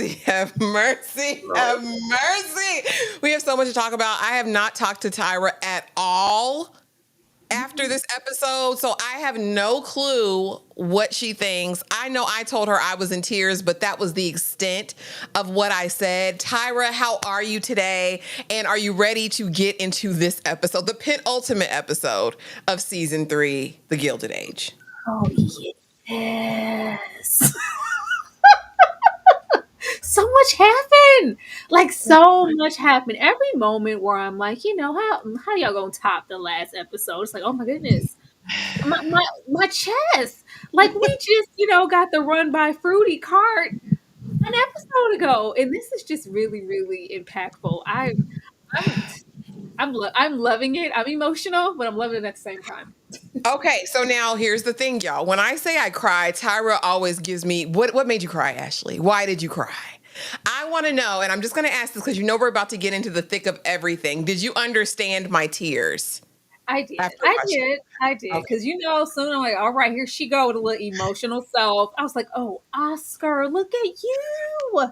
mercy, have mercy, have mercy. We have so much to talk about. I have not talked to Tyra at all after this episode, so I have no clue what she thinks. I know I told her I was in tears, but that was the extent of what I said. Tyra, how are you today? And are you ready to get into this episode, the penultimate episode of season 3, The Gilded Age? Oh, yes. So much happened. Like so much happened. Every moment where I'm like, how y'all gonna top the last episode? It's like, oh my goodness. My chest. Like we just, got the run by Fruity cart an episode ago. And this is just really, really impactful. I'm loving it. I'm emotional, but I'm loving it at the same time. Okay, so now here's the thing, y'all. When I say I cry, Tyra always gives me, what made you cry, Ashley? Why did you cry? I want to know, and I'm just going to ask this because we're about to get into the thick of everything. Did you understand my tears? I did. I did. Because, soon I'm like, all right, here she go with a little emotional self. I was like, oh, Oscar, look at you.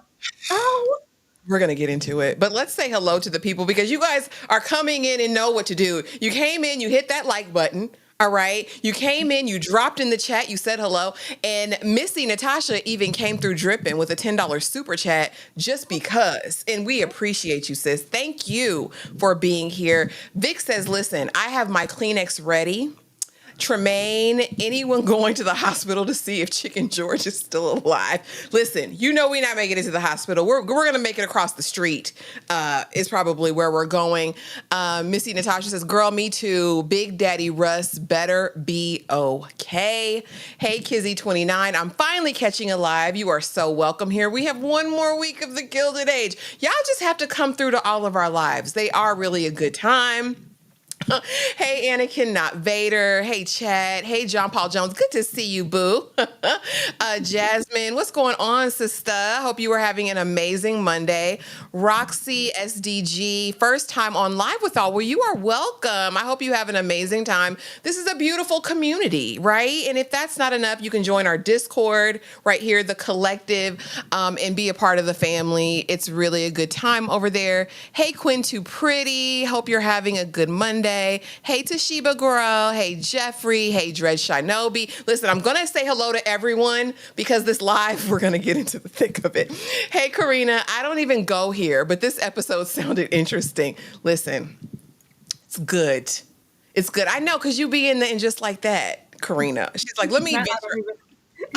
Oh. We're going to get into it. But let's say hello to the people because you guys are coming in and know what to do. You came in, you hit that like button. All right. You came in, you dropped in the chat, you said hello. And Missy Natasha even came through dripping with a $10 super chat just because. And we appreciate you, sis. Thank you for being here. Vic says, listen, I have my Kleenex ready. Tremaine, anyone going to the hospital to see if Chicken George is still alive. Listen, we're not making it to the hospital. We're going to make it across the street is probably where we're going. Missy Natasha says, girl, me too. Big Daddy Russ better be okay. Hey, Kizzy29, I'm finally catching a live. You are so welcome here. We have one more week of the Gilded Age. Y'all just have to come through to all of our lives. They are really a good time. Hey, Anakin, not Vader. Hey, Chad. Hey, John Paul Jones. Good to see you, boo. Jasmine, what's going on, sister? Hope you were having an amazing Monday. Roxy SDG, first time on live with all. Well, you are welcome. I hope you have an amazing time. This is a beautiful community, right? And if that's not enough, you can join our Discord right here, The Collective, and be a part of the family. It's really a good time over there. Hey, Quinn Too Pretty. Hope you're having a good Monday. Hey, Toshiba Girl. Hey, Jeffrey. Hey, Dred Shinobi. Listen, I'm going to say hello to everyone because this live, we're going to get into the thick of it. Hey, Karina. I don't even go here, but this episode sounded interesting. Listen, it's good. It's good. I know because you be in just like that, Karina. She's like, let me be sure.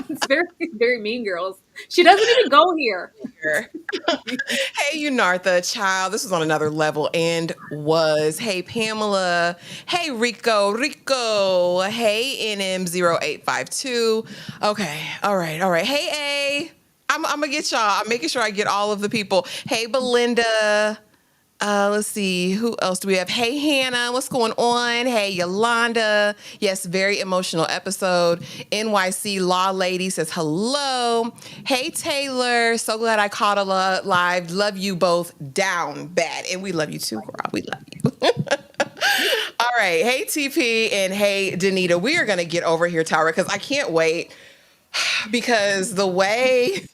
It's very, very Mean Girls. She doesn't even go here. Hey, Unartha, child. This was on another level and was. Hey, Pamela. Hey, Rico. Hey, NM0852. Okay. All right. Hey, A. I'm going to get y'all. I'm making sure I get all of the people. Hey, Belinda. Let's see. Who else do we have? Hey, Hannah. What's going on? Hey, Yolanda. Yes, very emotional episode. NYC Law Lady says hello. Hey, Taylor. So glad I caught a live. Love you both down bad. And we love you too, girl. We love you. All right. Hey, TP and hey, Danita. We are going to get over here, Tyra, because I can't wait because the way...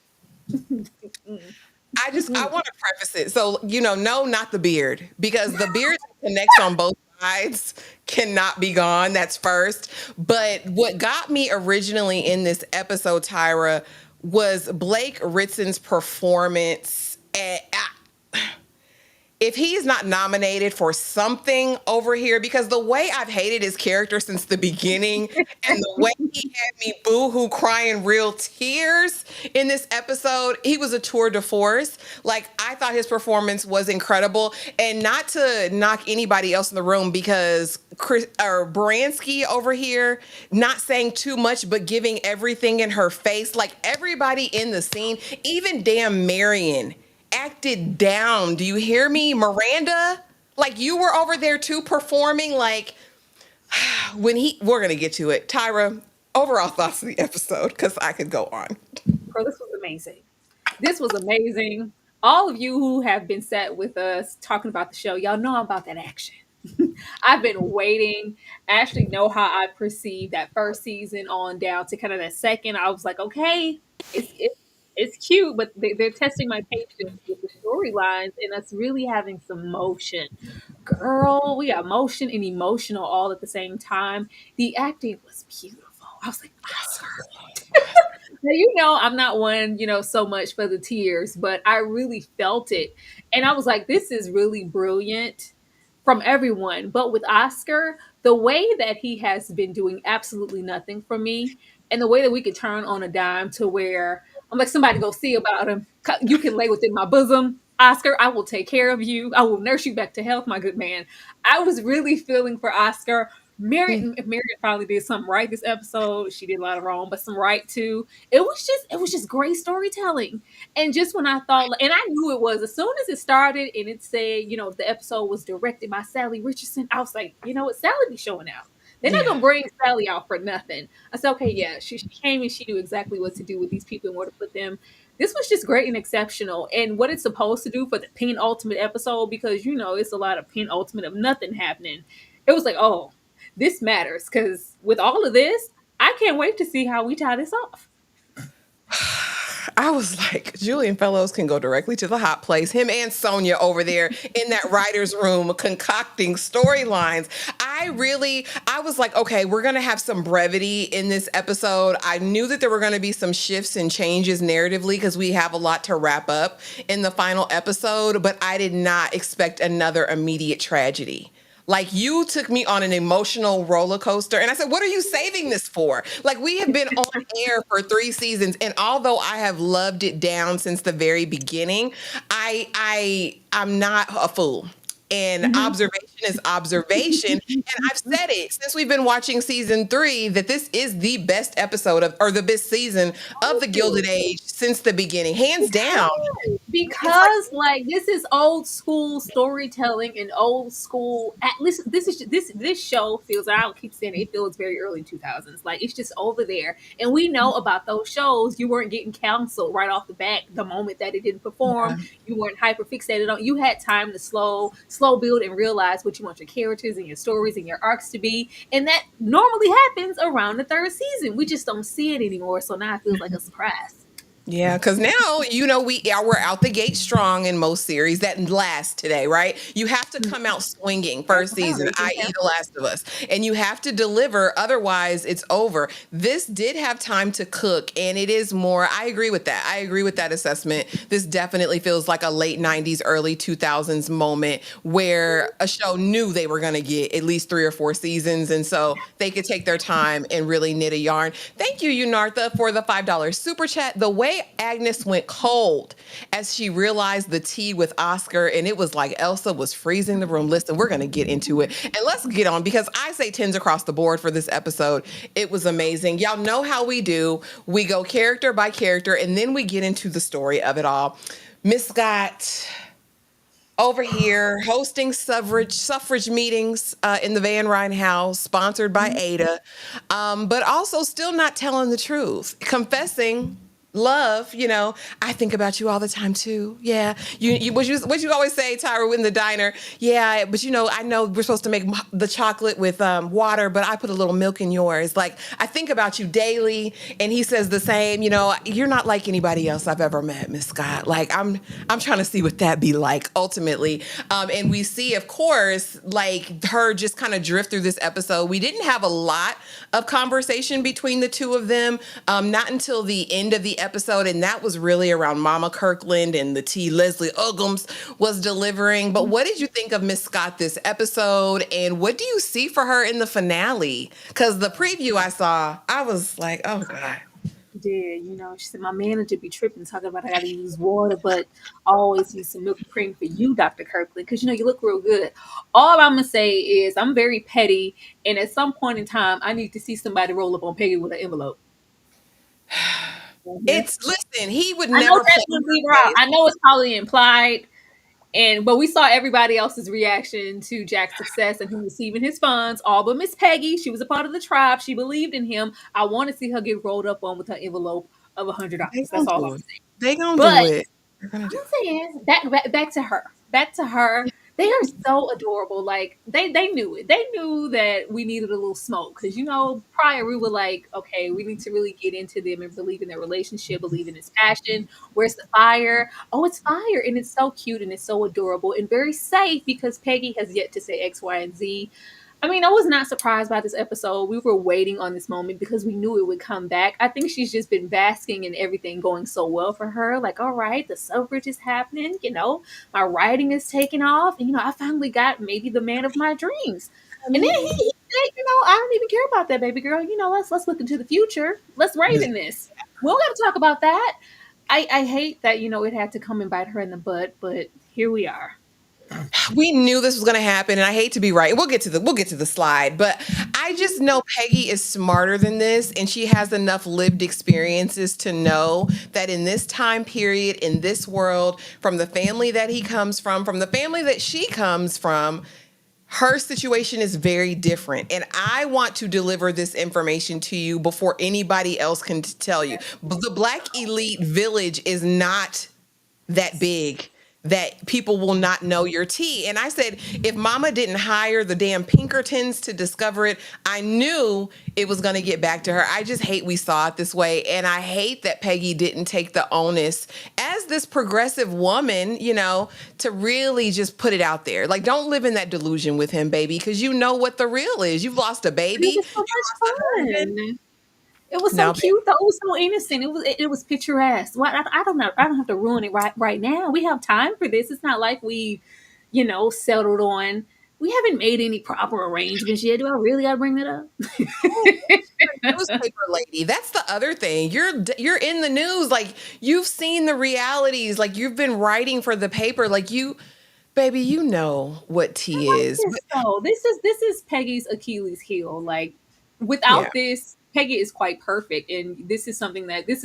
I want to preface it. So, no, not the beard, because the beard that connects on both sides cannot be gone. That's first. But what got me originally in this episode, Tyra, was Blake Ritson's performance. If he's not nominated for something over here, because the way I've hated his character since the beginning and the way he had me boo-hoo crying real tears in this episode, he was a tour de force. Like, I thought his performance was incredible. And not to knock anybody else in the room, because Baranski over here, not saying too much, but giving everything in her face. Like, everybody in the scene, even damn Marion, acted down. Do you hear me? Miranda, like, you were over there too performing. Like, we're going to get to it. Tyra, overall thoughts of the episode, because I could go on. Girl, this was amazing. All of you who have been sat with us talking about the show, y'all know I'm about that action. I've been waiting. I actually know how I perceived that first season on down to kind of that second. I was like, okay, it's it's cute, but they're testing my patience with the storylines and us really having some motion. Girl, we got motion and emotional all at the same time. The acting was beautiful. I was like, Oscar. Now, I'm not one, so much for the tears, but I really felt it. And I was like, this is really brilliant from everyone. But with Oscar, the way that he has been doing absolutely nothing for me, and the way that we could turn on a dime to where I'm like, somebody go see about him. You can lay within my bosom. Oscar, I will take care of you. I will nurse you back to health, my good man. I was really feeling for Oscar. Marion finally did something right this episode. She did a lot of wrong, but some right too. It was just great storytelling. And just when I thought, and I knew it was, as soon as it started and it said, the episode was directed by Sally Richardson, I was like, you know what, Sally be showing out. They're not Yeah. gonna bring Sally out for nothing. I said, okay, yeah, she came and she knew exactly what to do with these people and where to put them. This was just great and exceptional, and what it's supposed to do for the penultimate episode, because it's a lot of penultimate of nothing happening. It was like, oh, this matters, because with all of this, I can't wait to see how we tie this off. I was like, Julian Fellowes can go directly to the hot place. Him and Sonia over there in that writer's room concocting storylines. I was like, okay, we're going to have some brevity in this episode. I knew that there were going to be some shifts and changes narratively because we have a lot to wrap up in the final episode, but I did not expect another immediate tragedy. Like, you took me on an emotional roller coaster. And I said, what are you saving this for? Like, we have been on air for 3 seasons. And although I have loved it down since the very beginning, I'm not a fool. And observation is observation. And I've said it since we've been watching season 3 that this is the best episode or the best season of the Gilded Age since the beginning, hands down. Because like this is old school storytelling and old school. At least this show feels. I'll keep saying it feels very early 2000s. Like it's just over there, and we know about those shows. You weren't getting canceled right off the bat the moment that it didn't perform. You weren't hyper fixated on. You had time to slow build and realize what you want your characters and your stories and your arcs to be, and that normally happens around the 3rd season. We just don't see it anymore, so now it feels like a surprise. Yeah, because now, we're out the gate strong in most series that last today, right? You have to come out swinging first season, i.e. The Last of Us, and you have to deliver. Otherwise, it's over. This did have time to cook, and it is more. I agree with that. I agree with that assessment. This definitely feels like a late 90s, early 2000s moment where a show knew they were going to get at least 3 or 4 seasons, and so they could take their time and really knit a yarn. Thank you, Unartha, for the $5 super chat. The way Agnes went cold as she realized the tea with Oscar, and it was like Elsa was freezing the room. Listen, we're going to get into it, and let's get on, because I say 10s across the board for this episode. It was amazing. Y'all know how we do. We go character by character, and then we get into the story of it all. Miss Scott over here hosting suffrage meetings in the Van Ryn house, sponsored by Ada, but also still not telling the truth, confessing love. I think about you all the time too. Yeah, what you always say, Tyra, in the diner. Yeah, but I know we're supposed to make the chocolate with water, but I put a little milk in yours. Like, I think about you daily. And he says the same. You're not like anybody else I've ever met, Miss Scott. Like, I'm trying to see what that be like ultimately. And we see, of course, like her just kind of drift through this episode. We didn't have a lot of conversation between the two of them, not until the end of the episode, and that was really around Mama Kirkland and the tea Leslie Uggams was delivering. But what did you think of Miss Scott this episode, and what do you see for her in the finale? Because the preview I saw, I was like, oh God. Did she said my manager be tripping talking about I gotta use water, but I always use some milk and cream for you, Dr. Kirkland, because you look real good. All I'm gonna say is I'm very petty, and at some point in time I need to see somebody roll up on Peggy with an envelope. Listen, he would I know never that's gonna leave her out. I know it's probably implied, but we saw everybody else's reaction to Jack's success and him receiving his funds. All but Miss Peggy, she was a part of the tribe. She believed in him. I want to see her get rolled up on with her envelope of $100. That's all I'm saying. They gonna do it. I'm saying back to her. Back to her. They are so adorable. Like they knew it. They knew that we needed a little smoke because prior we were like, okay, we need to really get into them and believe in their relationship, believe in its passion. Where's the fire? Oh, it's fire, and it's so cute and it's so adorable and very safe because Peggy has yet to say X, Y, and Z. I mean, I was not surprised by this episode. We were waiting on this moment because we knew it would come back. I think she's just been basking in everything going so well for her. Like, all right, the suffrage is happening. My writing is taking off. And, I finally got maybe the man of my dreams. And then he said, I don't even care about that, baby girl. Let's look into the future. Let's write in this. We don't got to talk about that. I hate that, it had to come and bite her in the butt, but here we are. We knew this was going to happen, and I hate to be right. We'll get to the slide, but I just know Peggy is smarter than this, and she has enough lived experiences to know that in this time period, in this world, from the family that he comes from the family that she comes from, her situation is very different. And I want to deliver this information to you before anybody else can tell you. The Black elite village is not that big that people will not know your tea. And I said, if mama didn't hire the damn Pinkertons to discover it, I knew it was going to get back to her. I just hate we saw it this way. And I hate that Peggy didn't take the onus as this progressive woman, to really just put it out there. Like, don't live in that delusion with him, baby, because you know what the real is. You've lost a baby. It was so much fun. It was so cute though. It was so innocent. It was picturesque. Well, I don't know. I don't have to ruin it right now. We have time for this. It's not like we, settled on. We haven't made any proper arrangements yet. Do I really gotta bring that up? Newspaper lady. That's the other thing. You're in the news. Like, you've seen the realities. Like, you've been writing for the paper. Like, baby, you know what tea is. This is Peggy's Achilles heel. Like, without this, Peggy is quite perfect, and this is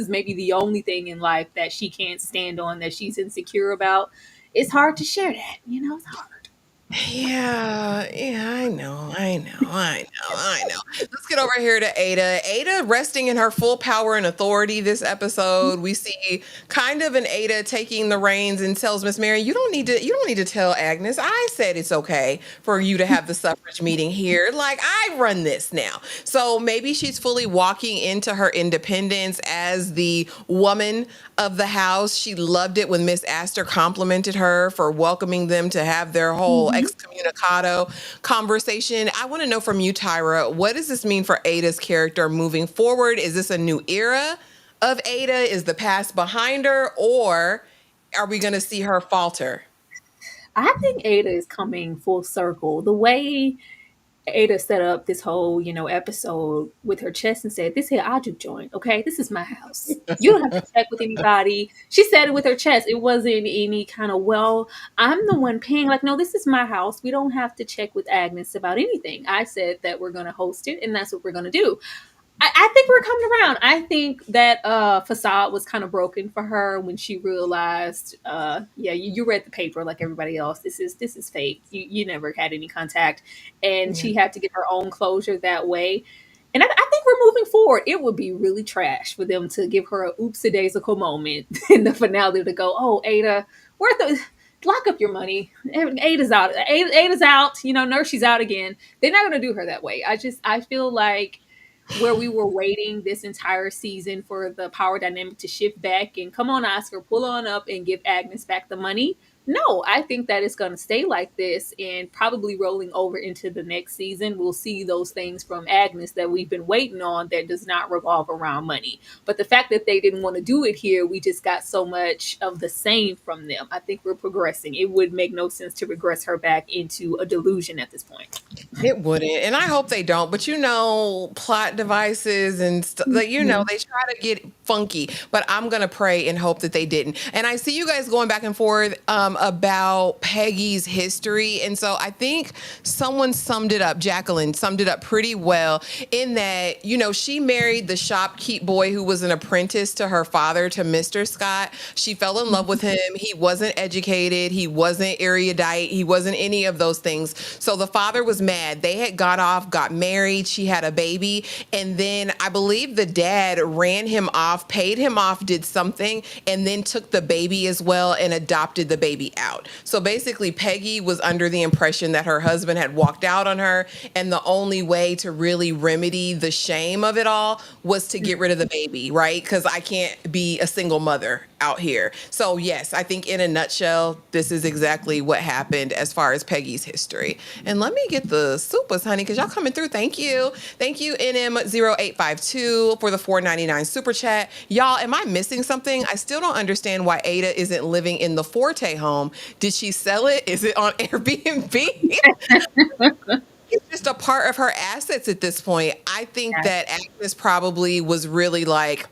maybe the only thing in life that she can't stand on, that she's insecure about. It's hard to share that, it's hard. Yeah, I know. Let's get over here to Ada. Ada resting in her full power and authority this episode. We see kind of an Ada taking the reins and tells Miss Mary, you don't need to tell Agnes. I said it's okay for you to have the suffrage meeting here. Like, I run this now. So maybe she's fully walking into her independence as the woman of the house. She loved it when Miss Astor complimented her for welcoming them to have their whole excommunicado conversation. I want to know from you, Tyra, what does this mean for Ada's character moving forward? Is this a new era of Ada? Is the past behind her, or are we going to see her falter? I think Ada is coming full circle. The way Ada set up this whole, episode with her chest and said, this here I do joint, okay? This is my house. You don't have to check with anybody. She said it with her chest. It wasn't any kind of, well, I'm the one paying. Like, no, this is my house. We don't have to check with Agnes about anything. I said that we're going to host it, and that's what we're going to do. I think we're coming around. I think that facade was kind of broken for her when she realized, you read the paper like everybody else. This is fake. You never had any contact, and she had to get her own closure that way. And I think we're moving forward. It would be really trash for them to give her a oopsie-daisical moment in the finale to go, oh, Ada, lock up your money. Ada's out. Ada's out. Nurse's out again. They're not going to do her that way. I feel like where we were waiting this entire season for the power dynamic to shift back and come on, Oscar, pull on up and give Agnes back the money. No, I think that it's going to stay like this, and probably rolling over into the next season, we'll see those things from Agnes that we've been waiting on that does not revolve around money. But the fact that they didn't want to do it here, we just got so much of the same from them. I think we're progressing. It would make no sense to regress her back into a delusion at this point. It wouldn't, and I hope they don't. But plot devices and stuff, they try to get funky. But I'm gonna pray and hope that they didn't. And I see you guys going back and forth about Peggy's history, and so I think Jacqueline summed it up pretty well in that she married the shopkeep boy who was an apprentice to her father, to Mr. Scott. She fell in love with him. He wasn't educated. He wasn't erudite. He wasn't any of those things. So the father was mad. They had got married. She had a baby. And then I believe the dad ran him off, paid him off, did something, and then took the baby as well and adopted the baby. baby out. So basically, Peggy was under the impression that her husband had walked out on her, and the only way to really remedy the shame of it all was to get rid of the baby, right? Because I can't be a single mother out here. So yes, I think in a nutshell, this is exactly what happened as far as Peggy's history. And let me get the supers, honey, because y'all coming through. Thank you. Thank you, NM0852, for the $4.99 super chat. Y'all, am I missing something? I still don't understand why Ada isn't living in the Forte home. Did she sell it? Is it on Airbnb? It's just a part of her assets at this point. I think that Agnes probably was really like,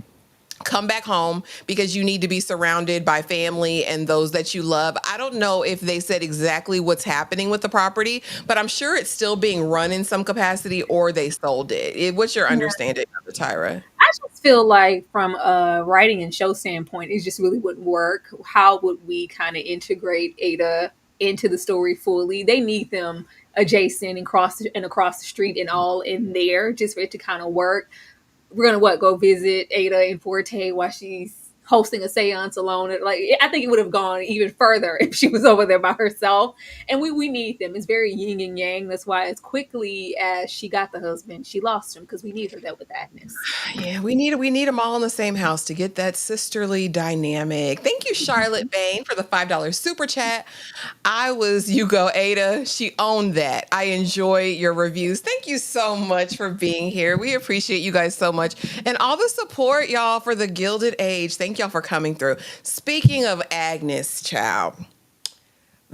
come back home because you need to be surrounded by family and those that you love. I don't know if they said exactly what's happening with the property, but I'm sure it's still being run in some capacity, or they sold it. What's your understanding of it, Tyra? I just feel like from a writing and show standpoint, it just really wouldn't work. How would we kind of integrate Ada into the story fully? They need them adjacent and across the street and all in there just for it to kind of work. We're gonna go visit Ada in Forte while she's hosting a seance alone. Like, I think it would have gone even further if she was over there by herself. And we need them. It's very yin and yang. That's why as quickly as she got the husband, she lost him, because we need her there with Agnes. Yeah, we need them all in the same house to get that sisterly dynamic. Thank you, Charlotte Bain, for the $5 super chat. You go, Ada. She owned that. I enjoy your reviews. Thank you so much for being here. We appreciate you guys so much. And all the support, y'all, for the Gilded Age. Thank y'all for coming through. Speaking of Agnes, child,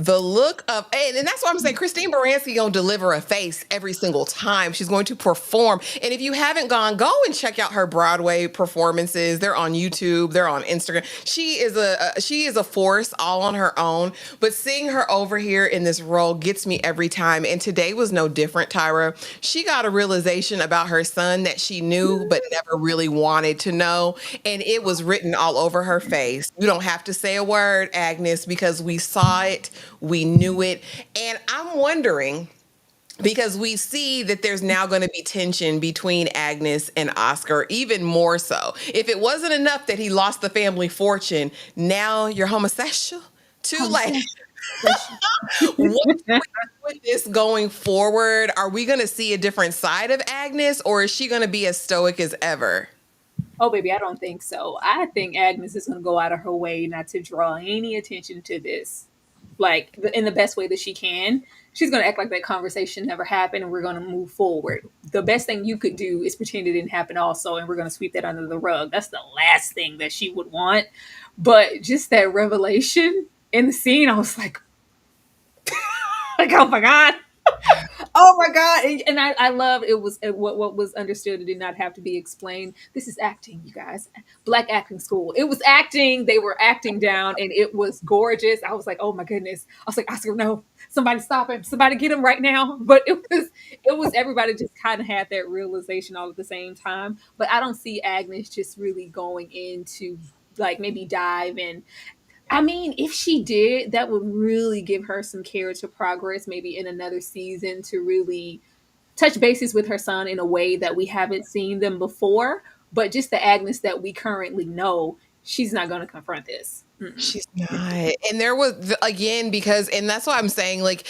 the look of, and that's why I'm saying Christine Baranski gonna deliver a face every single time. She's going to perform. And if you haven't go and check out her Broadway performances. They're on YouTube. They're on Instagram. She is a force all on her own. But seeing her over here in this role gets me every time. And today was no different, Tyra. She got a realization about her son that she knew but never really wanted to know. And it was written all over her face. You don't have to say a word, Agnes, because we saw it. We knew it. And I'm wondering, because we see that there's now going to be tension between Agnes and Oscar, even more so. If it wasn't enough that he lost the family fortune, now you're homosexual too. Like, what with this going forward? Are we going to see a different side of Agnes, or is she going to be as stoic as ever? Oh, baby, I don't think so. I think Agnes is going to go out of her way not to draw any attention to this, like in the best way that she can. She's going to act like that conversation never happened, and we're going to move forward. The best thing you could do is pretend it didn't happen also, and we're going to sweep that under the rug. That's the last thing that she would want. But just that revelation in the scene, I was like, oh my God. Oh my God. And I love it. Was what was understood. It did not have to be explained. This is acting, you guys. Black acting school. It was acting. They were acting down, and it was gorgeous. I was like, oh my goodness. I was like, Oscar, no, somebody stop him. Somebody get him right now. But it was everybody just kind of had that realization all at the same time. But I don't see Agnes just really going into like maybe dive in. I mean, if she did, that would really give her some character progress, maybe in another season, to really touch bases with her son in a way that we haven't seen them before. But just the Agnes that we currently know, she's not going to confront this. Mm-mm. She's not. And there was, again, because, and that's why I'm saying, like,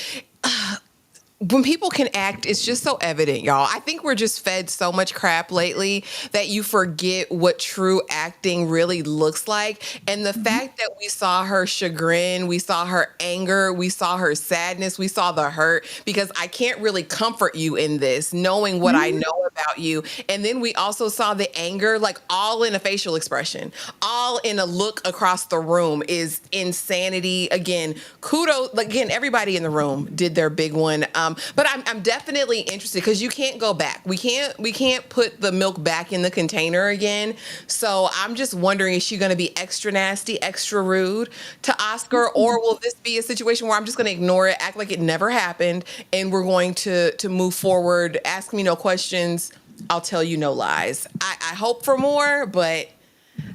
when people can act, it's just so evident, y'all. I think we're just fed so much crap lately that you forget what true acting really looks like. And the fact that we saw her chagrin, we saw her anger, we saw her sadness, we saw the hurt, because I can't really comfort you in this, knowing what I know about you. And then we also saw the anger, like all in a facial expression, all in a look across the room, is insanity. Again, kudos. Again, everybody in the room did their big one. But I'm definitely interested, because you can't go back. We can't put the milk back in the container again. So I'm just wondering, is she going to be extra nasty, extra rude to Oscar, or will this be a situation where I'm just going to ignore it, act like it never happened, and we're going to move forward? Ask me no questions, I'll tell you no lies. I hope for more, but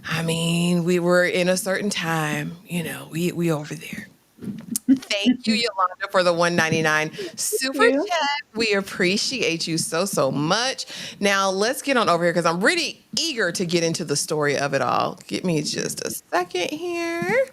I mean, we were in a certain time, we over there. Thank you, Yolanda, for the 199 Thank super you. chat. We appreciate you so much. Now let's get on over here because I'm really eager to get into the story of it all. Give me just a second here.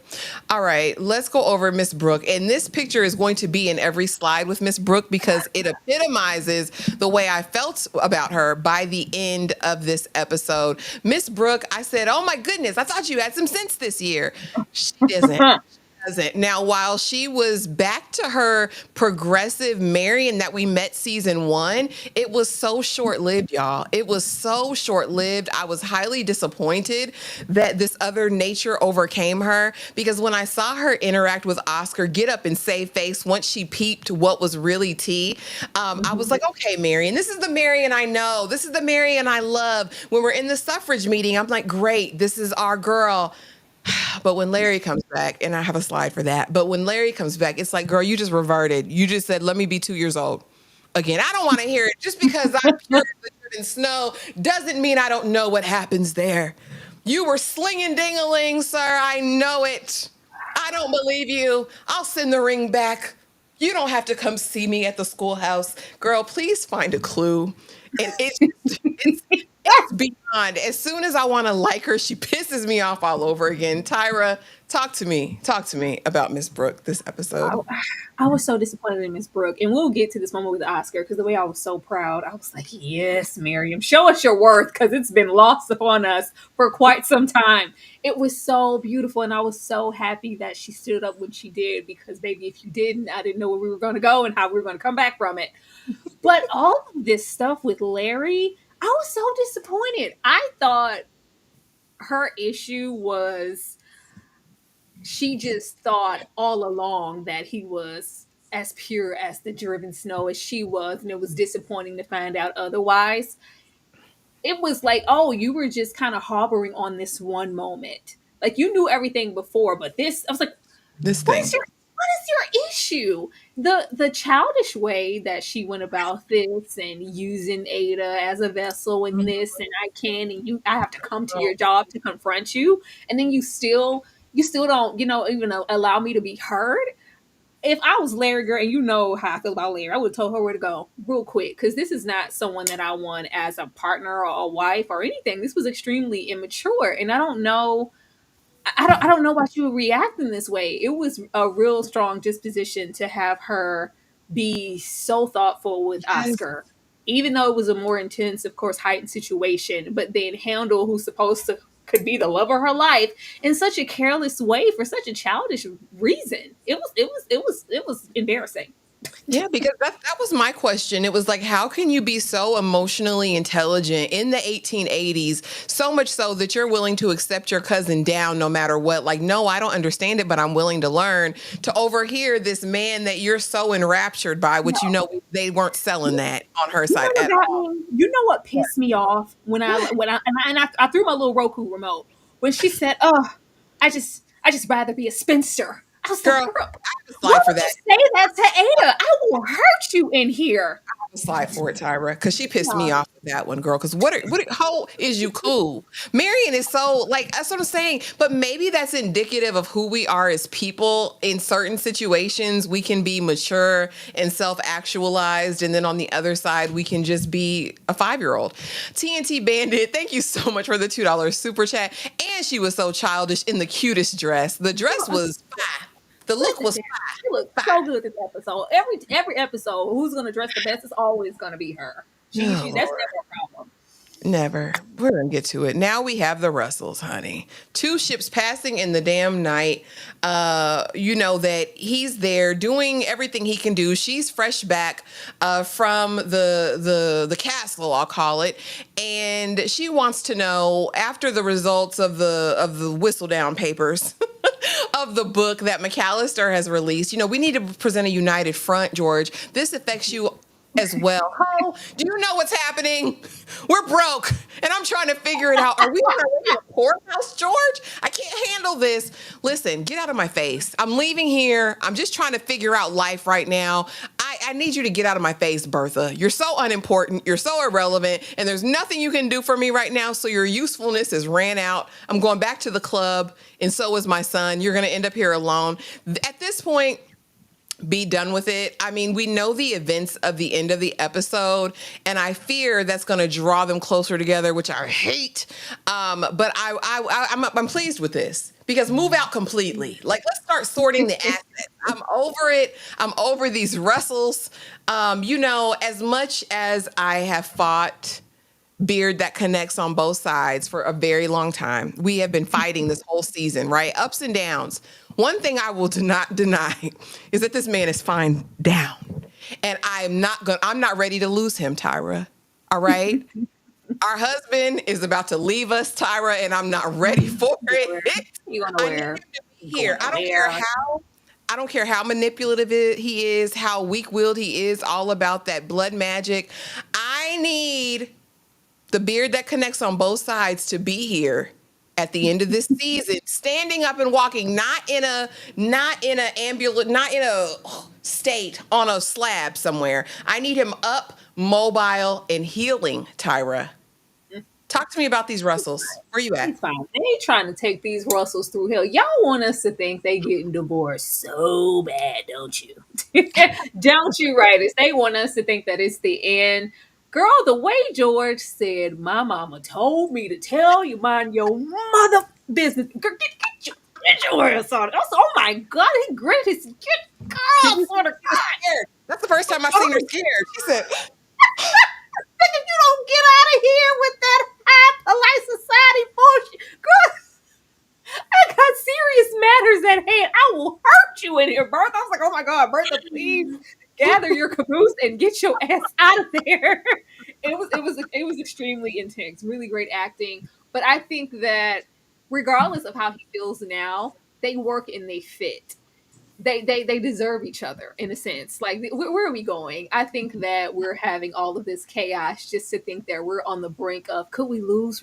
All right, let's go over Miss Brooke. And this picture is going to be in every slide with Miss Brooke because it epitomizes the way I felt about her by the end of this episode. Miss Brooke, I said, oh my goodness, I thought you had some sense this year. She doesn't. Doesn't. Now, while she was back to her progressive Marion that we met season 1, it was so short-lived, y'all. It was so short-lived. I was highly disappointed that this other nature overcame her because when I saw her interact with Oscar, get up and save face once she peeped what was really tea, I was like, okay, Marion, this is the Marion I know. This is the Marion I love. When we're in the suffrage meeting, I'm like, great, this is our girl. But when Larry comes back, and I have a slide for that, but when Larry comes back, it's like, girl, you just reverted. You just said, let me be 2 years old again. I don't want to hear it. Just because I'm pure as the dirt and snow doesn't mean I don't know what happens there. You were slinging ding-a-ling, sir. I know it. I don't believe you. I'll send the ring back. You don't have to come see me at the schoolhouse. Girl, please find a clue. And it's beyond. As soon as I want to like her, she pisses me off all over again. Tyra, talk to me. Talk to me about Miss Brooke this episode. I was so disappointed in Miss Brooke, and we'll get to this moment with Oscar because the way I was so proud, I was like, "Yes, Miriam, show us your worth," because it's been lost upon us for quite some time. It was so beautiful, and I was so happy that she stood up when she did. Because, baby, if you didn't, I didn't know where we were going to go and how we were going to come back from it. But all of this stuff with Larry, I was so disappointed. I thought her issue was she just thought all along that he was as pure as the driven snow as she was, and it was disappointing to find out otherwise. It was like, oh, you were just kind of harboring on this one moment. Like you knew everything before, but this, I was like, This what thing. is your issue? The childish way that she went about this and using Ada as a vessel in this, and I have to come to your job to confront you, and then you still don't, even allow me to be heard. If I was Larry girl, and you know how I feel about Larry, I would have told her where to go real quick because this is not someone that I want as a partner or a wife or anything. This was extremely immature, and I don't know. I don't know why she would react in this way. It was a real strong disposition to have her be so thoughtful with Yes. Oscar, even though it was a more intense, of course, heightened situation. But then handle who's supposed to could be the love of her life in such a careless way for such a childish reason. It was embarrassing. Yeah, because that was my question. It was like, how can you be so emotionally intelligent in the 1880s, so much so that you're willing to accept your cousin down no matter what? Like, no, I don't understand it, but I'm willing to learn, to overhear this man that you're so enraptured by, which they weren't selling that on her You side know at what got all. me? You know what pissed me off What? I threw my little Roku remote when she said, "Oh, I just rather be a spinster." I was like, Girl, "Girl, I have a why slide for would you that. say that to Ada? I will hurt you in here." A slide for it, Tyra, because she pissed me No, off with that one, girl. Because how is you cool? Marion is so like that's what I'm saying. But maybe that's indicative of who we are as people. In certain situations, we can be mature and self-actualized, and then on the other side, we can just be a 5-year-old. TNT Bandit, thank you so much for the $2 super chat. And she was so childish in the cutest dress. The dress was fire. The look listen, was Sam, she looked so good this episode. Every episode, who's gonna dress the best is always gonna be her. She fire. that's never a problem. Never. We're gonna get to it. Now we have the Russells, honey. 2 ships passing in the damn night. You know that he's there doing everything he can do. She's fresh back from the castle, I'll call it, and she wants to know after the results of the whistle down papers. Of the book that McAllister has released. We need to present a united front, George. This affects you as well. Oh, do you know what's happening? We're broke, and I'm trying to figure it out. Are we on our way to the poorhouse, George? I can't handle this. Listen, get out of my face. I'm leaving here. I'm just trying to figure out life right now. I need you to get out of my face, Bertha. You're so unimportant. You're so irrelevant, and there's nothing you can do for me right now, so your usefulness is ran out. I'm going back to the club, and so is my son. You're going to end up here alone. At this point, be done with it. I mean, we know the events of the end of the episode, and I fear that's going to draw them closer together, which I hate. But I'm pleased with this because move out completely. Like, let's start sorting the assets. I'm over it. I'm over these Russells. As much as I have fought beard that connects on both sides for a very long time. We have been fighting this whole season, right? Ups and downs. One thing I will not deny is that this man is fine down. And I'm not ready to lose him, Tyra. All right? Our husband is about to leave us, Tyra, and I'm not ready for it. You want I to need wear him to be here. I don't care how manipulative he is, how weak-willed he is, all about that blood magic. I need the beard that connects on both sides to be here at the end of this season, standing up and walking, not in a state on a slab somewhere. I need him up, mobile, and healing, Tyra. Talk to me about these Russells. Where you at? He's fine. They ain't trying to take these Russells through hell. Y'all want us to think they getting divorced so bad, don't you? Don't you, writers? They want us to think that it's the end. Girl, the way George said, my mama told me to tell you, mind your mother business. Girl, get your ass on it. I was, oh my God, he gritted his girl. Sort of Scared. That's the first time I've seen her scared. She said, if you don't get out of here with that high polite society bullshit, girl, I got serious matters at hand. I will hurt you in here, Bertha. I was like, oh my God, Bertha, please gather your caboose and get your ass out of there. It was extremely intense, really great acting. But I think that regardless of how he feels now, they work and they fit. They deserve each other in a sense. Like, where are we going? I think that we're having all of this chaos just to think that we're on the brink of could we lose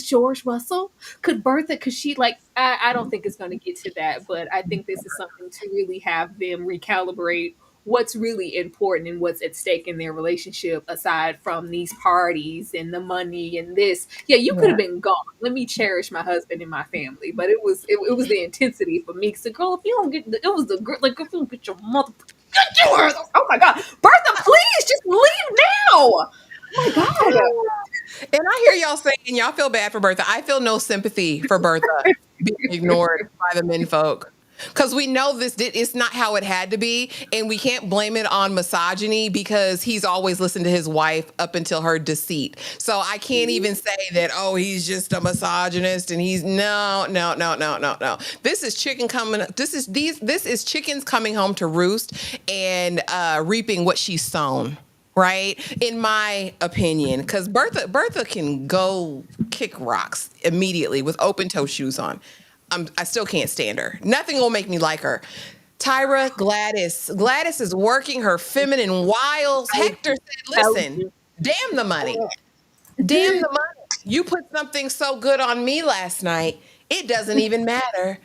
George Russell? Could Bertha? Could she like? I don't think it's going to get to that, but I think this is something to really have them recalibrate what's really important and what's at stake in their relationship aside from these parties and the money and this. Yeah, you could have been gone. Let me cherish my husband and my family. But it was the intensity for me. So girl, if you don't get it was the like if you don't get your mother get yours. Oh my God. Bertha, please just leave now. Oh my God. and I hear y'all saying y'all feel bad for Bertha. I feel no sympathy for Bertha being ignored by the men folk. Because we know it's not how it had to be, and we can't blame it on misogyny because he's always listened to his wife up until her deceit. So I can't even say that, oh, he's just a misogynist and he's no. This is this is chickens coming home to roost and reaping what she's sown. Right, in my opinion, because Bertha can go kick rocks immediately with open toe shoes on. I still can't stand her. Nothing will make me like her. Tyra, Gladys is working her feminine wiles. Hector said, listen, damn the money. Damn the money. You put something so good on me last night, it doesn't even matter.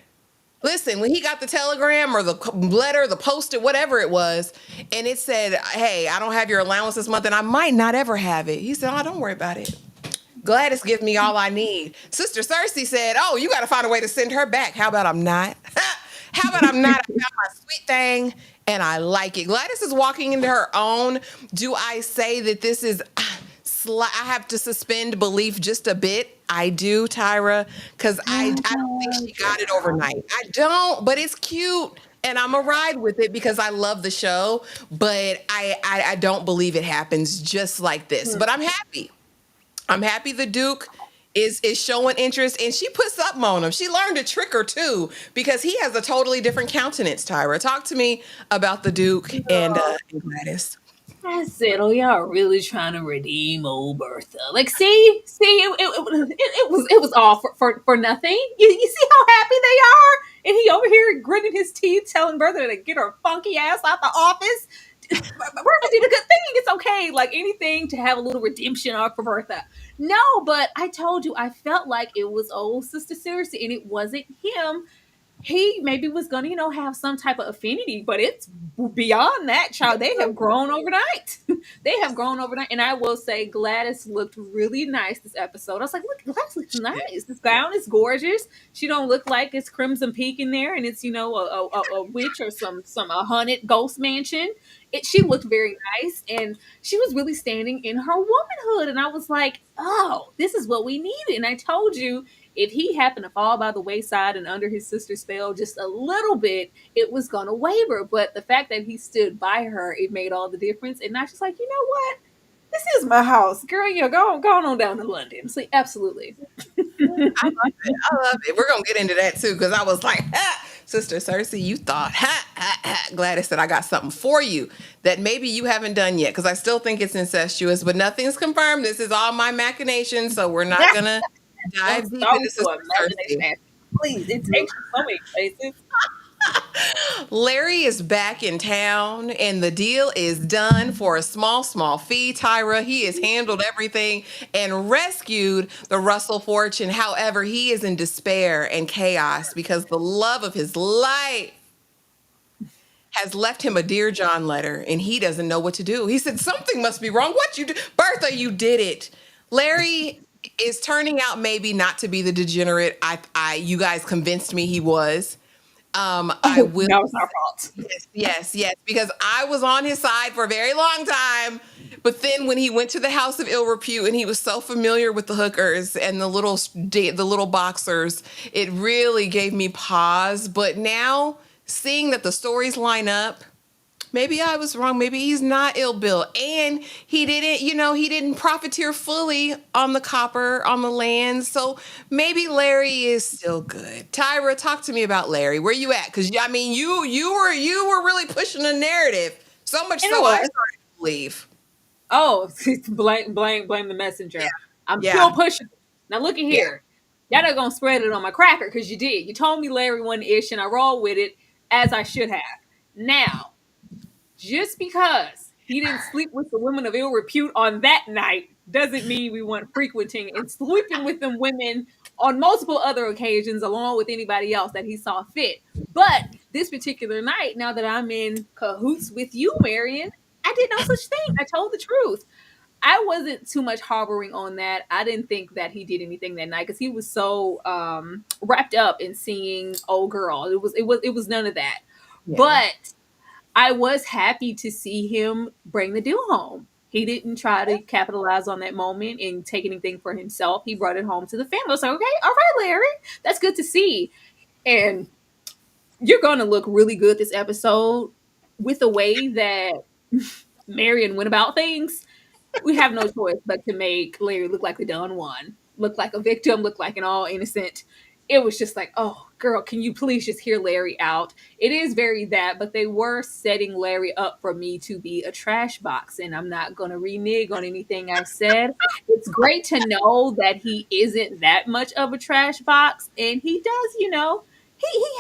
Listen, when he got the telegram or the letter, the post-it, whatever it was, and it said, hey, I don't have your allowance this month, and I might not ever have it. He said, oh, don't worry about it. Gladys gives me all I need. Sister Cersei said, oh, you got to find a way to send her back. How about I'm not? How about I'm not? I found my sweet thing, and I like it. Gladys is walking into her own. Do I say that this is... I have to suspend belief just a bit. I do, Tyra, because I don't think she got it overnight. I don't, but it's cute. And I'm a ride with it because I love the show. But I don't believe it happens just like this. But I'm happy. I'm happy the Duke is showing interest, and she puts up on him. She learned a trick or two because he has a totally different countenance, Tyra. Talk to me about the Duke and Gladys. I said, "Oh, y'all really trying to redeem old Bertha? Like, see, it was all for nothing. You see how happy they are, and he over here gritting his teeth, telling Bertha to get her funky ass out the office. Bertha did a good thing. It's okay, like anything to have a little redemption arc for Bertha. No, but I told you, I felt like it was old Sister Cersei, and it wasn't him. he maybe was gonna, have some type of affinity, but it's beyond that, child. They have grown overnight. They have grown overnight. And I will say Gladys looked really nice this episode. I was like, look, Gladys looks nice. This gown is gorgeous. She don't look like it's Crimson Peak in there and it's, a witch or a haunted ghost mansion. She looked very nice and she was really standing in her womanhood. And I was like, oh, this is what we needed. And I told you, if he happened to fall by the wayside and under his sister's spell just a little bit, it was gonna waver. But the fact that he stood by her, it made all the difference. And not just like, you know what? This is my house, girl. Go on down to London. So absolutely. I love it. I love it. We're gonna get into that too, because I was like, ha, Sister Cersei, you thought, ha, ha, ha. Gladys said, I got something for you that maybe you haven't done yet, because I still think it's incestuous, but nothing's confirmed. This is all my machinations, so we're not gonna dive deep into Sister Cersei. Please, it takes you so many places. Larry is back in town and the deal is done for a small, small fee. Tyra, he has handled everything and rescued the Russell fortune. However, he is in despair and chaos because the love of his life has left him a Dear John letter and he doesn't know what to do. He said, something must be wrong. What you do? Bertha, you did it. Larry is turning out maybe not to be the degenerate you guys convinced me he was. I will. That was our fault. Yes, because I was on his side for a very long time. But then when he went to the House of Ill Repute and he was so familiar with the hookers and the little boxers, it really gave me pause. But now seeing that the stories line up, maybe I was wrong. Maybe he's not ill-built. And he didn't profiteer fully on the copper, on the land. So maybe Larry is still good. Tyra, talk to me about Larry. Where you at? Because, I mean, you were really pushing the narrative. So much so I started to believe. Oh, blame the messenger. Yeah. I'm still pushing. Now look at here. Y'all not going to spread it on my cracker because you did. You told me Larry wasn't ish and I rolled with it as I should have. Now, just because he didn't sleep with the women of ill repute on that night doesn't mean we weren't frequenting and sleeping with them women on multiple other occasions along with anybody else that he saw fit. But this particular night, now that I'm in cahoots with you, Marion, I did no such thing. I told the truth. I wasn't too much harboring on that. I didn't think that he did anything that night because he was so wrapped up in seeing old girl. It was none of that. Yeah. But I was happy to see him bring the deal home. He didn't try to capitalize on that moment and take anything for himself. He brought it home to the family. I was like, okay, all right, Larry, that's good to see. And you're going to look really good this episode with the way that Marion went about things. We have no choice but to make Larry look like the done one, look like a victim, look like an all innocent. It was just like, oh, girl, can you please just hear Larry out? It is very that, but they were setting Larry up for me to be a trash box, and I'm not going to renege on anything I said. It's great to know that he isn't that much of a trash box, and he does, he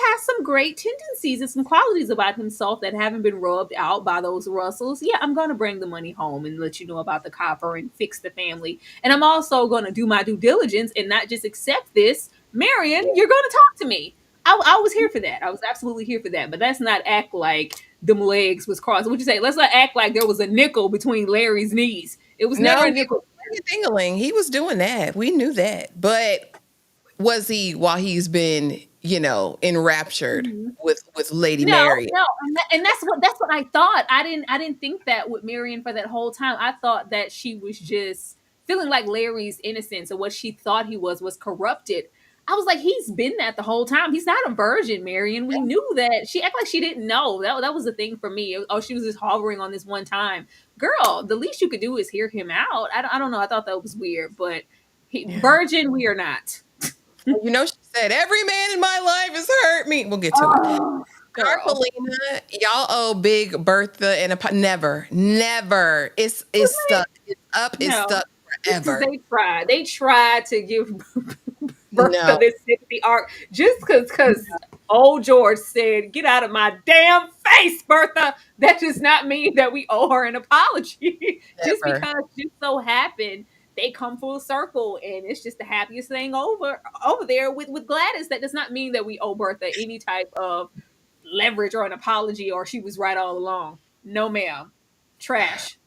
has some great tendencies and some qualities about himself that haven't been rubbed out by those Russells. Yeah, I'm going to bring the money home and let you know about the copper and fix the family. And I'm also going to do my due diligence and not just accept this. Marion, you're going to talk to me. I was here for that. I was absolutely here for that. But let's not act like them legs was crossed. What'd you say? Let's not act like there was a nickel between Larry's knees. It was never a nickel. Dingling. He was doing that. We knew that. But was he, while he's been, enraptured with Lady Mary? No, and that's what I thought. I didn't think that with Marion for that whole time. I thought that she was just feeling like Larry's innocence or what she thought he was corrupted. I was like, he's been that the whole time. He's not a virgin, Marion. We knew that. She acted like she didn't know. That was the thing for me. Oh, she was just hovering on this one time. Girl, the least you could do is hear him out. I don't know. I thought that was weird, but virgin, we are not. She said, every man in my life has hurt me. We'll get to it. Carpolina, y'all owe Big Bertha and never. It's stuck. It's up. It's stuck forever. They tried to give Bertha this sympathy arc just because old George said, get out of my damn face, Bertha. That does not mean that we owe her an apology. Just because it so happened they come full circle, and it's just the happiest thing over there with Gladys. That does not mean that we owe Bertha any type of leverage or an apology, or she was right all along. No, ma'am. Trash.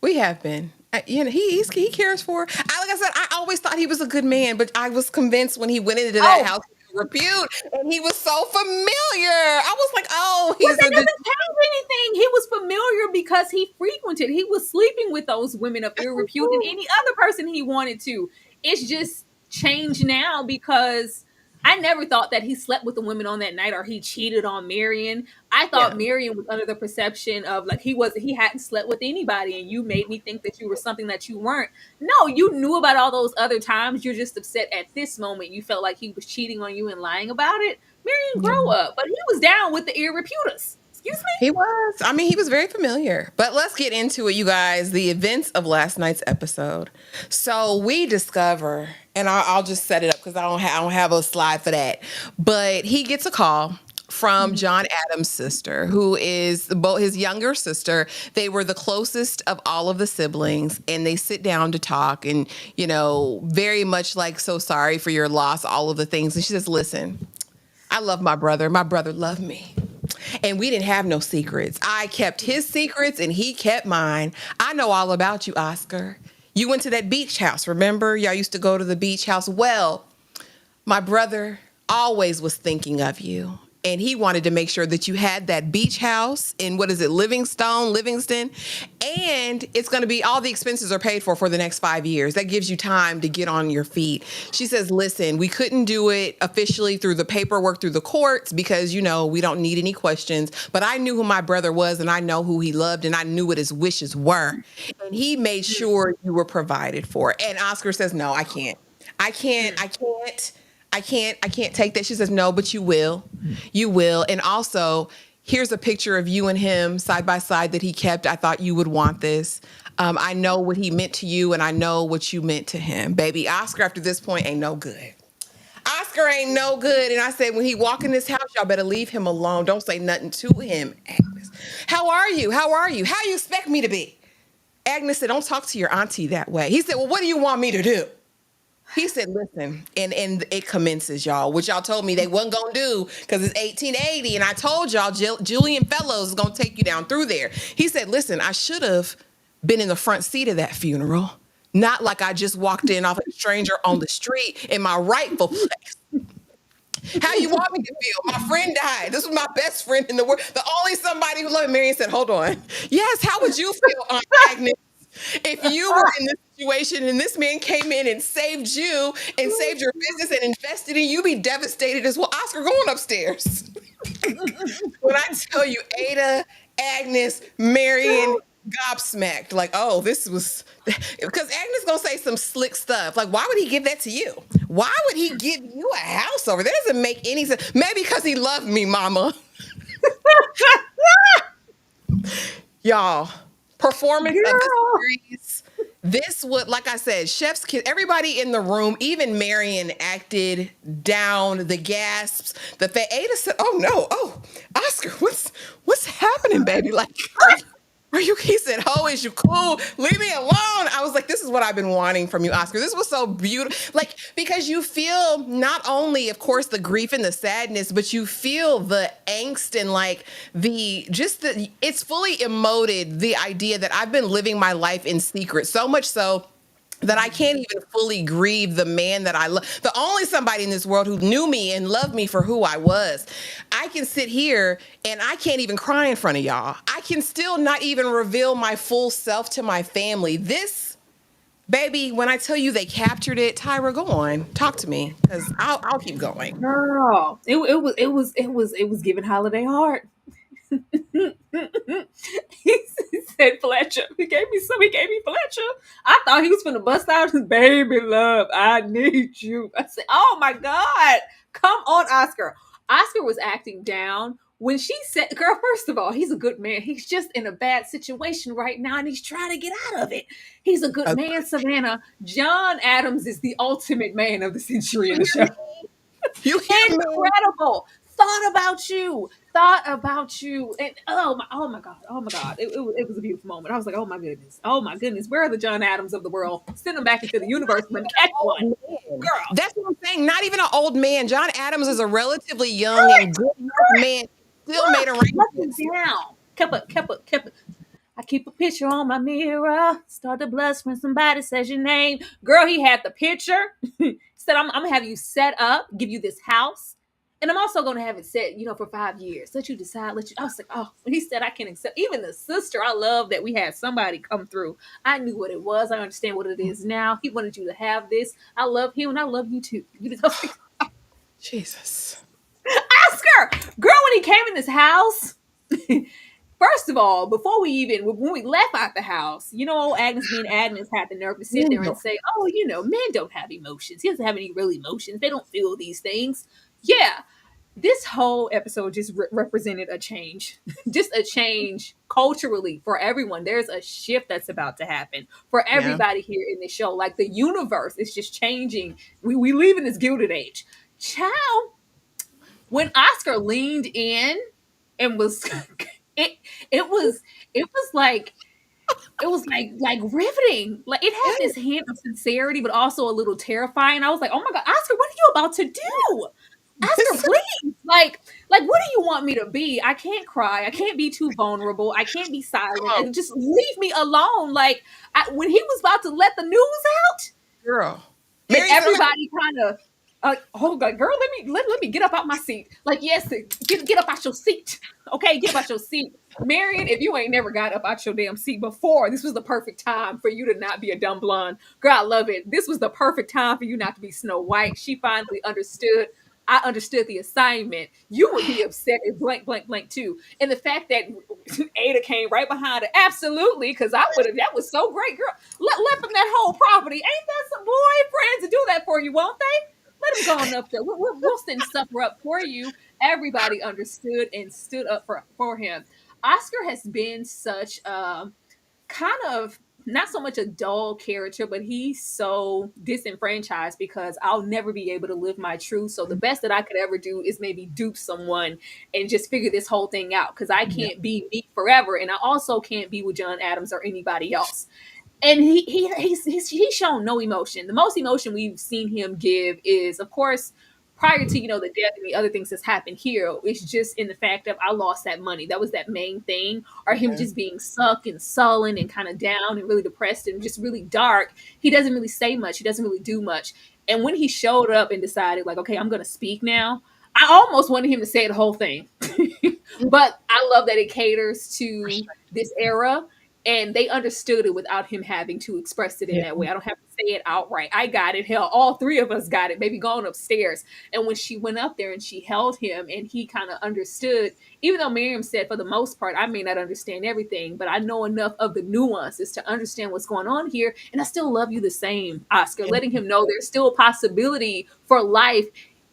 We have been. He cares for her. Like I said, I always thought he was a good man, but I was convinced when he went into that Oh, house with repute and he was so familiar. I was like, oh, but he's that a doesn't count anything. He was familiar because he frequented. He was sleeping with those women of ill repute and any other person he wanted to. It's just changed now because I never thought that he slept with the women on that night or he cheated on Marion. I yeah. thought Marion was under the perception of like he hadn't slept with anybody, and you made me think that you were something that you weren't. No, you knew about all those other times. You're just upset at this moment. You felt like he was cheating on you and lying about it. Marion, Yeah. grow up. But he was down with the irreputers. Excuse me? He was. I mean, he was very familiar. But let's get into it, you guys. The events of last night's episode. So we discover, and I'll just set it up because I don't have a slide for that. But he gets a call from John Adams' sister, who is his younger sister. They were the closest of all of the siblings, and they sit down to talk, and very much like, so sorry for your loss, all of the things. And she says, listen, I love my brother. My brother loved me. And we didn't have no secrets. I kept his secrets and he kept mine. I know all about you, Oscar. You went to that beach house, remember? Y'all used to go to the beach house. Well, my brother always was thinking of you. And he wanted to make sure that you had that beach house in, Livingston. And it's going to be, all the expenses are paid for the next 5 years. That gives you time to get on your feet. She says, listen, we couldn't do it officially through the paperwork, through the courts, because, we don't need any questions. But I knew who my brother was, and I know who he loved, and I knew what his wishes were. And he made sure you were provided for. And Oscar says, no, I can't take that. She says, no, but you will. You will. And also, here's a picture of you and him side by side that he kept. I thought you would want this. I know what he meant to you, and I know what you meant to him. Baby, Oscar, after this point, ain't no good. Oscar ain't no good. And I said, when he walk in this house, y'all better leave him alone. Don't say nothing to him, Agnes. How are you? How you expect me to be? Agnes said, don't talk to your auntie that way. He said, well, what do you want me to do? He said, listen, and it commences, y'all, which y'all told me they wasn't going to do because it's 1880. And I told y'all Julian Fellowes is going to take you down through there. He said, listen, I should have been in the front seat of that funeral, not like I just walked in off a stranger on the street in my rightful place. How you want me to feel? My friend died. This was my best friend in the world. The only somebody who loved Marion said, hold on. Yes, how would you feel, Aunt Agnes, if you were in this situation and this man came in and saved you and saved your business and invested in you? You'd be devastated as well. Oscar, go on upstairs. When I tell you, Ada, Agnes, Marion, gobsmacked, like, oh, this was, because Agnes gonna say some slick stuff. Like, why would he give that to you? Why would he give you a house over? That doesn't make any sense. Maybe because he loved me, mama. Y'all, performance of the series. This would, like I said, chef's kiss. Everybody in the room, even Marion, acted down. The gasps. Ada said, "Oh no, oh Oscar, what's happening, baby? Like, are you?" He said, "Oh, is you cool? Leave me alone." I was like, "This is what I've been wanting from you, Oscar." This was so beautiful, like, because you feel not only, of course, the grief and the sadness, but you feel the angst and like it's fully emoted, the idea that I've been living my life in secret, so much so that I can't even fully grieve the man that I love. The only somebody in this world who knew me and loved me for who I was. I can sit here and I can't even cry in front of y'all. I can still not even reveal my full self to my family. This, baby, when I tell you they captured it, Tyra, go on, talk to me, because I'll keep going. Girl, it was giving Holiday Heart. He said Fletcher. He gave me Fletcher. I thought he was gonna bust out his baby love. I need you. I said, oh my God. Come on, Oscar. Oscar was acting down when she said, girl, first of all, he's a good man. He's just in a bad situation right now and he's trying to get out of it. He's a good man, Savannah. John Adams is the ultimate man of the century in the show. You hear me? Incredible. thought about you, thought about you, and oh my god, it was a beautiful moment. I was like, oh my goodness, where are the John Adams of the world? Send them back into the universe and let me catch one, Old man. girl. That's what I'm saying. Not even an old man. John Adams is a relatively young and good man. Still made Let me arrangements. down. Kept it. I keep a picture on my mirror. Start the blush when somebody says your name. Girl, he had the picture. Said, I'm gonna have you set up, give you this house. And I'm also gonna have it set, for 5 years. Let you decide, I was like, oh, when he said I can accept even the sister. I love that we had somebody come through. I knew what it was. I understand what it is now. He wanted you to have this. I love him and I love you too. Jesus. Oscar, girl, when he came in this house. First of all, before when we left out the house, Agnes being Agnes had the nerve to sit there and say, oh, men don't have emotions. He doesn't have any real emotions. They don't feel these things. Yeah, this whole episode just represented a change, just a change culturally for everyone. There's a shift that's about to happen for everybody here in the show. Like the universe is just changing. We live in this Gilded Age. Ciao. When Oscar leaned in and was it was like riveting. Like it had this hint of sincerity, but also a little terrifying. I was like, oh my god, Oscar, what are you about to do? Oscar, please. Like what do you want me to be? I can't cry. I can't be too vulnerable. I can't be silent. And just leave me alone. Like when he was about to let the news out, Girl. and everybody kind of oh god, girl, let me get up out my seat. Like, yes, get up out your seat. Okay, get up out your seat. Marion, if you ain't never got up out your damn seat before, this was the perfect time for you to not be a dumb blonde. Girl, I love it. This was the perfect time for you not to be Snow White. She finally understood. I understood the assignment. You would be upset if blank, blank, blank too. And the fact that Ada came right behind her, absolutely, because I would have, that was so great, girl. Let them that whole property. Ain't that some boyfriends to do that for you, won't they? Let him go on up there. We'll send supper up for you. Everybody understood and stood up for him. Oscar has been such kind of not so much a dull character, but he's so disenfranchised because I'll never be able to live my truth. So the best that I could ever do is maybe dupe someone and just figure this whole thing out because I can't be me forever. And I also can't be with John Adams or anybody else. And he's shown no emotion. The most emotion we've seen him give is, of course, prior to the death and the other things that's happened here. It's just in the fact of I lost that money. That was that main thing. Or him just being sucked and sullen and kind of down and really depressed and just really dark. He doesn't really say much. He doesn't really do much. And when he showed up and decided, like, okay, I'm going to speak now, I almost wanted him to say the whole thing. But I love that it caters to this era. And they understood it without him having to express it in that way. I don't have to say it outright. I got it. Hell, all three of us got it. Maybe going upstairs. And when she went up there and she held him and he kind of understood, even though Miriam said for the most part, I may not understand everything, but I know enough of the nuances to understand what's going on here. And I still love you the same, Oscar. Letting him know there's still a possibility for life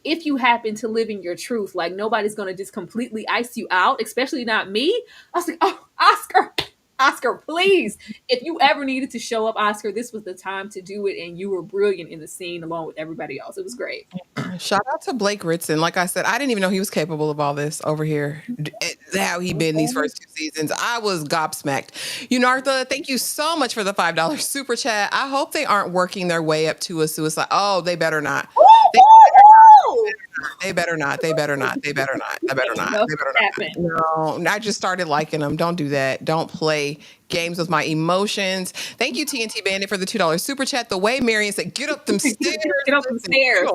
if you happen to live in your truth. Like nobody's going to just completely ice you out, especially not me. I was like, oh, Oscar, please. If you ever needed to show up, Oscar, this was the time to do it. And you were brilliant in the scene along with everybody else. It was great. Shout out to Blake Ritson. Like I said, I didn't even know he was capable of all this over here. How he been these first 2 seasons. I was gobsmacked. Unartha, thank you so much for the $5 super chat. I hope they aren't working their way up to a suicide. Oh, they better not. They better not. No, I just started liking them. Don't do that. Don't play games with my emotions. Thank you, TNT Bandit, for the $2 super chat. The way Marion said, get up them stairs. Get up them stairs.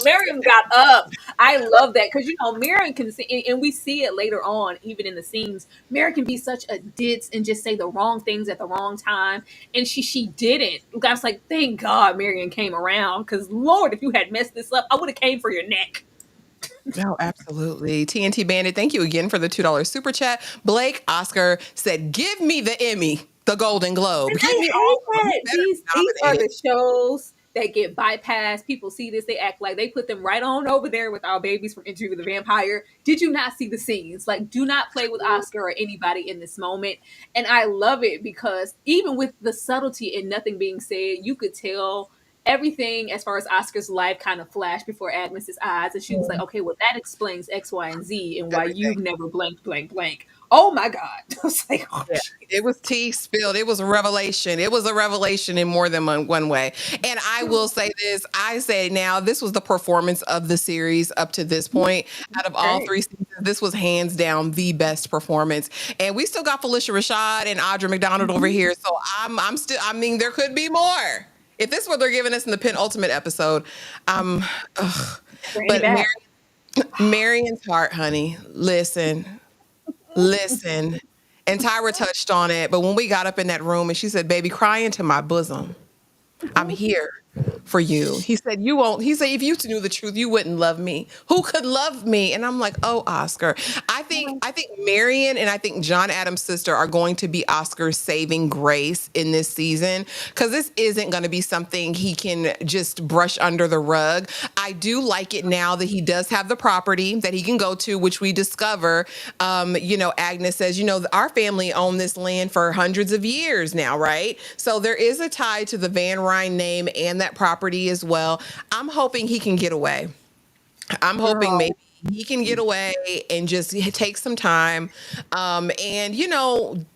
Miriam got up. I love that because Miriam can see, and we see it later on, even in the scenes. Miriam can be such a ditz and just say the wrong things at the wrong time, and she didn't. I was like, thank God Miriam came around because Lord, if you had messed this up, I would have came for your neck. No, absolutely. TNT Bandit, thank you again for the $2 super chat. Blake Oscar said, give me the Emmy, the Golden Globe. Give me all these are the shows that get bypassed. People see this, they act like they put them right on over there with our babies from Interview with the Vampire. Did you not see the scenes? Like, do not play with Oscar or anybody in this moment. And I love it because even with the subtlety and nothing being said, you could tell everything as far as Oscar's life kind of flashed before Agnes's eyes, and she was like, okay, well, that explains X, Y, and Z, and why Everything. you've never blank, blank, blank. Oh my God. I was like, oh, Yeah, it was tea spilled. It was a revelation. It was a revelation in more than one way. And I will say this. I say now, this was the performance of the series up to this point. Out of all great. 3 seasons, this was hands down the best performance. And we still got Felicia Rashad and Audra McDonald over here. So I'm still, I mean, there could be more. If this is what they're giving us in the penultimate episode, ugh. Bring But it back. Marion's heart, honey, listen. And Tyra touched on it, but when we got up in that room and she said, baby, cry into my bosom. I'm here for you. He said, you won't. He said, if you knew the truth, you wouldn't love me. Who could love me? And I'm like, oh, Oscar. I think Marion and I think John Adams' sister are going to be Oscar's saving grace in this season, because this isn't going to be something he can just brush under the rug. I do like it now that he does have the property that he can go to, which we discover, Agnes says, our family owned this land for hundreds of years now, right? So there is a tie to the Van Ryn name and that property as well. I'm hoping he can get away. I'm hoping maybe he can get away and just take some time. And,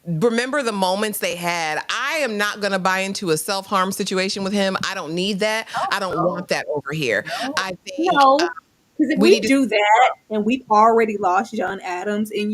remember the moments they had. I am not going to buy into a self-harm situation with him. I don't need that. I don't want that over here. I think No, because if we we need to do that and we've already lost John Adams, and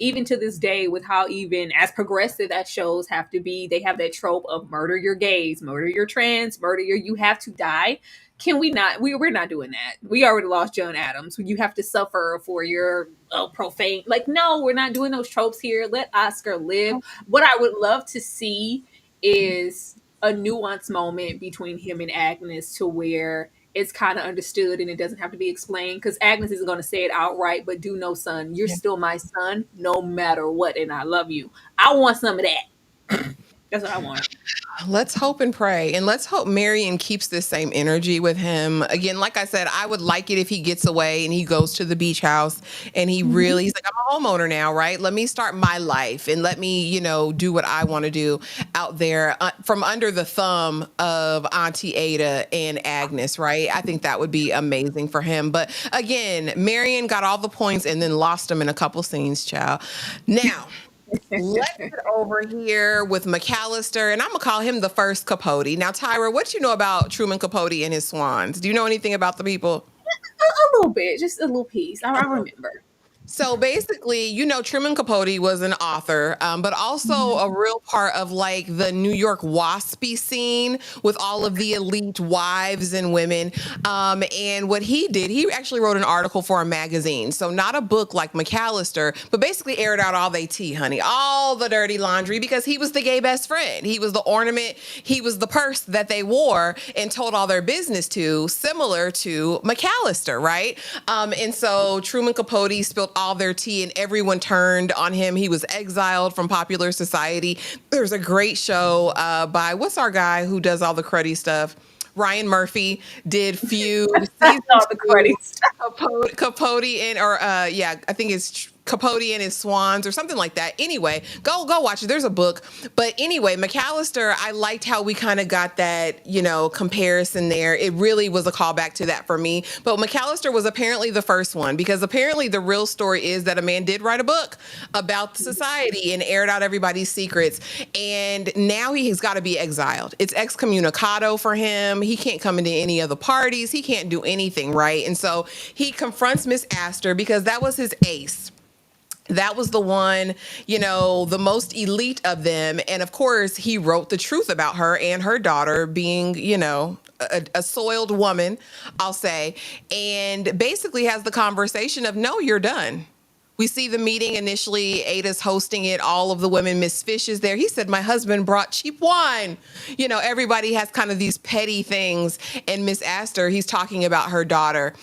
even to this day, with how even as progressive that shows have to be, they have that trope of murder your gays, murder your trans, you have to die. Can we not? We're not doing that. We already lost John Adams. You have to suffer for your profane. Like, no, we're not doing those tropes here. Let Oscar live. What I would love to see is a nuanced moment between him and Agnes, to where it's kind of understood and it doesn't have to be explained, because Agnes isn't going to say it outright, but do know, son, you're still my son no matter what, and I love you. I want some of that. That's what I want. Let's hope and pray. And let's hope Marion keeps this same energy with him. Again, like I said, I would like it if he gets away and he goes to the beach house and he's like, I'm a homeowner now, right? Let me start my life and let me, do what I want to do out there from under the thumb of Auntie Ada and Agnes, right? I think that would be amazing for him. But again, Marion got all the points and then lost them in a couple scenes, child. Now, let's get over here with McAllister, and I'm gonna call him the first Capote. Now, Tyra, what you know about Truman Capote and his swans? Do you know anything about the people? A little bit, just a little piece. I remember. So basically, Truman Capote was an author, but also a real part of like the New York waspy scene with all of the elite wives and women. And what he did, he actually wrote an article for a magazine. So not a book like McAllister, but basically aired out all they tea, honey, all the dirty laundry, because he was the gay best friend. He was the ornament. He was the purse that they wore and told all their business to, similar to McAllister, right? And so Truman Capote spilled all their tea and everyone turned on him. He was exiled from popular society. There's a great show by, what's our guy who does all the cruddy stuff? Ryan Murphy did Feud. All the cruddy stuff. Capote and, I think it's Capote and his swans or something like that. Anyway, go watch it. There's a book. But anyway, McAllister, I liked how we kind of got that, comparison there. It really was a callback to that for me. But McAllister was apparently the first one, because apparently the real story is that a man did write a book about society and aired out everybody's secrets. And now he has got to be exiled. It's excommunicado for him. He can't come into any of the parties. He can't do anything, right? And so he confronts Miss Astor, because that was his ace. That was the one, the most elite of them. And of course, he wrote the truth about her and her daughter being, a soiled woman, I'll say, and basically has the conversation of, no, you're done. We see the meeting initially, Ada's hosting it, all of the women, Miss Fish is there. He said, my husband brought cheap wine. Everybody has kind of these petty things. And Miss Astor, he's talking about her daughter.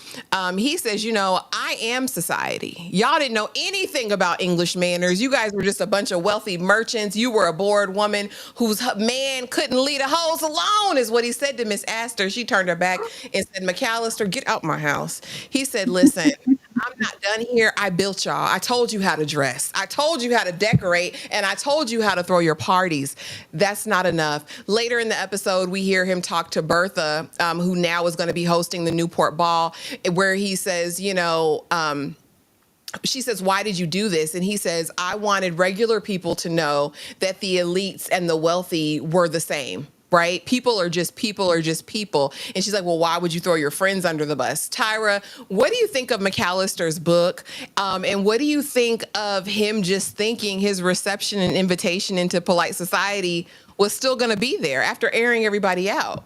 He says, I am society. Y'all didn't know anything about English manners. You guys were just a bunch of wealthy merchants. You were a bored woman whose man couldn't lead a hose alone, is what he said to Miss Astor. She turned her back and said, McAllister, get out my house. He said, listen, I'm not done here. I built y'all. I told you how to dress. I told you how to decorate, and I told you how to throw your parties. That's not enough. Later in the episode, we hear him talk to Bertha, who now is going to be hosting the Newport Ball, where he says, she says, why did you do this? And he says, I wanted regular people to know that the elites and the wealthy were the same. Right? People are just people are just people. And she's like, well, why would you throw your friends under the bus? Tyra, what do you think of McAllister's book? And what do you think of him just thinking his reception and invitation into polite society was still going to be there after airing everybody out?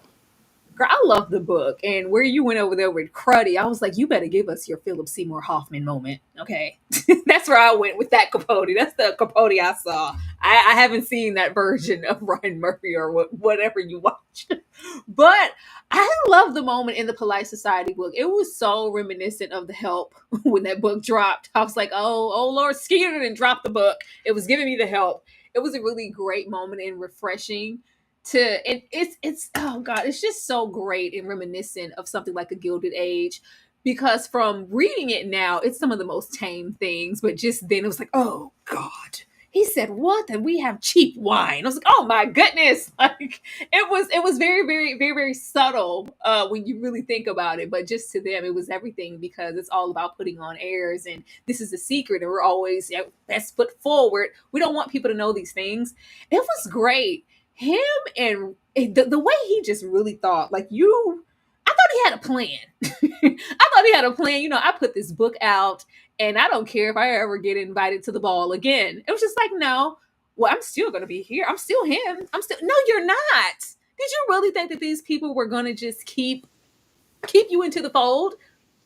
Girl, I love the book. And where you went over there with Cruddy, I was like, you better give us your Philip Seymour Hoffman moment. Okay. That's where I went with that Capote. That's the Capote I saw. I haven't seen that version of Ryan Murphy or whatever you watched. But I love the moment in the Polite Society book. It was so reminiscent of The Help when that book dropped. I was like, oh Lord, Skeeter didn't drop the book. It was giving me The Help. It was a really great moment and refreshing it's oh god, it's just so great and reminiscent of something like a Gilded Age, because from reading it now, it's some of the most tame things, but just then it was like, oh god, he said what? And we have cheap wine. I was like, oh my goodness. Like it was very, very, very, very subtle when you really think about it. But just to them, it was everything, because it's all about putting on airs, and this is a secret, and we're always best foot forward. We don't want people to know these things. It was great. Him and the way he just really thought, like, I thought he had a plan. I thought he had a plan. I put this book out, and I don't care if I ever get invited to the ball again. It was just like, no, well, I'm still going to be here. I'm still him. No, you're not. Did you really think that these people were going to just keep you into the fold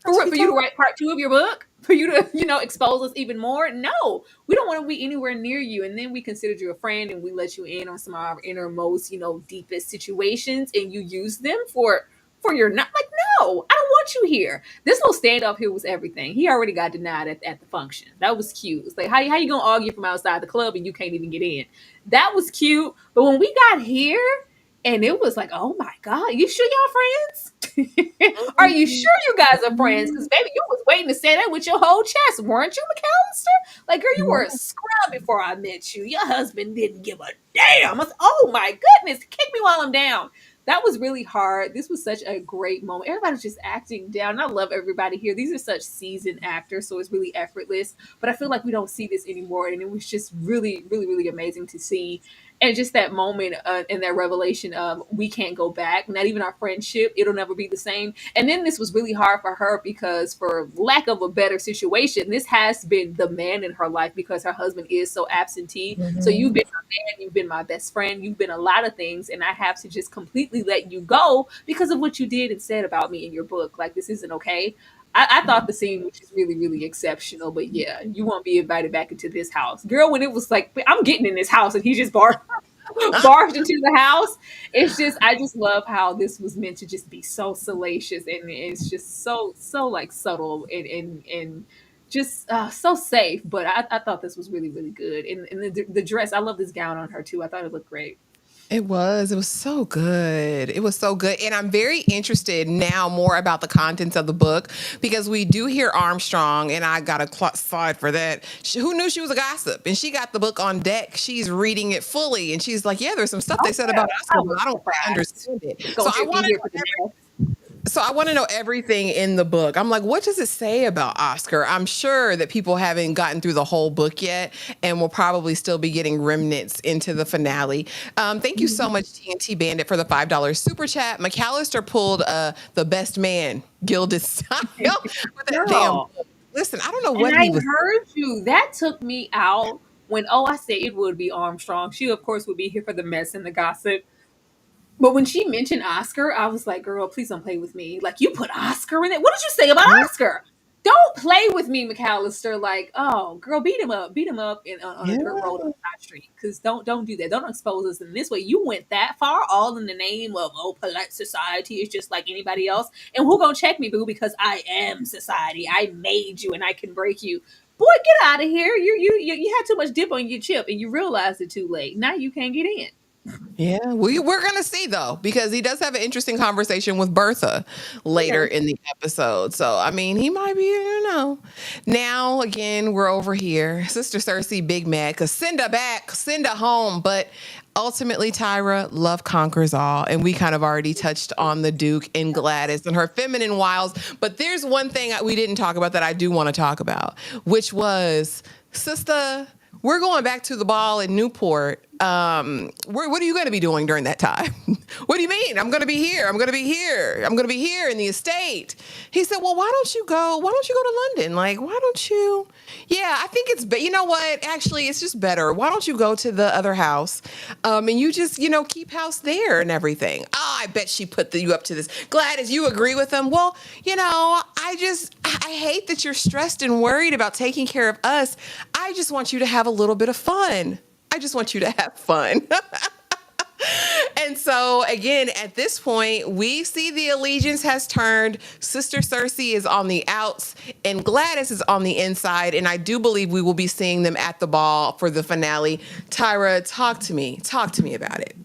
for you to write part 2 of your book? For you to, expose us even more? No, we don't want to be anywhere near you. And then we considered you a friend, and we let you in on some of our innermost, deepest situations, and you use them for your not. Like, no, I don't want you here. This little standoff here was everything. He already got denied at the function. That was cute. It's like, how you gonna argue from outside the club and you can't even get in? That was cute. But when we got here, and it was like, oh my God, you sure y'all friends? Are you sure you guys are friends? Because baby, you was waiting to say that with your whole chest, weren't you, McAllister? Like, girl, you were a scrub before I met you. Your husband didn't give a damn. I was, oh my goodness, kick me while I'm down. That was really hard. This was such a great moment. Everybody's just acting down. I love everybody here. These are such seasoned actors, so it's really effortless. But I feel like we don't see this anymore, and it was just really, really, really amazing to see. And just that moment and that revelation of, we can't go back. Not even our friendship. It'll never be the same. And then this was really hard for her, because for lack of a better situation, this has been the man in her life, because her husband is so absentee. Mm-hmm. So you've been my man, you've been my best friend, you've been a lot of things, and I have to just completely let you go because of what you did and said about me in your book. Like, this isn't okay. I thought the scene was just really, really exceptional. But yeah, you won't be invited back into this house. Girl, when it was like, I'm getting in this house, and he just barged into the house. It's just, I just love how this was meant to just be so salacious, and it's just so like subtle and just so safe. But I thought this was really, really good. And the dress, I love this gown on her too. I thought it looked great. It was so good. It was so good. And I'm very interested now more about the contents of the book, because we do hear Armstrong, and I got a slide for that. Who knew she was a gossip? And she got the book on deck. She's reading it fully, and she's like, yeah, there's some stuff they said about Oscar, but I don't quite understand it. So I want to know everything in the book. I'm like, what does it say about Oscar? I'm sure that people haven't gotten through the whole book yet, and will probably still be getting remnants into the finale. Thank you so much, TNT Bandit, for the $5 super chat. McAllister pulled the best man Gilded style with that damn book. Listen, I don't know what he was. I heard you. That took me out when, I said it would be Armstrong. She, of course, would be here for the mess and the gossip. But when she mentioned Oscar, I was like, girl, please don't play with me. Like, you put Oscar in it? What did you say about Oscar? Don't play with me, McAllister. Like, oh, girl, beat him up on a dirt road on Side Street. Because don't do that. Don't expose us in this way. You went that far, all in the name of, polite society is just like anybody else. And who gonna check me, boo? Because I am society. I made you, and I can break you. Boy, get out of here. You had too much dip on your chip, and you realized it too late. Now you can't get in. Yeah, we're gonna see though, because he does have an interesting conversation with Bertha later Okay. in the episode. So I mean, he might be, Now again, we're over here. Sister Cersei, big mad because Cinda back, Cinda home, but ultimately, Tyra, love conquers all, and we kind of already touched on the Duke and Gladys and her feminine wiles. But there's one thing we didn't talk about that I do want to talk about, which was Sister. We're going back to the ball in Newport. What are you going to be doing during that time? What do you mean? I'm going to be here. I'm going to be here. I'm going to be here in the estate. He said, well, why don't you go? Why don't you go to London? Like, why don't you? Yeah, I think you know what? Actually, it's just better. Why don't you go to the other house? And you just, keep house there and everything. Oh, I bet she put you up to this. Gladys, you agree with him? Well, I hate that you're stressed and worried about taking care of us. I just want you to have a little bit of fun. I just want you to have fun. And so, again, at this point, we see the allegiance has turned. Sister Cersei is on the outs, and Gladys is on the inside. And I do believe we will be seeing them at the ball for the finale. Tyra, talk to me. Talk to me about it.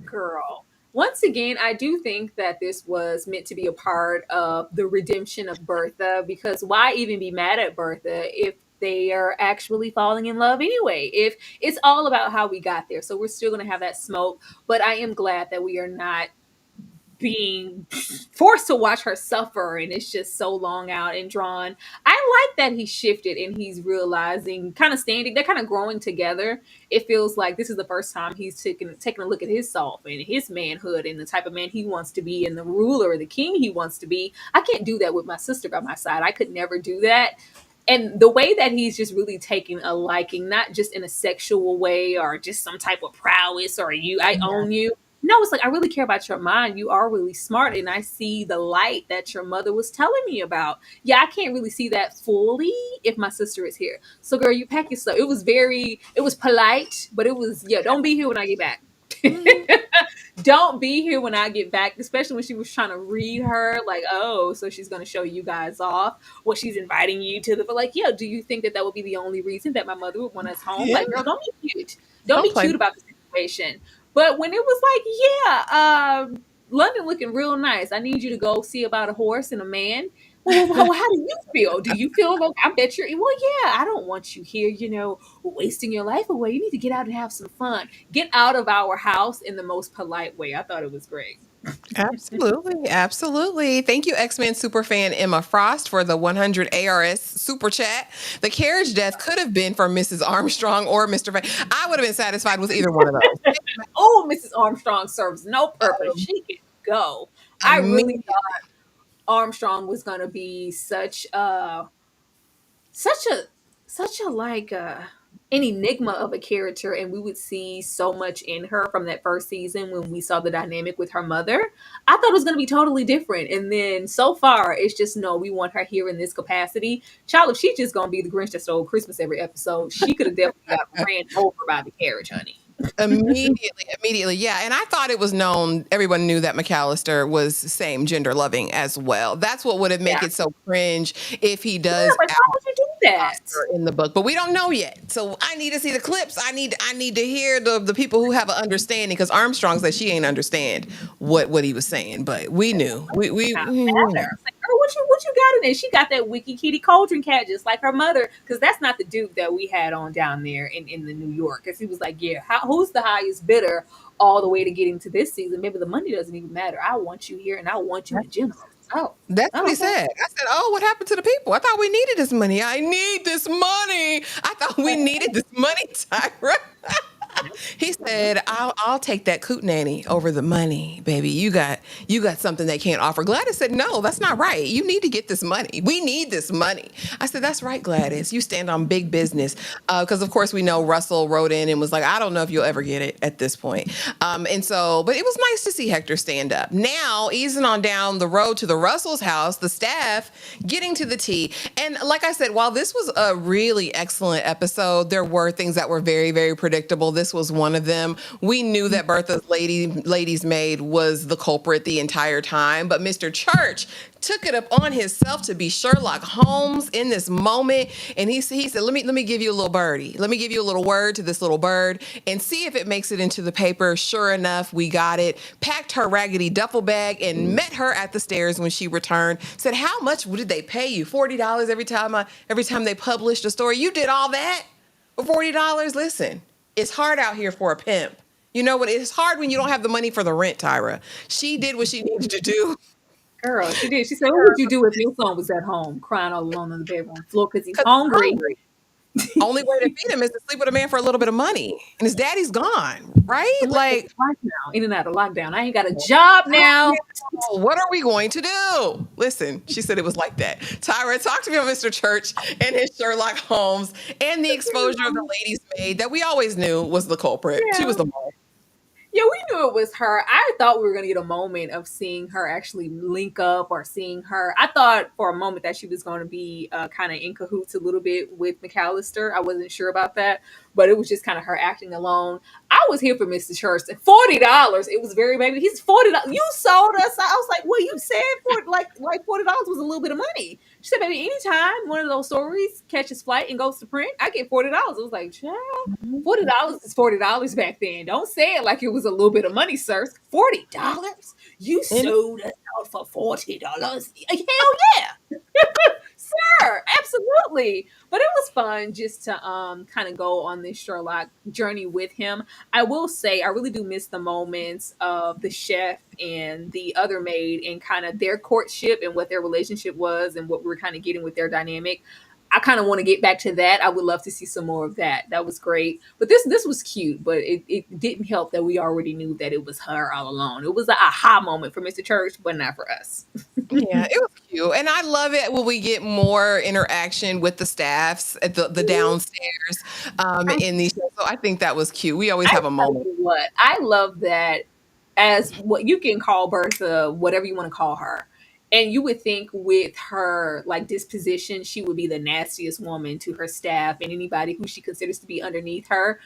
Girl. Once again, I do think that this was meant to be a part of the redemption of Bertha, because why even be mad at Bertha if they are actually falling in love anyway? If it's all about how we got there. So we're still going to have that smoke, but I am glad that we are not being forced to watch her suffer and it's just so long out and drawn. I like that he shifted and he's realizing, kind of standing, they're kind of growing together. It feels like this is the first time he's taking a look at himself and his manhood and the type of man he wants to be and the ruler or the king he wants to be. I can't do that with my sister by my side. I could never do that. And the way that he's just really taking a liking, not just in a sexual way or just some type of prowess or I own you. No, it's like, I really care about your mind. You are really smart. And I see the light that your mother was telling me about. Yeah, I can't really see that fully if my sister is here. So, girl, you pack your stuff. It was polite, but it was, yeah, don't be here when I get back. Don't be here when I get back, especially when she was trying to read her, like, oh, so she's going to show you guys off what she's inviting you to. But like, yeah, do you think that would be the only reason that my mother would want us home? Yeah. Like, girl, don't be cute. Don't be play. cute about the situation. But when it was like, yeah, London looking real nice. I need you to go see about a horse and a man. Well, how do you feel? Do you feel like, I bet you're, well, yeah, I don't want you here, wasting your life away. You need to get out and have some fun. Get out of our house in the most polite way. I thought it was great. Absolutely. Absolutely. Thank you, X-Men superfan Emma Frost, for the 100 ARS super chat. The carriage death could have been for Mrs. Armstrong or Mr. I would have been satisfied with either one of those. Oh, Mrs. Armstrong serves no purpose. She can go. I really thought Armstrong was going to be such a like an enigma of a character, and we would see so much in her from that first season when we saw the dynamic with her mother. I thought it was going to be totally different, and then so far it's just, no, we want her here in this capacity. Child, if she's just going to be the Grinch that stole Christmas every episode, she could have definitely got ran over by the carriage, honey. Immediately. Yeah. And I thought it was known, everyone knew that McAllister was same gender loving as well. That's what would have made it so cringe if he does how would you do that in the book, but we don't know yet. So I need to see the clips. I need to hear the people who have an understanding, because Armstrong said she ain't understand what he was saying, but we knew. We what you got in there? She got that Wiki Kitty Cauldron cat just like her mother, because that's not the Duke that we had on down there in the New York. Because he was like, yeah, who's the highest bidder all the way to getting to this season? Maybe the money doesn't even matter. I want you here and I want you in general. Oh, that's what he said. I said, oh, what happened to the people? I thought we needed this money. I need this money. I thought we needed this money, Tyra. He said, I'll take that coot nanny over the money, baby. You got something they can't offer. Gladys said, no, that's not right. You need to get this money. We need this money. I said, that's right, Gladys. You stand on big business. Because, of course, we know Russell wrote in and was like, I don't know if you'll ever get it at this point. And so, but it was nice to see Hector stand up. Now, easing on down the road to the Russell's house, the staff getting to the tea. And like I said, while this was a really excellent episode, there were things that were very, very predictable. This this was one of them. We knew that Bertha's lady's maid was the culprit the entire time, but Mr. Church took it upon himself to be Sherlock Holmes in this moment, and he said, let me give you a little birdie. Let me give you a little word to this little bird and see if it makes it into the paper. Sure enough, we got it. Packed her raggedy duffel bag and met her at the stairs when she returned. Said, how much did they pay you? $40 every time they published a story. You did all that for $40? Listen, it's hard out here for a pimp. You know what? It's hard when you don't have the money for the rent, Tyra. She did what she needed to do. Girl, she did. She said, what would you do if your son was at home crying all alone on the bedroom floor because he's hungry? Only way to feed him is to sleep with a man for a little bit of money. And his daddy's gone, right? Like, lockdown, in and out of lockdown. I ain't got a job now. What are we going to do? Listen, she said it was like that. Tyra, talk to me about Mr. Church and his Sherlock Holmes and the exposure of the lady's maid that we always knew was the culprit. Yeah. She was the mom. Yeah, we knew it was her. I thought we were going to get a moment of seeing her actually link up or seeing her. I thought for a moment that she was going to be kind of in cahoots a little bit with McAllister. I wasn't sure about that, but it was just kind of her acting alone. I was here for Mr. Church. $40. It was very baby. He's $40. You sold us. I was like, well, you said for like $40 was a little bit of money. She said, baby, anytime one of those stories catches flight and goes to print, I get $40. I was like, child, $40 is $40 back then. Don't say it like it was a little bit of money, sir. $40? You sold us out for $40? Hell yeah. Sir, absolutely. But it was fun just to kind of go on this Sherlock journey with him. I will say I really do miss the moments of the chef and the other maid and kind of their courtship and what their relationship was and what we were kind of getting with their dynamic. I kind of want to get back to that. I would love to see some more of that. That was great. But this was cute, but it didn't help that we already knew that it was her all along. It was an aha moment for Mr. Church, but not for us. Yeah, it was cute. And I love it when we get more interaction with the staffs at the downstairs in these shows. So I think that was cute. We always have a moment. What I love that as what you can call Bertha, whatever you want to call her. And you would think with her like disposition, she would be the nastiest woman to her staff and anybody who she considers to be underneath her.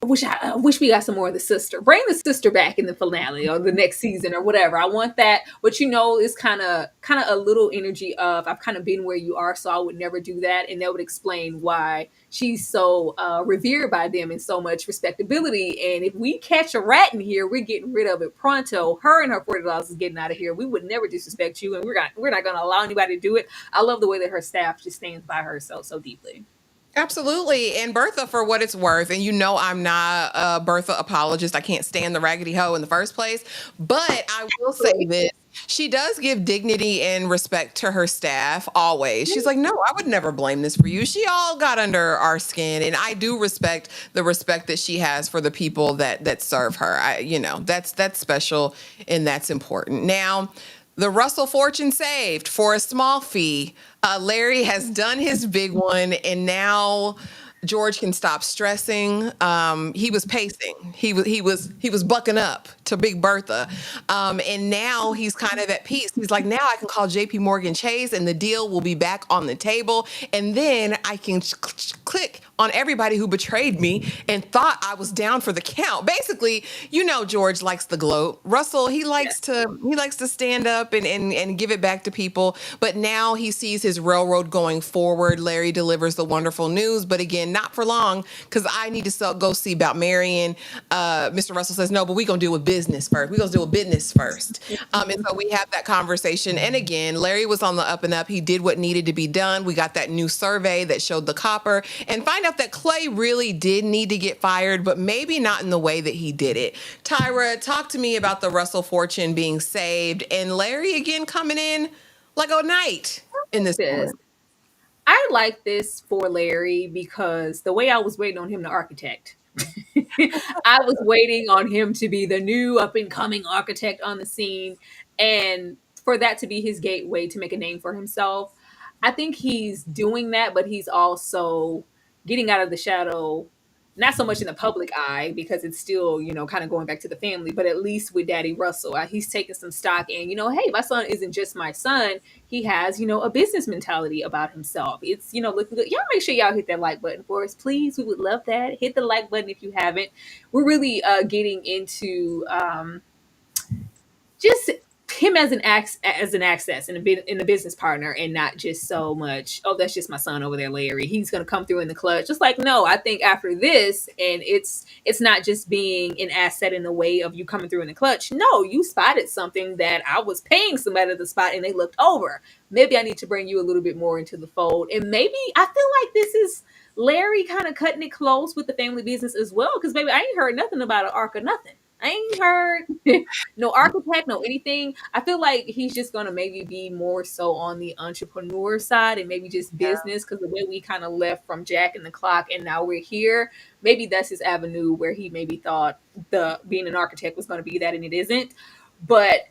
I wish we got some more of the sister. Bring the sister back in the finale or the next season or whatever. I want that. But it's kind of a little energy of I've kind of been where you are, so I would never do that. And that would explain why she's so revered by them and so much respectability. And if we catch a rat in here, we're getting rid of it pronto. Her and her $40 is getting out of here. We would never disrespect you, and we're not going to allow anybody to do it. I love the way that her staff just stands by her so deeply. Absolutely. And Bertha, for what it's worth, and I'm not a Bertha apologist. I can't stand the raggedy hoe in the first place. But I will say this. She does give dignity and respect to her staff always. She's like, no, I would never blame this for you. She all got under our skin. And I do respect the respect that she has for the people that serve her. That's special and that's important. Now, the Russell fortune saved for a small fee. Larry has done his big one, and now George can stop stressing. He was pacing. He was bucking up to Big Bertha, and now he's kind of at peace. He's like, now I can call J.P. Morgan Chase, and the deal will be back on the table, and then I can click on everybody who betrayed me and thought I was down for the count. Basically, George likes the gloat. Russell, he likes to stand up and give it back to people. But now he sees his railroad going forward. Larry delivers the wonderful news, but again, not for long, because I need to go see about Marion. Mr. Russell says, no, but we're going to deal with business first. We're going to deal with business first. And so we have that conversation. And again, Larry was on the up and up. He did what needed to be done. We got that new survey that showed the copper, and find out that Clay really did need to get fired, but maybe not in the way that he did it. Tyra, talk to me about the Russell fortune being saved and Larry again coming in like a knight in this moment. I like this for Larry because the way I was waiting on him to architect. I was waiting on him to be the new up and coming architect on the scene, and for that to be his gateway to make a name for himself. I think he's doing that, but he's also getting out of the shadow not so much in the public eye because it's still, kind of going back to the family, but at least with Daddy Russell, he's taking some stock in, hey, my son isn't just my son. He has, a business mentality about himself. It's, looking good. Y'all make sure y'all hit that like button for us, please. We would love that. Hit the like button if you haven't. We're really getting into just him as an access and a business partner, and not just so much, oh, that's just my son over there, Larry, he's going to come through in the clutch. Just like, no, I think after this, and it's not just being an asset in the way of you coming through in the clutch. No, you spotted something that I was paying somebody to spot and they looked over. Maybe I need to bring you a little bit more into the fold, and maybe I feel like this is Larry kind of cutting it close with the family business as well, because baby, I ain't heard nothing about an arc or nothing. I ain't heard no architect, no anything. I feel like he's just gonna maybe be more so on the entrepreneur side and maybe just business, because the way we kind of left from Jack and the Clock and now we're here, maybe that's his avenue where he maybe thought the being an architect was going to be that, and it isn't. But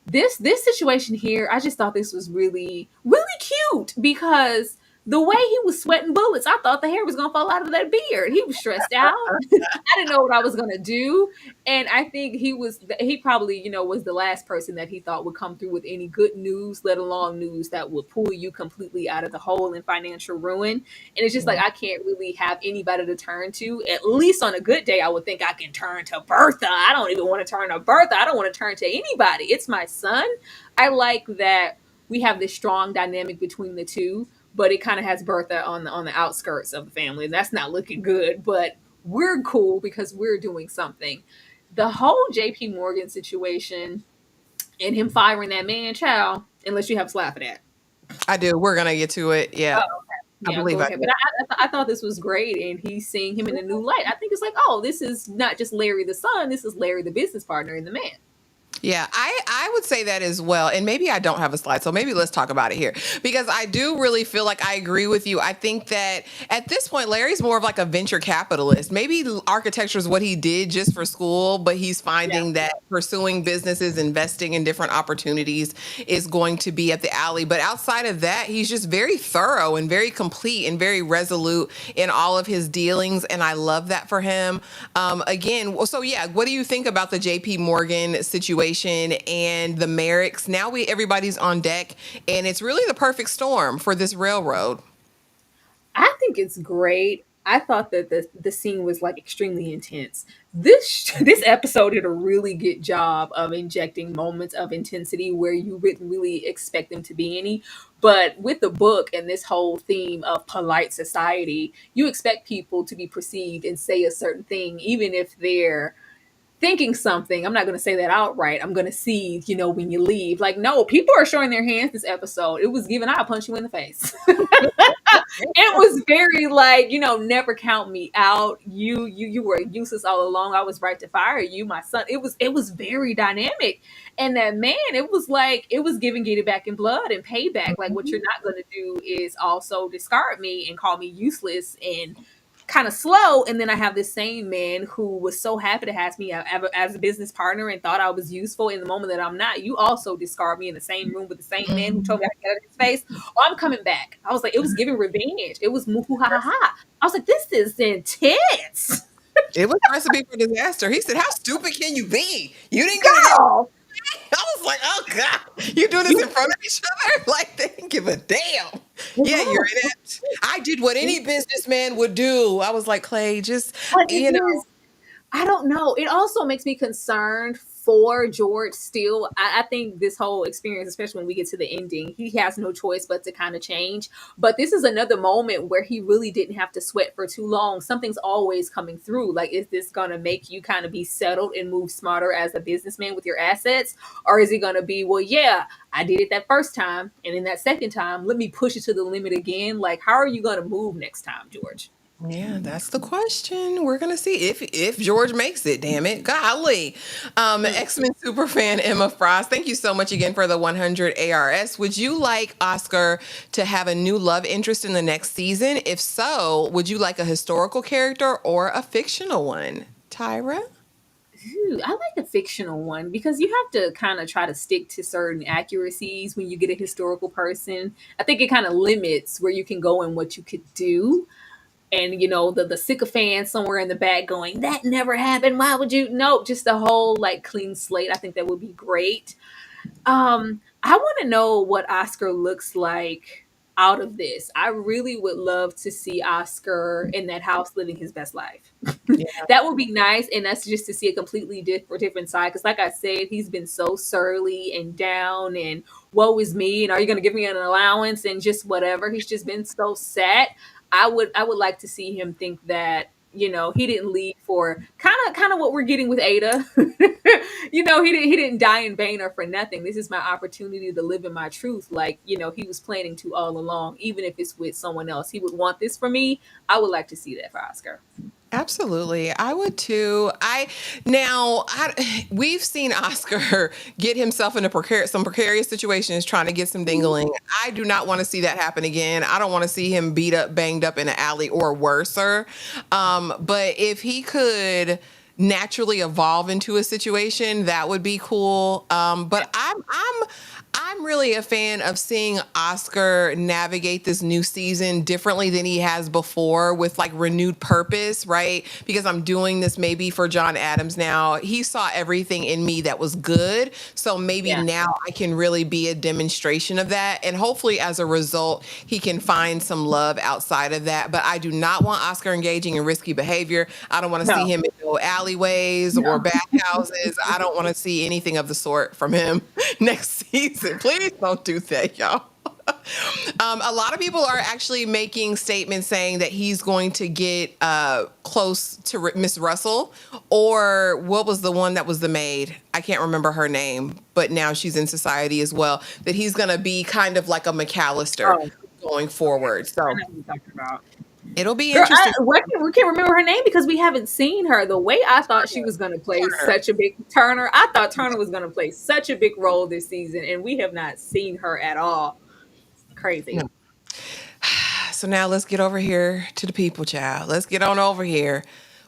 this situation here, I just thought this was really, really cute, because the way he was sweating bullets, I thought the hair was gonna fall out of that beard. He was stressed out. I didn't know what I was gonna do, and I think he probably, was the last person that he thought would come through with any good news, let alone news that would pull you completely out of the hole in financial ruin. And it's just like, I can't really have anybody to turn to. At least on a good day, I would think I can turn to Bertha. I don't even want to turn to Bertha. I don't want to turn to anybody. It's my son. I like that we have this strong dynamic between the two, but it kind of has Bertha on the outskirts of the family, and that's not looking good. But we're cool because we're doing something. The whole J.P. Morgan situation and him firing that man, child, unless you have a slap for that. I do. We're gonna get to it. Yeah, Oh, okay. I Yeah, believe go I ahead. do. But I thought this was great, and he's seeing him in a new light. I think it's like, oh, this is not just Larry the son. This is Larry the business partner and the man. Yeah, I would say that as well. And maybe I don't have a slide, so maybe let's talk about it here, because I do really feel like I agree with you. I think that at this point, Larry's more of like a venture capitalist. Maybe architecture is what he did just for school, but he's Yeah. finding that pursuing businesses, investing in different opportunities is going to be at the alley. But outside of that, he's just very thorough and very complete and very resolute in all of his dealings. And I love that for him. Again, so yeah, what do you think about the JP Morgan situation and the Merricks? Now everybody's on deck, and it's really the perfect storm for this railroad. I think it's great. I thought that the scene was like extremely intense. This episode did a really good job of injecting moments of intensity where you wouldn't really expect them to be any. But with the book and this whole theme of polite society, you expect people to be perceived and say a certain thing, even if they're thinking something. I'm not going to say that outright. I'm going to see, when you leave. Like, no, people are showing their hands this episode. It was given, I'll punch you in the face. It was very like, never count me out. You were useless all along. I was right to fire you, my son. It was very dynamic. And that man, it was like it was giving get it back in blood and payback. Like, what you're not gonna do is also discard me and call me useless and kind of slow. And then I have this same man who was so happy to have me as a business partner and thought I was useful in the moment that I'm not. You also discard me in the same room with the same man who told me I could get out of his face. Oh, I'm coming back. I was like, it was giving revenge. It was moo ha ha ha. I was like, this is intense. It was a recipe for disaster. He said, "How stupid can you be? You didn't get it." Girl, I was like, "Oh God, you do this you in front of each other? Like they didn't give a damn." Yeah, you're girl. inept. I did what any businessman would do. I was like, Clay, just But it you know. is I don't know. It also makes me concerned for George still. I think this whole experience, especially when we get to the ending, he has no choice but to kind of change. But this is another moment where he really didn't have to sweat for too long. Something's always coming through. Like, is this going to make you kind of be settled and move smarter as a businessman with your assets? Or is it going to be, well, yeah, I did it that first time. And then that second time, let me push it to the limit again. Like, how are you going to move next time, George? Yeah, that's the question. We're gonna see if George makes it. Damn it, golly! X-Men superfan Emma Frost, thank you so much again for the 100 ARS. Would you like Oscar to have a new love interest in the next season? If so, would you like a historical character or a fictional one, Tyra? Ooh, I like a fictional one because you have to kind of try to stick to certain accuracies when you get a historical person. I think it kind of limits where you can go and what you could do. and the sycophant somewhere in the back going, that never happened, why would you? Nope, just a whole like clean slate. I think that would be great. I want to know what Oscar looks like out of this. I really would love to see Oscar in that house living his best life. Yeah. That would be nice, and that's just to see a completely different side. Because, like I said, he's been so surly and down, and woe is me, and are you going to give me an allowance, and just whatever. He's just been so sad. I would like to see him think that he didn't leave for kind of what we're getting with Ada. He didn't die in vain or for nothing. This is my opportunity to live in my truth, like he was planning to all along. Even if it's with someone else, he would want this for me. I would like to see that for Oscar. Absolutely. I would too. We've seen Oscar get himself in some precarious situations trying to get some dingling. I do not want to see that happen again. I don't want to see him beat up, banged up in an alley or worser. But if he could naturally evolve into a situation, that would be cool. But I'm really a fan of seeing Oscar navigate this new season differently than he has before, with like renewed purpose, right? Because I'm doing this maybe for John Adams now. He saw everything in me that was good. So maybe now I can really be a demonstration of that. And hopefully as a result, he can find some love outside of that. But I do not want Oscar engaging in risky behavior. I don't want to see him in no alleyways or bathhouses. I don't want to see anything of the sort from him next season. Please don't do that, y'all. A lot of people are actually making statements saying that he's going to get close to Miss Russell, or what was the one that was the maid? I can't remember her name, but now she's in society as well. That he's going to be kind of like a McAllister going forward. So I know what you're talking about. It'll be interesting. We can't remember her name because we haven't seen her. The way I thought she was going to play such a big Turner, I thought Turner was going to play such a big role this season, and we have not seen her at all. Crazy. No. So now let's get over here to the people, child. Let's get on over here.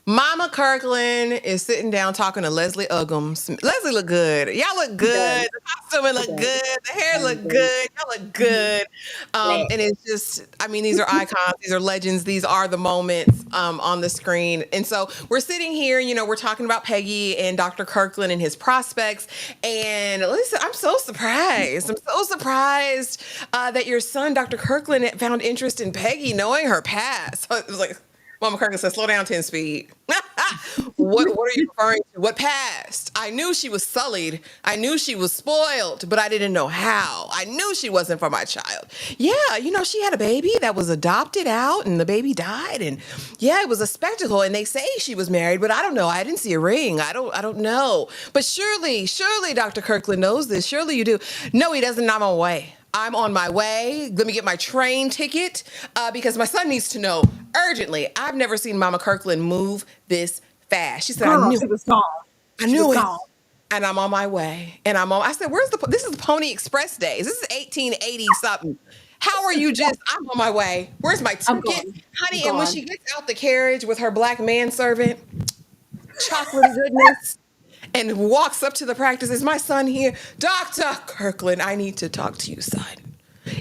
Mama Kirkland is sitting down talking to Leslie Uggams. Leslie look good. Y'all look good. The costume look good. The hair look good. Y'all look good. And it's just, I mean, these are icons. These are legends. These are the moments on the screen. And so we're sitting here, we're talking about Peggy and Dr. Kirkland and his prospects. And listen, I'm so surprised. I'm so surprised that your son, Dr. Kirkland, found interest in Peggy, knowing her past. So it was like, Mama Kirkland said, slow down 10 speed. What are you referring to? What past? I knew she was sullied. I knew she was spoiled, but I didn't know how. I knew she wasn't for my child. Yeah, she had a baby that was adopted out and the baby died. And yeah, it was a spectacle. And they say she was married, but I don't know. I didn't see a ring. I don't know. But surely Dr. Kirkland knows this. Surely you do. No, he doesn't. I'm on my way. I'm on my way. Let me get my train ticket because my son needs to know urgently. I've never seen Mama Kirkland move this fast. She said, I knew it was gone. I knew it. Gone. And I'm on my way. And I said, this is Pony Express days. This is 1880 something. How are you I'm on my way. Where's my ticket? Honey, and when she gets out the carriage with her black manservant, chocolate goodness, and walks up to the practice, is my son here? Dr. Kirkland, I need to talk to you, son.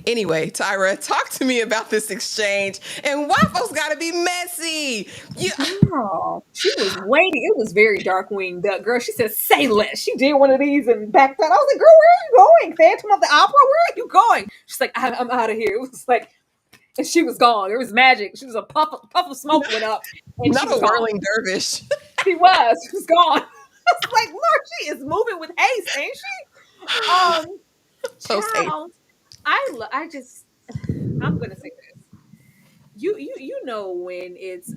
Anyway, Tyra, talk to me about this exchange and why folks gotta be messy. She was waiting. It was very Darkwing Duck, girl. She said, say less. She did one of these and backed out. I was like, girl, where are you going? Phantom of the Opera? Where are you going? She's like, I'm out of here. It was like, and she was gone. It was magic. She was a puff of smoke went up. And not a whirling dervish. She was gone. I was like, Lord, she is moving with haste, ain't she? Child, I'm gonna say this. You know when it's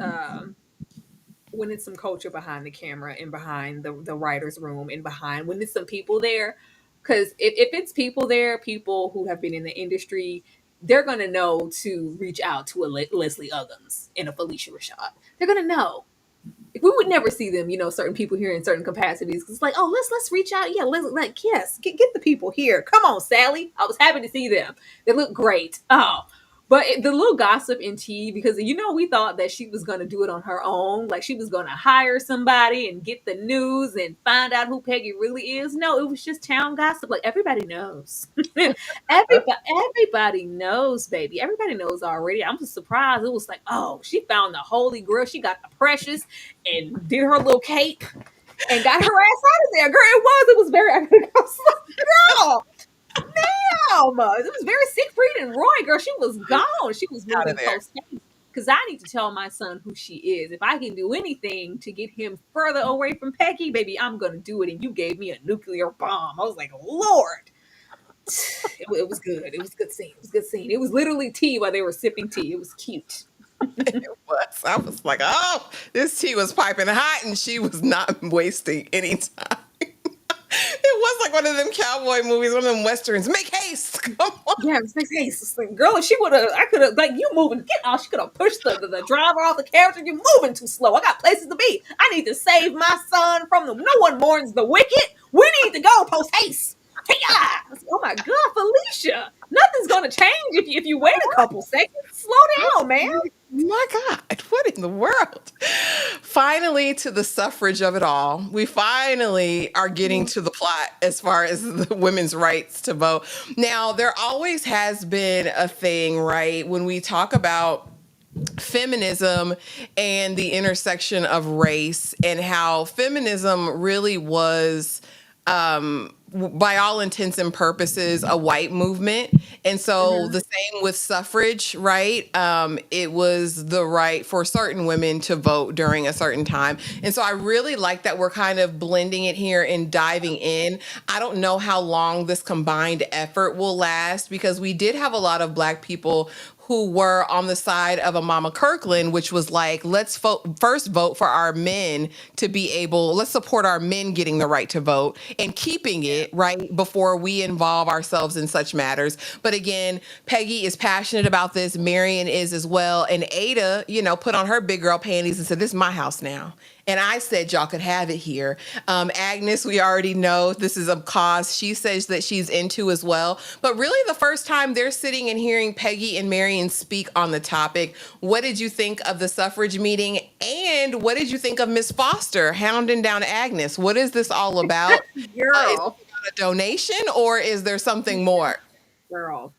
some culture behind the camera and behind the writer's room and behind when there's some people there. Because if it's people there, people who have been in the industry, they're gonna know to reach out to a Leslie Uggams and a Felicia Rashad. They're gonna know. We would never see them, certain people here in certain capacities. Cause it's like, oh, let's reach out. Yeah, yes, get the people here. Come on, Sally. I was happy to see them. They look great. Oh, But the little gossip in tea, because we thought that she was going to do it on her own, like she was going to hire somebody and get the news and find out who Peggy really is. No, it was just town gossip. Like everybody knows. Everybody knows, baby. Everybody knows already. I'm just surprised. It was like, oh, she found the holy grail. She got the precious and did her little cape and got her ass out of there. Girl, it was very, I was like, girl, damn. It was very Siegfried and Roy, girl. She was gone. She was Out moving of there. post haste. Because I need to tell my son who she is. If I can do anything to get him further away from Peggy, baby, I'm going to do it. And you gave me a nuclear bomb. I was like, Lord. It was good. It was a good scene. It was a good scene. It was literally tea while they were sipping tea. It was cute. It was. I was like, oh, this tea was piping hot and she was not wasting any time. It was like one of them cowboy movies, one of them westerns. Make haste. Come on. Yeah, it was like, hey, like, girl, if she would have, I could have, like, you moving, get out. She could have pushed the driver off the carriage. You're moving too slow. I got places to be. I need to save my son from them. No one mourns the wicked. We need to go post haste. Oh my God, Felicia. Nothing's going to change if you wait a couple seconds. Slow down, man. My God, what in the world? Finally, to the suffrage of it all. We finally are getting to the plot as far as the women's rights to vote. Now, there always has been a thing, right? When we talk about feminism and the intersection of race and how feminism really was by all intents and purposes, a white movement. And so the same with suffrage, right? It was the right for certain women to vote during a certain time. And so I really like that we're kind of blending it here and diving in. I don't know how long this combined effort will last because we did have a lot of Black people who were on the side of a Mama Kirkland, which was like, let's first vote for our men to be able, let's support our men getting the right to vote and keeping it, right, before we involve ourselves in such matters. But again, Peggy is passionate about this. Marion is as well. And Ada, put on her big girl panties and said, this is my house now. And I said, y'all could have it here. Agnes, we already know this is a cause she says that she's into as well. But really the first time they're sitting and hearing Peggy and Marion speak on the topic, what did you think of the suffrage meeting? And what did you think of Miss Foster hounding down Agnes? What is this all about? Girl. Is it about a donation or is there something more? Girl.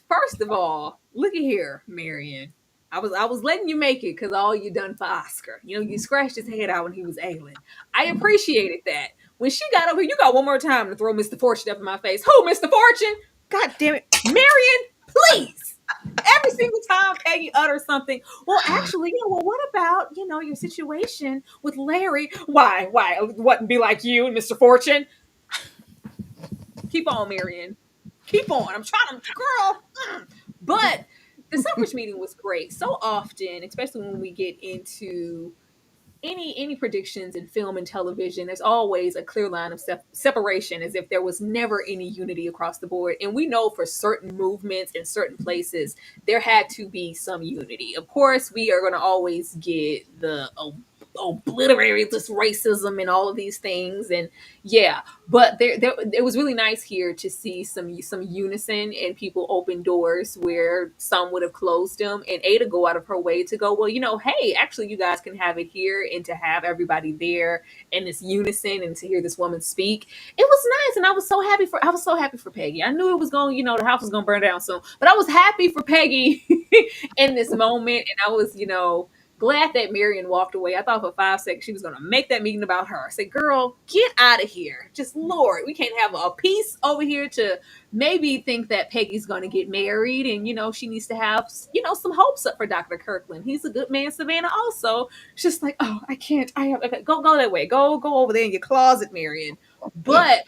First of all, look at here, Marion. I was letting you make it because all you done for Oscar. You scratched his head out when he was ailing. I appreciated that. When she got over here, you got one more time to throw Mr. Fortune up in my face. Who, Mr. Fortune? God damn it. Marion, please. Every single time Peggy utters something. Well, actually, what about, your situation with Larry? Why? Wouldn't be like you and Mr. Fortune? Keep on, Marion. Keep on. I'm trying to, girl. But the suffrage meeting was great. So often, especially when we get into any predictions in film and television, there's always a clear line of separation, as if there was never any unity across the board. And we know for certain movements in certain places, there had to be some unity. Of course, we are going to always get the obliterate this racism and all of these things, and but it was really nice here to see some unison and people open doors where some would have closed them, and Ada go out of her way to go, well, hey, actually you guys can have it here, and to have everybody there in this unison and to hear this woman speak, it was nice. And I was so happy for Peggy. I knew it was going, the house was going to burn down soon, but I was happy for Peggy in this moment, and I was glad that Marion walked away. I thought for 5 seconds she was going to make that meeting about her. I said, girl, get out of here. Just, Lord, we can't have a piece over here to maybe think that Peggy's going to get married. And, she needs to have, some hopes up for Dr. Kirkland. He's a good man, Savannah, also. She's just like, oh, I can't. Go that way. Go over there in your closet, Marion. But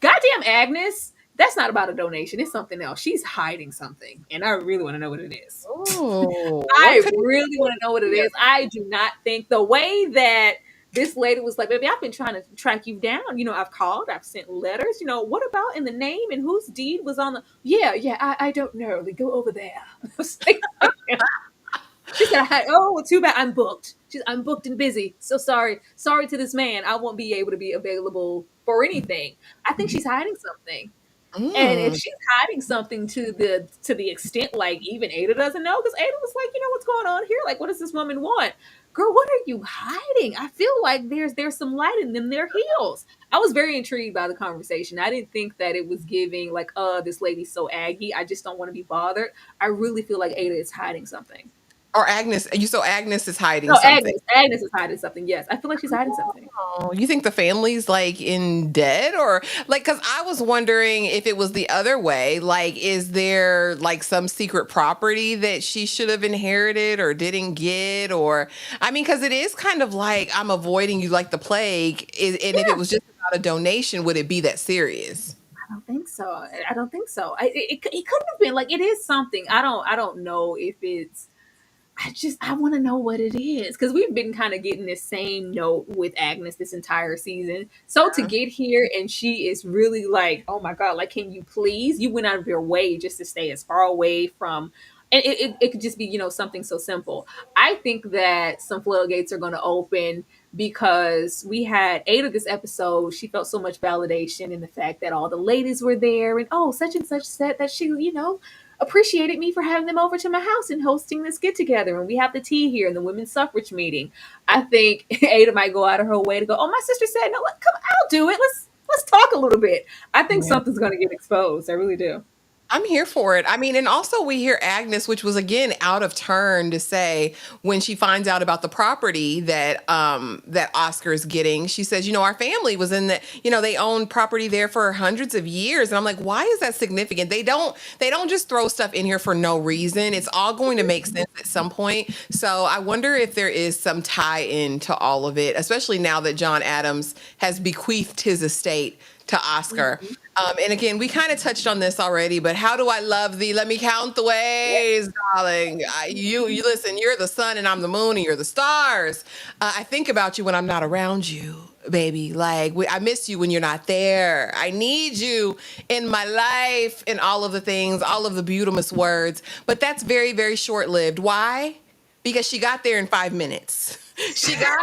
goddamn Agnes, that's not about a donation. It's something else. She's hiding something. And I really want to know what it is. Oh, I really want to know what it is. I do not think the way that this lady was like, baby, I've been trying to track you down. I've called, I've sent letters. What about in the name and whose deed was on the... I don't know. Go over there. She said, oh, too bad. I'm booked. I'm booked and busy. So sorry. Sorry to this man. I won't be able to be available for anything. I think she's hiding something. And if Mm. she's hiding something to the extent like even Ada doesn't know, because Ada was like, what's going on here? Like, what does this woman want? Girl, what are you hiding? I feel like there's some light in them their heels. I was very intrigued by the conversation. I didn't think that it was giving like, this lady's so aggy. I just don't want to be bothered. I really feel like Ada is hiding something. Or Agnes, so Agnes is hiding No, something. Agnes is hiding something. Yes, I feel like she's hiding something. Oh, you think the family's like in debt or like, cause I was wondering if it was the other way. Like, is there like some secret property that she should have inherited or didn't get? Or, I mean, cause it is kind of like I'm avoiding you like the plague. And if it Yeah, was just about a donation, would it be that serious? I don't think so. I don't think so. It could have been like it is something. I don't know if it's I want to know what it is because we've been kind of getting this same note with Agnes this entire season. So to get here and she is really like, oh my god, like can you please? You went out of your way just to stay as far away from, and it could just be something so simple. I think that some floodgates are going to open because we had Ada this episode. She felt so much validation in the fact that all the ladies were there and such and such said that she appreciated me for having them over to my house and hosting this get together. And we have the tea here and the women's suffrage meeting. I think Ada might go out of her way to go, oh, my sister said, no, come, I'll do it. Let's talk a little bit. I think something's going to get exposed. I really do. I'm here for it. I mean, and also we hear Agnes, which was again out of turn to say when she finds out about the property that Oscar is getting. She says, our family was in the, they owned property there for hundreds of years. And I'm like, why is that significant? They don't just throw stuff in here for no reason. It's all going to make sense at some point. So I wonder if there is some tie-in to all of it, especially now that John Adams has bequeathed his estate to Oscar. And again, we kind of touched on this already, but how do I love thee? Let me count the ways, darling. You listen, you're the sun and I'm the moon and you're the stars. I think about you when I'm not around you, baby. Like I miss you when you're not there. I need you in my life and all of the things, all of the beautiful words. But that's very, very short-lived. Why? Because she got there in 5 minutes. She got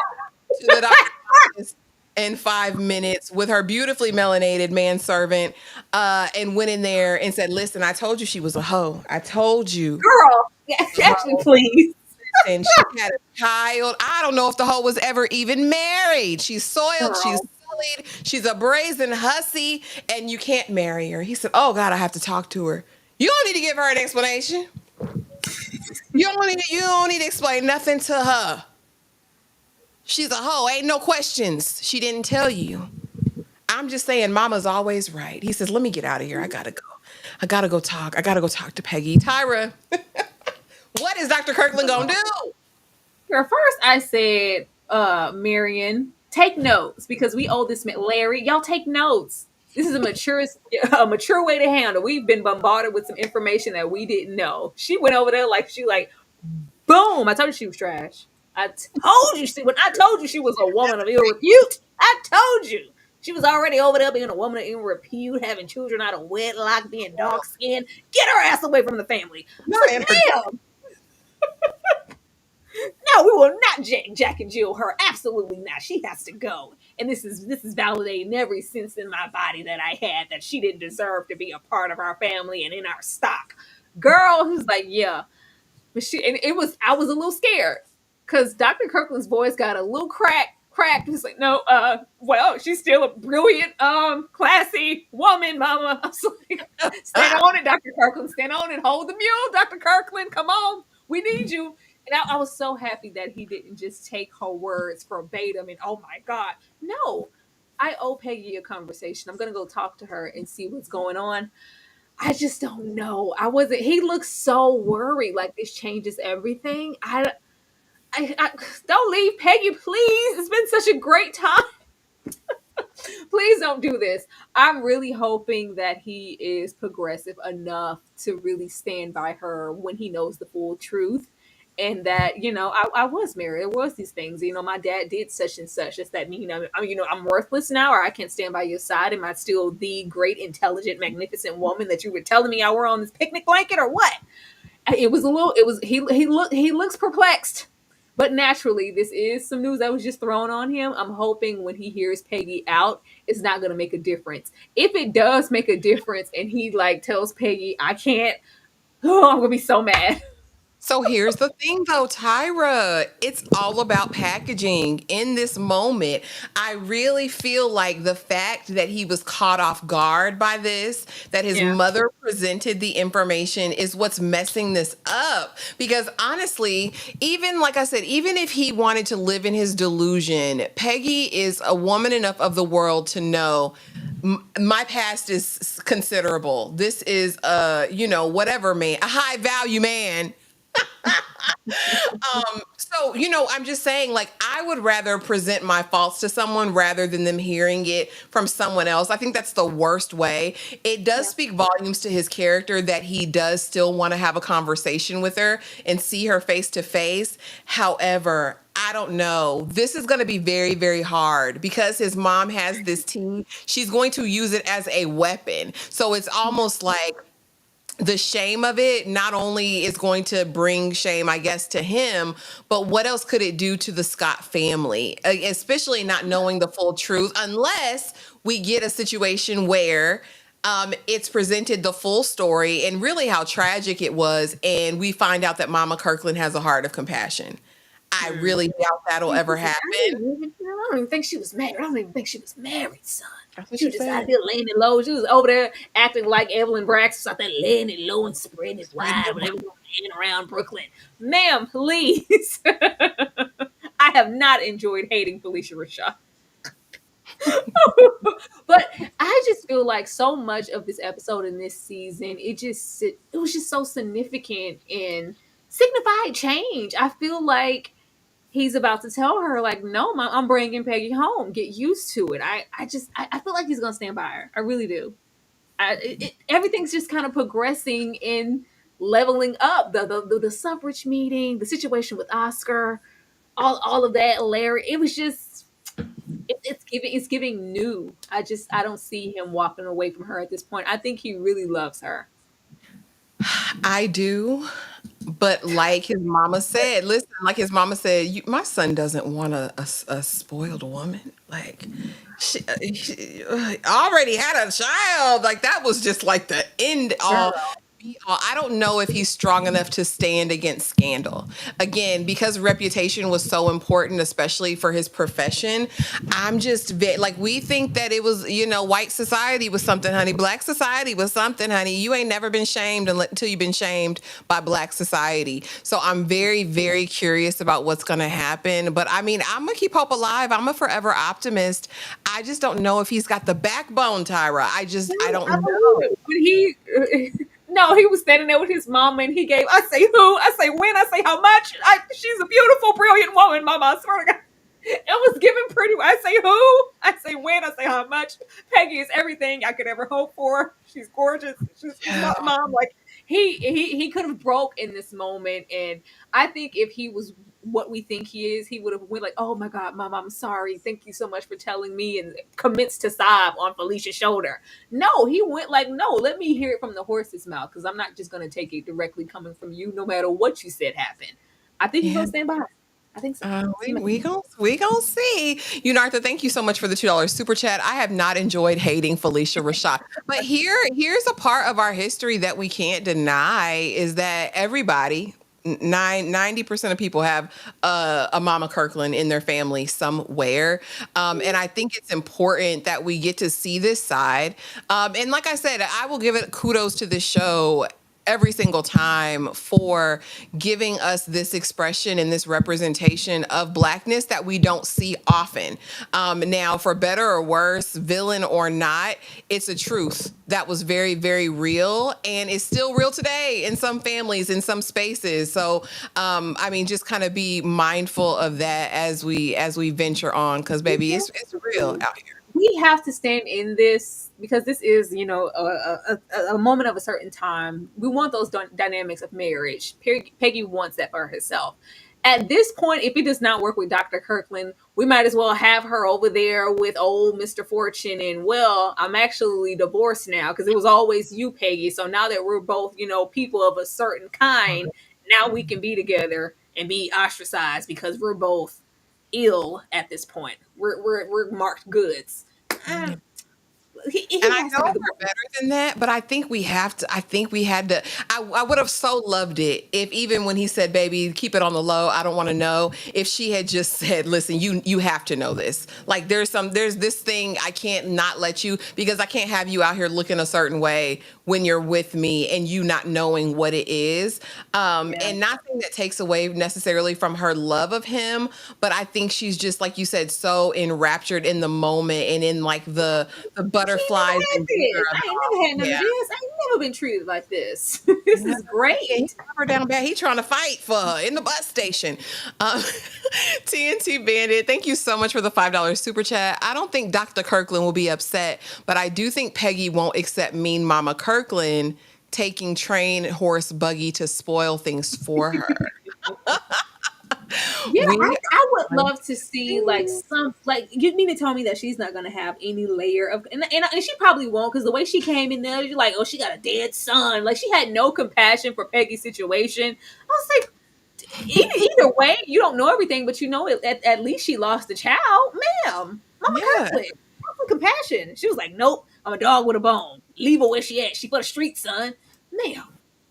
to the doctor's office in 5 minutes with her beautifully melanated manservant and went in there and said, listen, I told you she was a hoe. I told you. Girl, actually, please. And she had a child. I don't know if the hoe was ever even married. She's soiled. Girl. She's sullied. She's a brazen hussy and you can't marry her. He said, oh God, I have to talk to her. You don't need to give her an explanation. You don't need to explain nothing to her. She's a hoe. Ain't no questions. She didn't tell you. I'm just saying mama's always right. He says, let me get out of here. I gotta go. I gotta go talk to Peggy. Tyra, what is Dr. Kirkland gonna do? First I said, Marion, take notes because we owe this man. Larry, y'all take notes. This is a mature way to handle. We've been bombarded with some information that we didn't know. She went over there boom. I told you she was trash. I told you, when I told you she was a woman of ill repute, I told you. She was already over there being a woman of ill repute, having children out of wedlock, being dark skinned. Get her ass away from the family. No, damn. No, we will not Jack and Jill her. Absolutely not. She has to go. And this is validating every sense in my body that I had that she didn't deserve to be a part of our family and in our stock. Girl, who's like, yeah. But I was a little scared. Because Dr. Kirkland's voice got a little cracked. He's like, no, well, she's still a brilliant, classy woman, mama. I was like, stand on it, Dr. Kirkland. Stand on it. Hold the mule, Dr. Kirkland. Come on. We need you. And I was so happy that he didn't just take her words verbatim and, oh, my God. No, I owe Peggy a conversation. I'm going to go talk to her and see what's going on. I just don't know. He looks so worried, like this changes everything. I don't leave Peggy, please. It's been such a great time. Please don't do this. I'm really hoping that he is progressive enough to really stand by her when he knows the full truth. And that, I was married. There was these things. My dad did such and such. Does that mean I'm worthless now, or I can't stand by your side? Am I still the great, intelligent, magnificent woman that you were telling me I were on this picnic blanket, or what? He looks perplexed. But naturally, this is some news that was just thrown on him. I'm hoping when he hears Peggy out, it's not going to make a difference. If it does make a difference and he like tells Peggy, I can't, oh, I'm going to be so mad. So here's the thing though, Tyra, it's all about packaging in this moment. I really feel like the fact that he was caught off guard by this, that his Yeah. mother presented the information is what's messing this up. Because honestly, even like I said, even if he wanted to live in his delusion, Peggy is a woman enough of the world to know my past is considerable. This is whatever man, a high value man. So, I'm just saying, like, I would rather present my faults to someone rather than them hearing it from someone else. I think that's the worst way. It does Yeah. speak volumes to his character that he does still want to have a conversation with her and see her face to face. However, I don't know. This is going to be very, very hard because his mom has this tea. She's going to use it as a weapon. So it's almost like the shame of it not only is going to bring shame, I guess, to him, but what else could it do to the Scott family, especially not knowing the full truth, unless we get a situation where it's presented the full story and really how tragic it was, and we find out that Mama Kirkland has a heart of compassion. I Hmm. really doubt that'll ever happen. I don't even think she was married. I don't even think she was married, son. That's what She she was just out said. there laying it low. She was over there acting like Evelyn Brax, out there laying it low and spreading it wide when everyone hanging around Brooklyn. Ma'am, please. I have not enjoyed hating Felicia Rashad. But I just feel like so much of this episode in this season, it was just so significant and signified change. I feel like he's about to tell her, like, no, mom, I'm bringing Peggy home. Get used to it. I feel like he's gonna stand by her. I really do. Everything's just kind of progressing in leveling up. The suffrage meeting, the situation with Oscar, all of that. Larry, it was just it's giving new. I don't see him walking away from her at this point. I think he really loves her. I do. But like his mama said, listen, like his mama said, my son doesn't want a spoiled woman. Like, she already had a child. Like, that was just like the end Girl. all. I don't know if he's strong enough to stand against scandal. Again, because reputation was so important, especially for his profession. I'm just like, we think that it was, white society was something, honey. Black society was something, honey. You ain't never been shamed until you've been shamed by black society. So I'm very, very curious about what's going to happen. But I mean, I'm going to keep hope alive. I'm a forever optimist. I just don't know if he's got the backbone, Tyra. I I don't believe know. it. When he no, he was standing there with his mama and he gave, I say who, I say when, I say how much. She's a beautiful, brilliant woman, mama. I swear to God. It was given pretty. I say who, I say when, I say how much. Peggy is everything I could ever hope for. She's gorgeous. She's mom. Like he could have broke in this moment, and I think if he was what we think he is, he would have went like, "Oh my God, mom, I'm sorry. Thank you so much for telling me," and commits to sob on Felicia's shoulder. No, he went like, "No, let me hear it from the horse's mouth because I'm not just going to take it directly coming from you, no matter what you said happened." I think he's Yeah. gonna stand by her. I think so. He We might. we gonna see. Arthur, thank you so much for the $2 super chat. I have not enjoyed hating Felicia Rashad, but here's a part of our history that we can't deny is that everybody. 90% of people have a Mama Kirkland in their family somewhere. And I think it's important that we get to see this side. And like I said, I will give it kudos to this show every single time for giving us this expression and this representation of blackness that we don't see often. Now, for better or worse, villain or not, it's a truth that was very, very real and is still real today in some families, in some spaces. So, I mean, just kind of be mindful of that as we venture on, because baby, it's real out here. We have to stand in this because this is, a moment of a certain time. We want those dynamics of marriage. Peggy wants that for herself. At this point, if it does not work with Dr. Kirkland, we might as well have her over there with old Mr. Fortune. And well, I'm actually divorced now because it was always you, Peggy. So now that we're both, people of a certain kind, now we can be together. and be ostracized because we're both ill at this point. We're marked goods. Uh, he And I has know to be the we're better than that, but I think we have to. I think we had to. I would have so loved it if even when he said, "Baby, keep it on the low. I don't want to know." If she had just said, "Listen, you have to know this. Like there's this thing I can't not let you because I can't have you out here looking a certain way when you're with me and you not knowing what it is." yeah. And not saying that takes away necessarily from her love of him, but I think she's just like you said, so enraptured in the moment and in like the She ain't never butterflies had and glitter this. of I it ain't all. never had none of Yeah. this. I ain't never been treated like this. This Yeah. is Yeah, he great. got her down bad. He trying to fight for her in the bus station. Um, TNT Bandit, thank you so much for the $5 super chat. I don't think Dr. Kirkland will be upset, but I do think Peggy won't accept Mean Mama Kirkland taking train, horse, buggy to spoil things for her. Yeah, We I would are love to see like some like you mean to tell me that she's not gonna have any layer of and she probably won't because the way she came in there, you're like, oh, she got a dead son. Like she had no compassion for Peggy's situation. I was like, either way, you don't know everything, but you know at least she lost a child, ma'am. Mama yeah. Kirkland, have some compassion. She was like, nope, I'm a dog with a bone. Leave her where she at. She for the street, son, ma'am.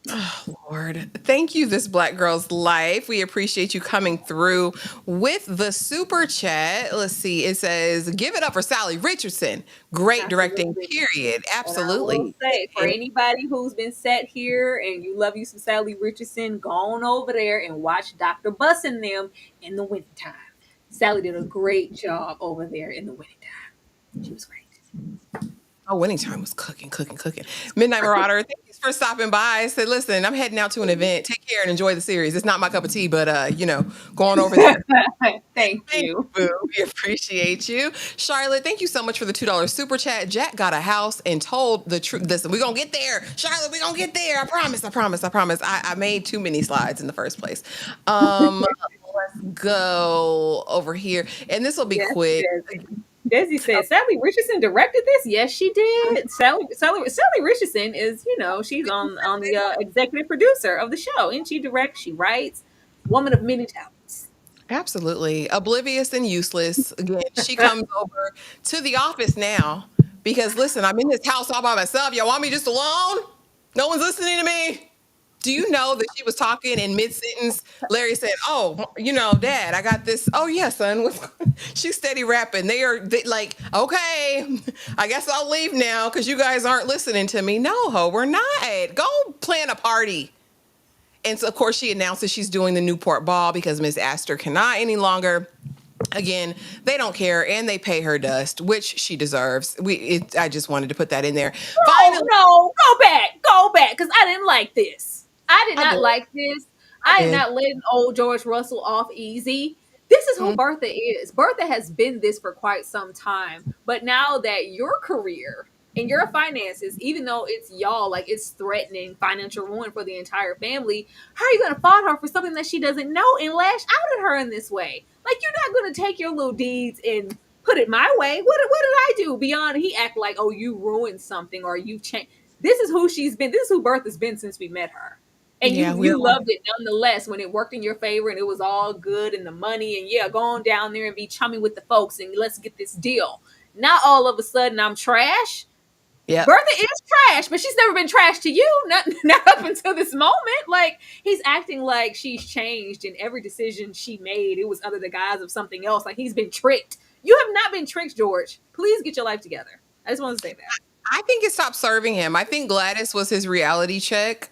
Oh, Lord. Thank you, This Black Girl's Life. We appreciate you coming through with the super chat. Let's see. It says, give it up for Sally Richardson. Great directing, Absolutely. period. And I will Absolutely. say, for anybody who's been set here and you love you some Sally Richardson, go on over there and watch Dr. Bus and them in the wintertime. Sally did a great job over there in the wintertime. She was great. Oh, winning time was cooking, cooking, cooking. Midnight Marauder, thank you for stopping by. I said, listen, I'm heading out to an event. Take care and enjoy the series. It's not my cup of tea, but going over there. Thank Thank you. you, boo. We appreciate you. Charlotte, thank you so much for the $2 super chat. Jack got a house and told the truth. Listen, we're going to get there. Charlotte, we're going to get there. I promise, I promise, I promise. I made too many slides in the first place. Let's go over here. And this will be Yes, quick. Desi said, Sally Richardson directed this? Yes, she did. Sally Richardson is, she's on the executive producer of the show. And she directs, she writes, woman of many talents. Absolutely. Oblivious and useless. Again, she comes over to the office now because, listen, I'm in this house all by myself. Y'all want me just alone? No one's listening to me. Do you know that she was talking in mid-sentence? Larry said, "Oh, Dad, I got this. Oh, yeah, son." She's steady rapping. Like, okay, I guess I'll leave now because you guys aren't listening to me. No, ho, we're not. Go plan a party. And so, of course, she announces she's doing the Newport Ball because Miss Astor cannot any longer. Again, they don't care and they pay her dust, which she deserves. I just wanted to put that in there. Finally, No, go back, because I didn't like this. I did I not did. like this. I I am did. not letting old George Russell off easy. This is who Mhm. Bertha is. Bertha has been this for quite some time. But now that your career and your finances, even though it's y'all, like it's threatening financial ruin for the entire family, how are you going to fault her for something that she doesn't know and lash out at her in this way? Like, you're not going to take your little deeds and put it my way. What did I do beyond he act like, oh, you ruined something or you changed? This is who she's been. This is who Bertha's been since we met her. And Yeah, you loved it nonetheless when it worked in your favor and it was all good and the money and yeah, go on down there and be chummy with the folks and let's get this deal. Now all of a sudden I'm trash. yeah. Bertha is trash, but she's never been trash to you. Not up until this moment. Like he's acting like she's changed and every decision she made, it was under the guise of something else. Like he's been tricked. You have not been tricked, George. Please get your life together. I just want to say that. I think it stopped serving him. I think Gladys was his reality check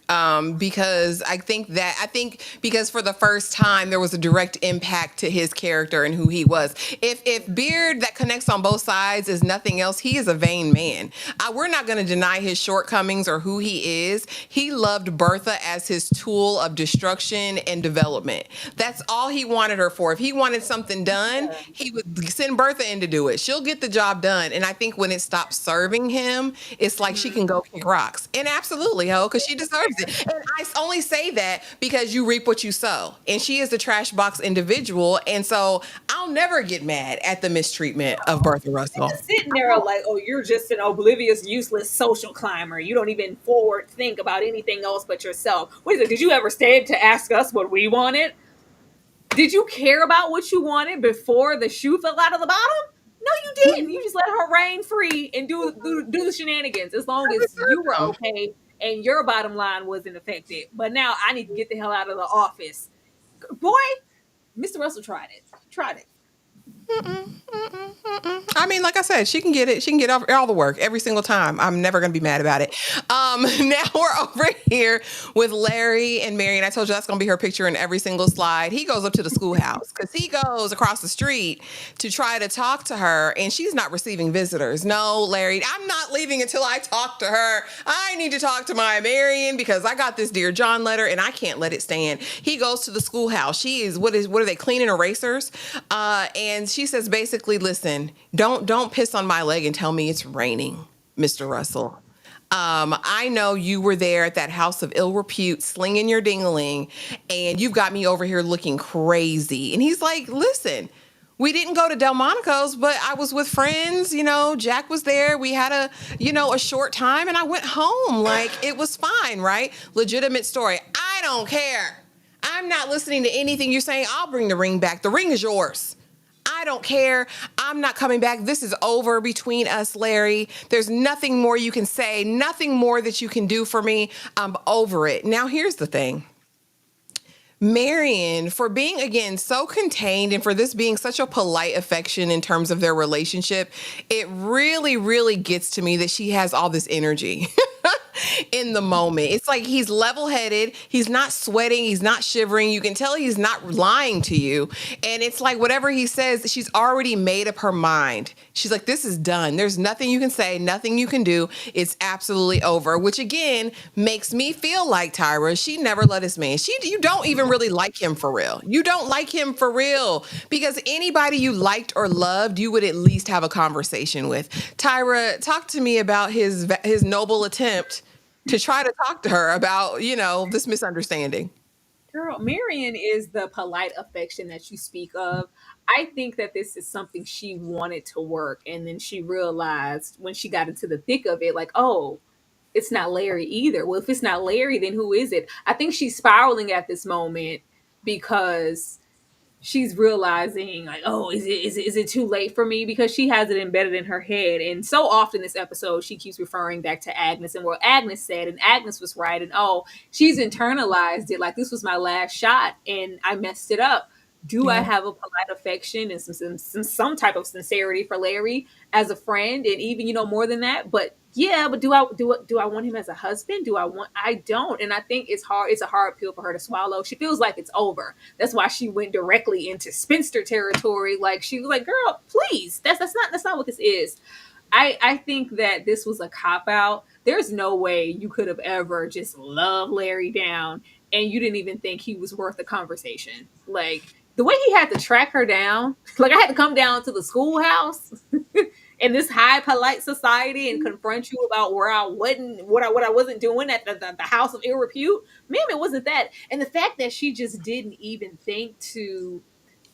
because I think because for the first time there was a direct impact to his character and who he was. If Beard that connects on both sides is nothing else, he is a vain man. We're not going to deny his shortcomings or who he is. He loved Bertha as his tool of destruction and development. That's all he wanted her for. If he wanted something done, he would send Bertha in to do it. She'll get the job done. And I think when it stopped serving him, it's like she can go kick rocks. And absolutely, ho, because she deserves it. And I only say that because you reap what you sow. And she is a trash box individual. And so I'll never get mad at the mistreatment of Bertha Russell. Sitting there like, oh, you're just an oblivious, useless social climber. You don't even forward think about anything else but yourself. What is it? Did you ever stay to ask us what we wanted? Did you care about what you wanted before the shoe fell out of the bottom? No, you didn't. You just let her reign free and do the shenanigans as long as you were okay and your bottom line wasn't affected. But now I need to get the hell out of the office. Boy, Mr. Russell tried it. Tried it. I mean, like I said, she can get it. She can get all the work every single time. I'm never going to be mad about it. Now we're over here with Larry and Marion. I told you that's going to be her picture in every single slide. He goes up to the schoolhouse because he goes across the street to try to talk to her, and she's not receiving visitors. No, Larry, I'm not leaving until I talk to her. I need to talk to my Marion because I got this Dear John letter, and I can't let it stand. He goes to the schoolhouse. She is what are they, cleaning erasers? And she says basically, listen, don't piss on my leg and tell me it's raining, Mr. Russell. I know you were there at that house of ill repute, slinging your ding-a-ling, and you've got me over here looking crazy. And he's like, listen, we didn't go to Delmonico's, but I was with friends. You know, Jack was there. We had a short time, and I went home. Like, it was fine, right? Legitimate story. I don't care. I'm not listening to anything you're saying. I'll bring the ring back. The ring is yours. I don't care. I'm not coming back. This is over between us, Larry. There's nothing more you can say, nothing more that you can do for me. I'm over it. Now, here's the thing. Marion, for being, again, so contained and for this being such a polite affection in terms of their relationship, it really, really gets to me that she has all this energy. In the moment. It's like he's level-headed. He's not sweating. He's not shivering. You can tell he's not lying to you. And it's like whatever he says, she's already made up her mind. She's like, this is done. There's nothing you can say, nothing you can do. It's absolutely over, which again makes me feel like Tyra. She never let us man. You don't even really like him for real. You don't like him for real because anybody you liked or loved, you would at least have a conversation with. Tyra, talk to me about his noble attempt to try to talk to her about, this misunderstanding. Girl, Marion is the polite affection that you speak of. I think that this is something she wanted to work. And then she realized when she got into the thick of it, like, oh, it's not Larry either. Well, if it's not Larry, then who is it? I think she's spiraling at this moment because she's realizing like, oh, is it too late for me? Because she has it embedded in her head. And so often this episode, she keeps referring back to Agnes and what Agnes said, and Agnes was right. And oh, she's internalized it like this was my last shot and I messed it up. Do I have a polite affection and some type of sincerity for Larry as a friend, and even more than that? But yeah, but do I want him as a husband? I don't, and I think it's hard. It's a hard pill for her to swallow. She feels like it's over. That's why she went directly into spinster territory. Like she was like, "Girl, please, that's not what this is." I think that this was a cop out. There's no way you could have ever just loved Larry down and you didn't even think he was worth a conversation. Like the way he had to track her down, like I had to come down to the schoolhouse in this high polite society and confront you about where I wasn't, what I wasn't doing at the house of ill repute. Man, it wasn't that. And the fact that she just didn't even think to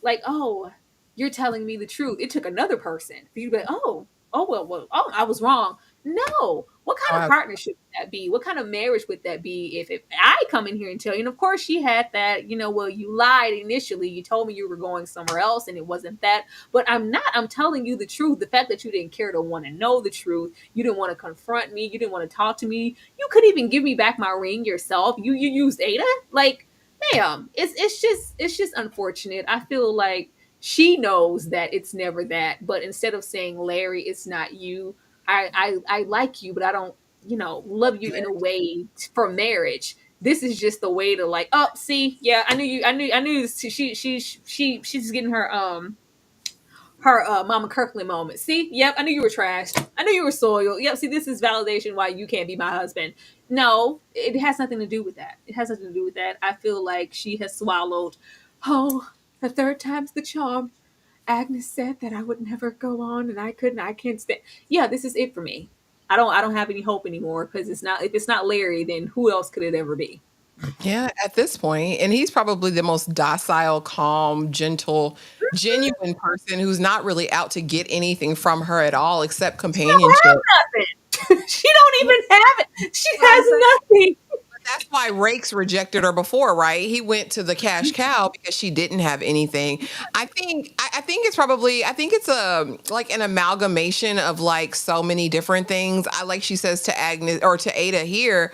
like, oh, you're telling me the truth. It took another person for you to be like, well, I was wrong. No. What kind of partnership would that be? What kind of marriage would that be if I come in here and tell you? And of course she had that, well, you lied initially. You told me you were going somewhere else and it wasn't that. But I'm telling you the truth. The fact that you didn't care to want to know the truth. You didn't want to confront me. You didn't want to talk to me. You could even give me back my ring yourself. You used Ada. Like, ma'am, it's just unfortunate. I feel like she knows that it's never that, but instead of saying, Larry, it's not you, I like you, but I don't, love you in a way for marriage. This is just the way to like, oh, see, yeah, I knew she's getting her Mama Kirkland moment. See, yep, I knew you were trashed. I knew you were soiled. Yep, see, this is validation why you can't be my husband. No, it has nothing to do with that. It has nothing to do with that. I feel like she has swallowed, oh, the third time's the charm. Agnes said that I would never go on and I can't stand. Yeah, this is it for me. I don't have any hope anymore because if it's not Larry, then who else could it ever be? Yeah, at this point, and he's probably the most docile, calm, gentle, genuine person who's not really out to get anything from her at all except She don't have companionship. nothing. She don't even have it. She has nothing. that's why Rakes rejected her before, right? He went to the cash cow because she didn't have anything. I think it's probably I think it's a like an amalgamation of like so many different things. I like she says to Agnes or to Ada here.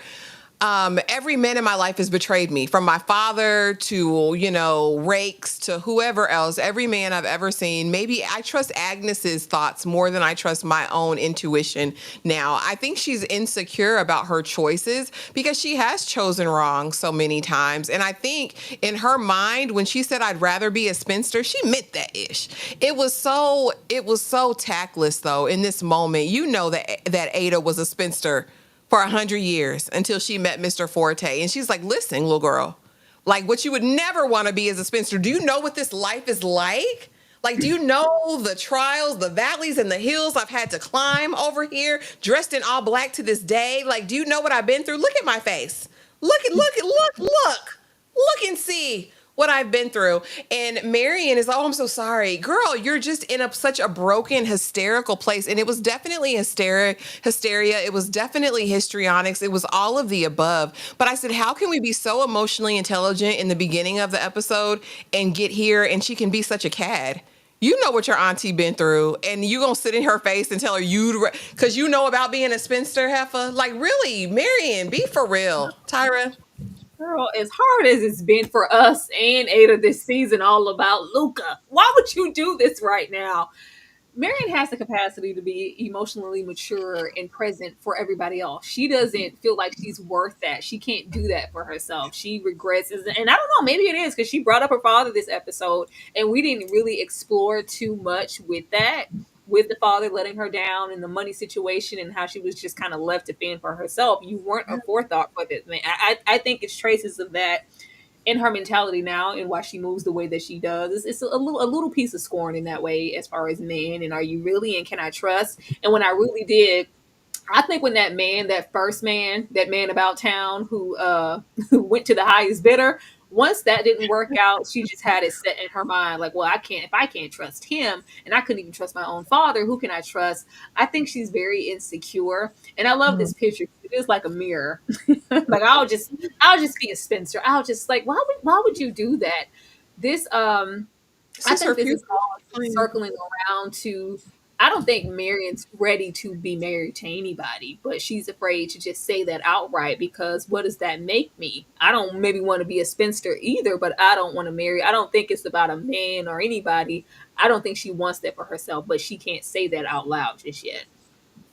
Every man in my life has betrayed me, from my father to, Rakes to whoever else. Every man I've ever seen. Maybe I trust Agnes's thoughts more than I trust my own intuition now. I think she's insecure about her choices because she has chosen wrong so many times. And I think in her mind, when she said, I'd rather be a spinster, she meant that ish. It was so tactless though in this moment. You know that Ada was a spinster for 100 years until she met Mr. Forte. And she's like, listen, little girl, like what you would never want to be as a spinster. Do you know what this life is like? Like, do you know the trials, the valleys, and the hills I've had to climb over here, dressed in all black to this day? Like, do you know what I've been through? Look at my face. Look and see what I've been through. And Marion is, oh, I'm so sorry. Girl, you're just in such a broken, hysterical place. And it was definitely hysteria. It was definitely histrionics. It was all of the above. But I said, how can we be so emotionally intelligent in the beginning of the episode and get here and she can be such a cad? You know what your auntie been through, and you gonna sit in her face and tell her because you know about being a spinster, heifer? Like, really, Marion, be for real. Tyra? Girl, as hard as it's been for us and Ada this season, all about Luca. Why would you do this right now? Marion has the capacity to be emotionally mature and present for everybody else. She doesn't feel like she's worth that. She can't do that for herself. She regrets, and I don't know, maybe it is because she brought up her father this episode, and we didn't really explore too much with that, with the father letting her down and the money situation and how she was just kind of left to fend for herself. You weren't a forethought for this man. I think it's traces of that in her mentality now and why she moves the way that she does. It's a little piece of scorn in that way as far as men and are you really and can I trust? And when I really did, I think when that first man, that man about town who who went to the highest bidder, once that didn't work out, she just had it set in her mind, like, well, if I can't trust him and I couldn't even trust my own father, who can I trust? I think she's very insecure. And I love this picture. It is like a mirror. Like I'll just be a spinster. I'll just like, why would you do that? This I think this is all circling around to, I don't think Marion's ready to be married to anybody, but she's afraid to just say that outright because what does that make me? I don't maybe want to be a spinster either, but I don't want to marry. I don't think it's about a man or anybody. I don't think she wants that for herself, but she can't say that out loud just yet.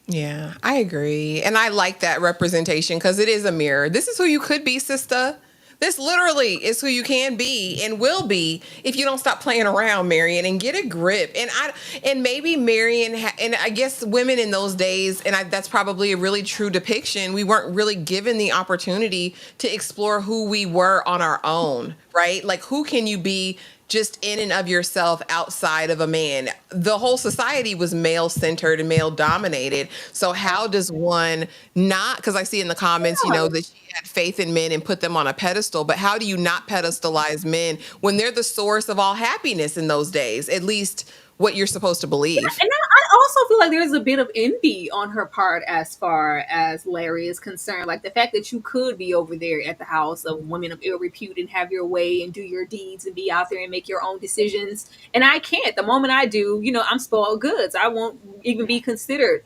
Yeah, I agree. And I like that representation because it is a mirror. This is who you could be, sister. This literally is who you can be and will be if you don't stop playing around, Marion, and get a grip. And maybe Marion, and I guess women in those days, and that's probably a really true depiction. We weren't really given the opportunity to explore who we were on our own, right? Like, who can you be just in and of yourself outside of a man? The whole society was male centered and male dominated. So how does one not, because I see in the comments, that she had faith in men and put them on a pedestal, but how do you not pedestalize men when they're the source of all happiness in those days? At least what you're supposed to believe. And I also feel like there's a bit of envy on her part as far as Larry is concerned. Like the fact that you could be over there at the house of women of ill repute and have your way and do your deeds and be out there and make your own decisions. And I can't. The moment I do, I'm spoiled goods. I won't even be considered,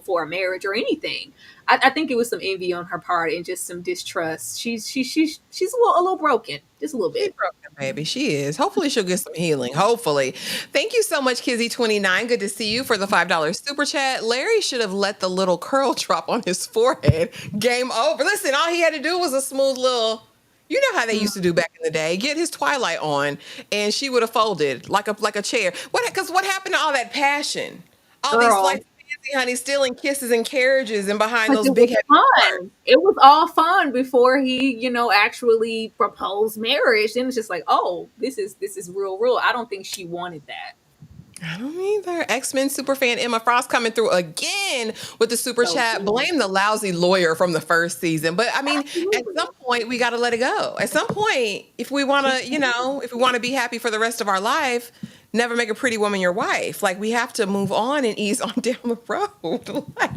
for a marriage or anything. I think it was some envy on her part and just some distrust. She's a little broken, just a little bit. She's broken, baby. She is. Hopefully she'll get some healing. Hopefully. Thank you so much, Kizzy29. Good to see you for the $5 super chat. Larry should have let the little curl drop on his forehead. Game over. Listen, all he had to do was a smooth little, you know how they used to do back in the day, get his Twilight on, and she would have folded like a chair. Because what happened to all that passion? All these flights. Honey, stealing kisses and carriages and behind those big heavy cars. It was all fun before he, actually proposed marriage. Then it's just like, oh, this is real. I don't think she wanted that. I don't either. X-Men superfan Emma Frost coming through again with the super chat. Cool. Blame the lousy lawyer from the first season. But I mean, At some point we got to let it go. At some point, if we want to, if we want to be happy for the rest of our life, never make a pretty woman your wife. Like, we have to move on and ease on down the road. Like,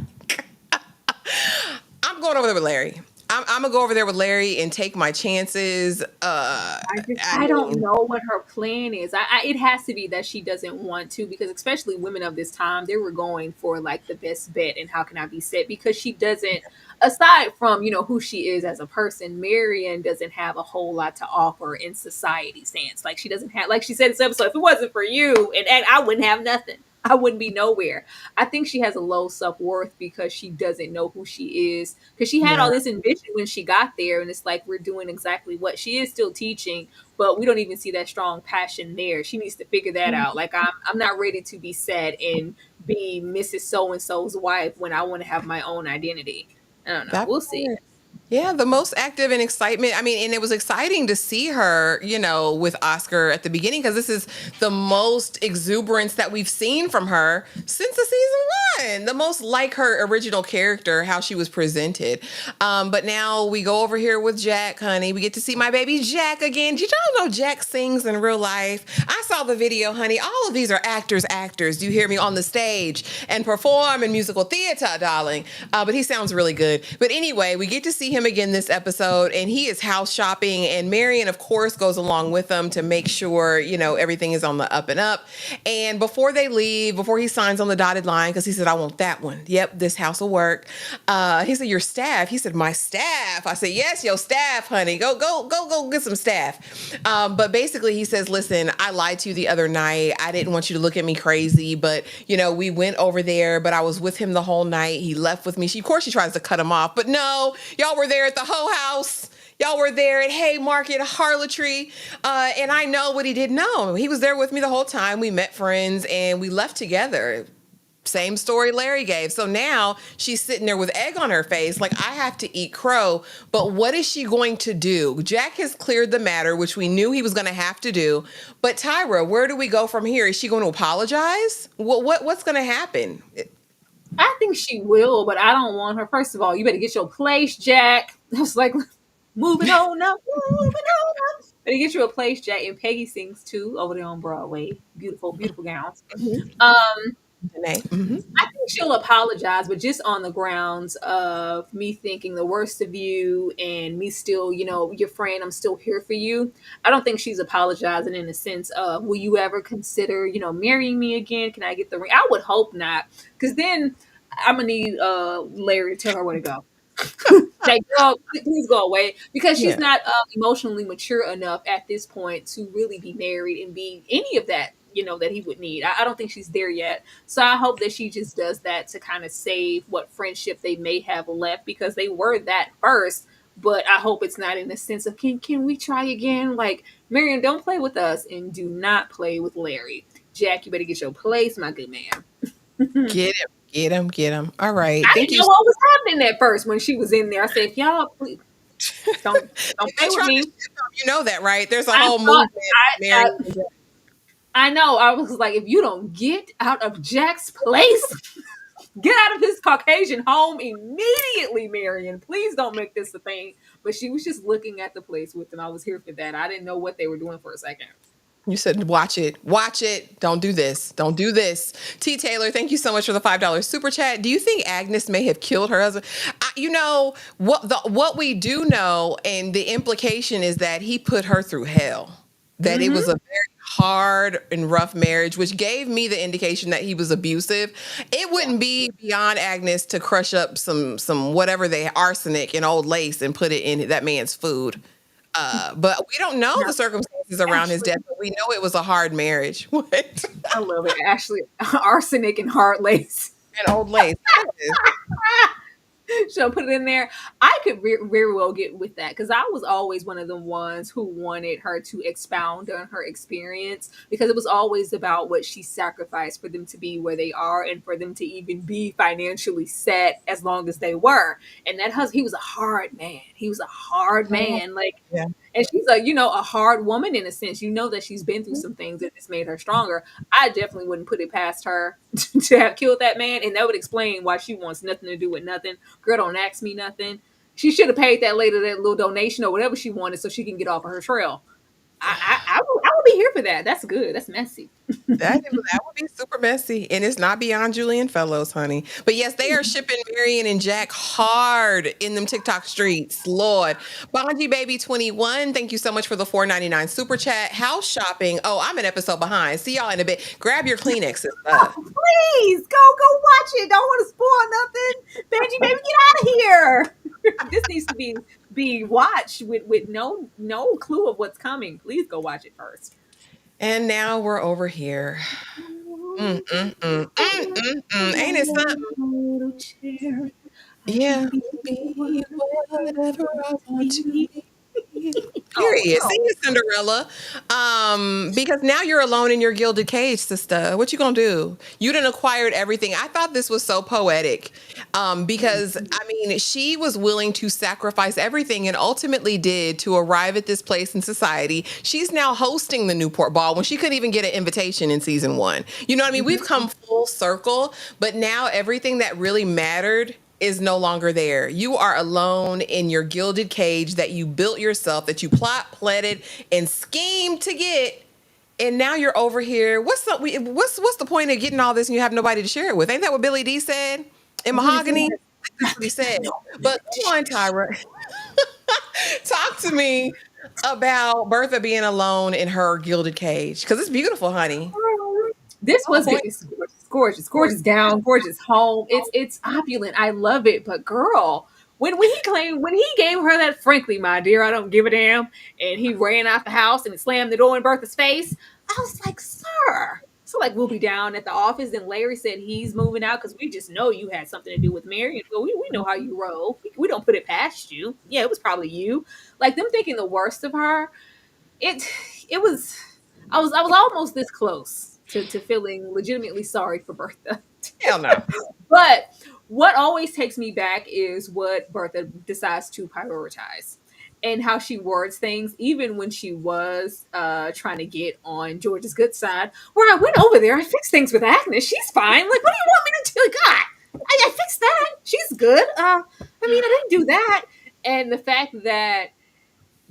I'm going over there with Larry. I'm gonna go over there with Larry and take my chances. I I don't mean, know what her plan is. It has to be that she doesn't want to, because especially women of this time, they were going for like the best bet and how can I be set, because she doesn't, aside from, who she is as a person, Marion doesn't have a whole lot to offer in society stance. Like she doesn't have, like she said in this episode, if it wasn't for you and I wouldn't have nothing. I wouldn't be nowhere. I think she has a low self-worth because she doesn't know who she is. Because she had yeah. all this ambition when she got there, and it's like we're doing exactly what she is still teaching, but we don't even see that strong passion there. She needs to figure that out. Like I'm not ready to be sad and be Mrs. So and so's wife when I want to have my own identity. I don't know. That We'll see. part. Yeah, the most active and excitement. I mean, and it was exciting to see her, with Oscar at the beginning because this is the most exuberance that we've seen from her since the season one. The most like her original character, how she was presented. But now we go over here with Jack, honey. We get to see my baby Jack again. Did y'all know Jack sings in real life? I saw the video, honey. All of these are actors. Do you hear me on the stage and perform in musical theater, darling? But he sounds really good. But anyway, we get to see him again this episode, and he is house shopping, and Marion, of course, goes along with them to make sure, everything is on the up and up. And before they leave, before he signs on the dotted line, because he said, I want that one. Yep, this house will work. He said, your staff. He said, my staff. I said, yes, your staff, honey. Go get some staff. But basically he says, listen, I lied to you the other night. I didn't want you to look at me crazy, but we went over there, but I was with him the whole night. He left with me. Of course she tries to cut him off, but no, y'all were there at the Hoe House. Y'all were there at Haymarket, Harlotry. And I know what he didn't know. He was there with me the whole time. We met friends and we left together. Same story Larry gave. So now she's sitting there with egg on her face, like, I have to eat crow. But what is she going to do? Jack has cleared the matter, which we knew he was going to have to do. But Tyra, where do we go from here? Is she going to apologize? What's going to happen? I think she will, but I don't want her. First of all, you better get your place, Jack. I was like, moving on up. Better get you a place, Jack. And Peggy sings too over there on Broadway. Beautiful, beautiful gowns. Mm-hmm. I think she'll apologize, but just on the grounds of me thinking the worst of you and me still, your friend, I'm still here for you. I don't think she's apologizing in the sense of, will you ever consider, marrying me again? Can I get the ring? I would hope not, because then I'm going to need Larry to tell her where to go. Like, girl, please go away, because she's not emotionally mature enough at this point to really be married and be any of that, that he would need. I don't think she's there yet. So I hope that she just does that to kind of save what friendship they may have left, because they were that first. But I hope it's not in the sense of, can we try again? Like, Marion, don't play with us and do not play with Larry. Jack, you better get your place, my good man. Get him. All right. I didn't know what was happening at first when she was in there. I said, y'all, please don't play with me. You know that, right? There's a whole movement. I know. I was like, if you don't get out of Jack's place, get out of his Caucasian home immediately, Marion. Please don't make this a thing. But she was just looking at the place with them. I was here for that. I didn't know what they were doing for a second. You said, watch it. Don't do this. T. Taylor, thank you so much for the $5 super chat. Do you think Agnes may have killed her husband? What we do know, and the implication is that he put her through hell. That it was a very hard and rough marriage, which gave me the indication that he was abusive. It wouldn't be beyond Agnes to crush up some whatever arsenic and Old Lace and put it in that man's food. But we don't know the circumstances around his death, but we know it was a hard marriage. What? I love it. Ashley, arsenic and hard lace. And Old Lace. She'll put it in there. I could very well get with that, because I was always one of the ones who wanted her to expound on her experience, because it was always about what she sacrificed for them to be where they are and for them to even be financially set as long as they were. And that husband, he was a hard man. Like, yeah. And she's a hard woman in a sense. That she's been through some things that has made her stronger. I definitely wouldn't put it past her to have killed that man. And that would explain why she wants nothing to do with nothing. Girl, don't ask me nothing. She should have paid that lady that little donation or whatever she wanted so she can get off of her trail. I would be here for that. That's good. That's messy. That was be super messy, and it's not beyond Julian Fellowes, honey. But yes, they are shipping Marion and Jack hard in them TikTok streets. Lord. Bonji Baby 21, thank you so much for the $4.99 super chat. House shopping. Oh, I'm an episode behind. See y'all in a bit. Grab your Kleenex and stuff. Please go watch it. Don't want to spoil nothing. Benji, baby, get out of here. This needs to be watched with no clue of what's coming. Please go watch it first. And now we're over here. Ain't it something? Yeah, be whatever I want to be. Period. Oh, Sing it, Cinderella. Because now you're alone in your gilded cage, sister. What you gonna do? You done acquired everything. I thought this was so poetic. Because I mean, she was willing to sacrifice everything and ultimately did to arrive at this place in society. She's now hosting the Newport Ball when she couldn't even get an invitation in season 1. You know what I mean? We've come full circle, but now everything that really mattered is no longer there. You are alone in your gilded cage that you built yourself, that you plotted, and schemed to get. And now you're over here. What's the point of getting all this and you have nobody to share it with? Ain't that what Billy D said in Mahogany? That's what he said. But come on, Tyra. Talk to me about Bertha being alone in her gilded cage. Because it's beautiful, honey. This was gorgeous gown, gorgeous home. It's opulent. I love it. But girl, when he gave her that, frankly, my dear, I don't give a damn, and he ran out the house and slammed the door in Bertha's face, I was like, sir. So like we'll be down at the office, and Larry said he's moving out because we just know you had something to do with Mary. And well, we know how you roll. We don't put it past you. Yeah, it was probably you. Like them thinking the worst of her. It was. I was almost this close to feeling legitimately sorry for Bertha. Hell no. But what always takes me back is what Bertha decides to prioritize and how she words things, even when she was trying to get on George's good side, where I went over there, I fixed things with Agnes. She's fine. Like, what do you want me to do? God, I fixed that. She's good. I mean, I didn't do that. And the fact that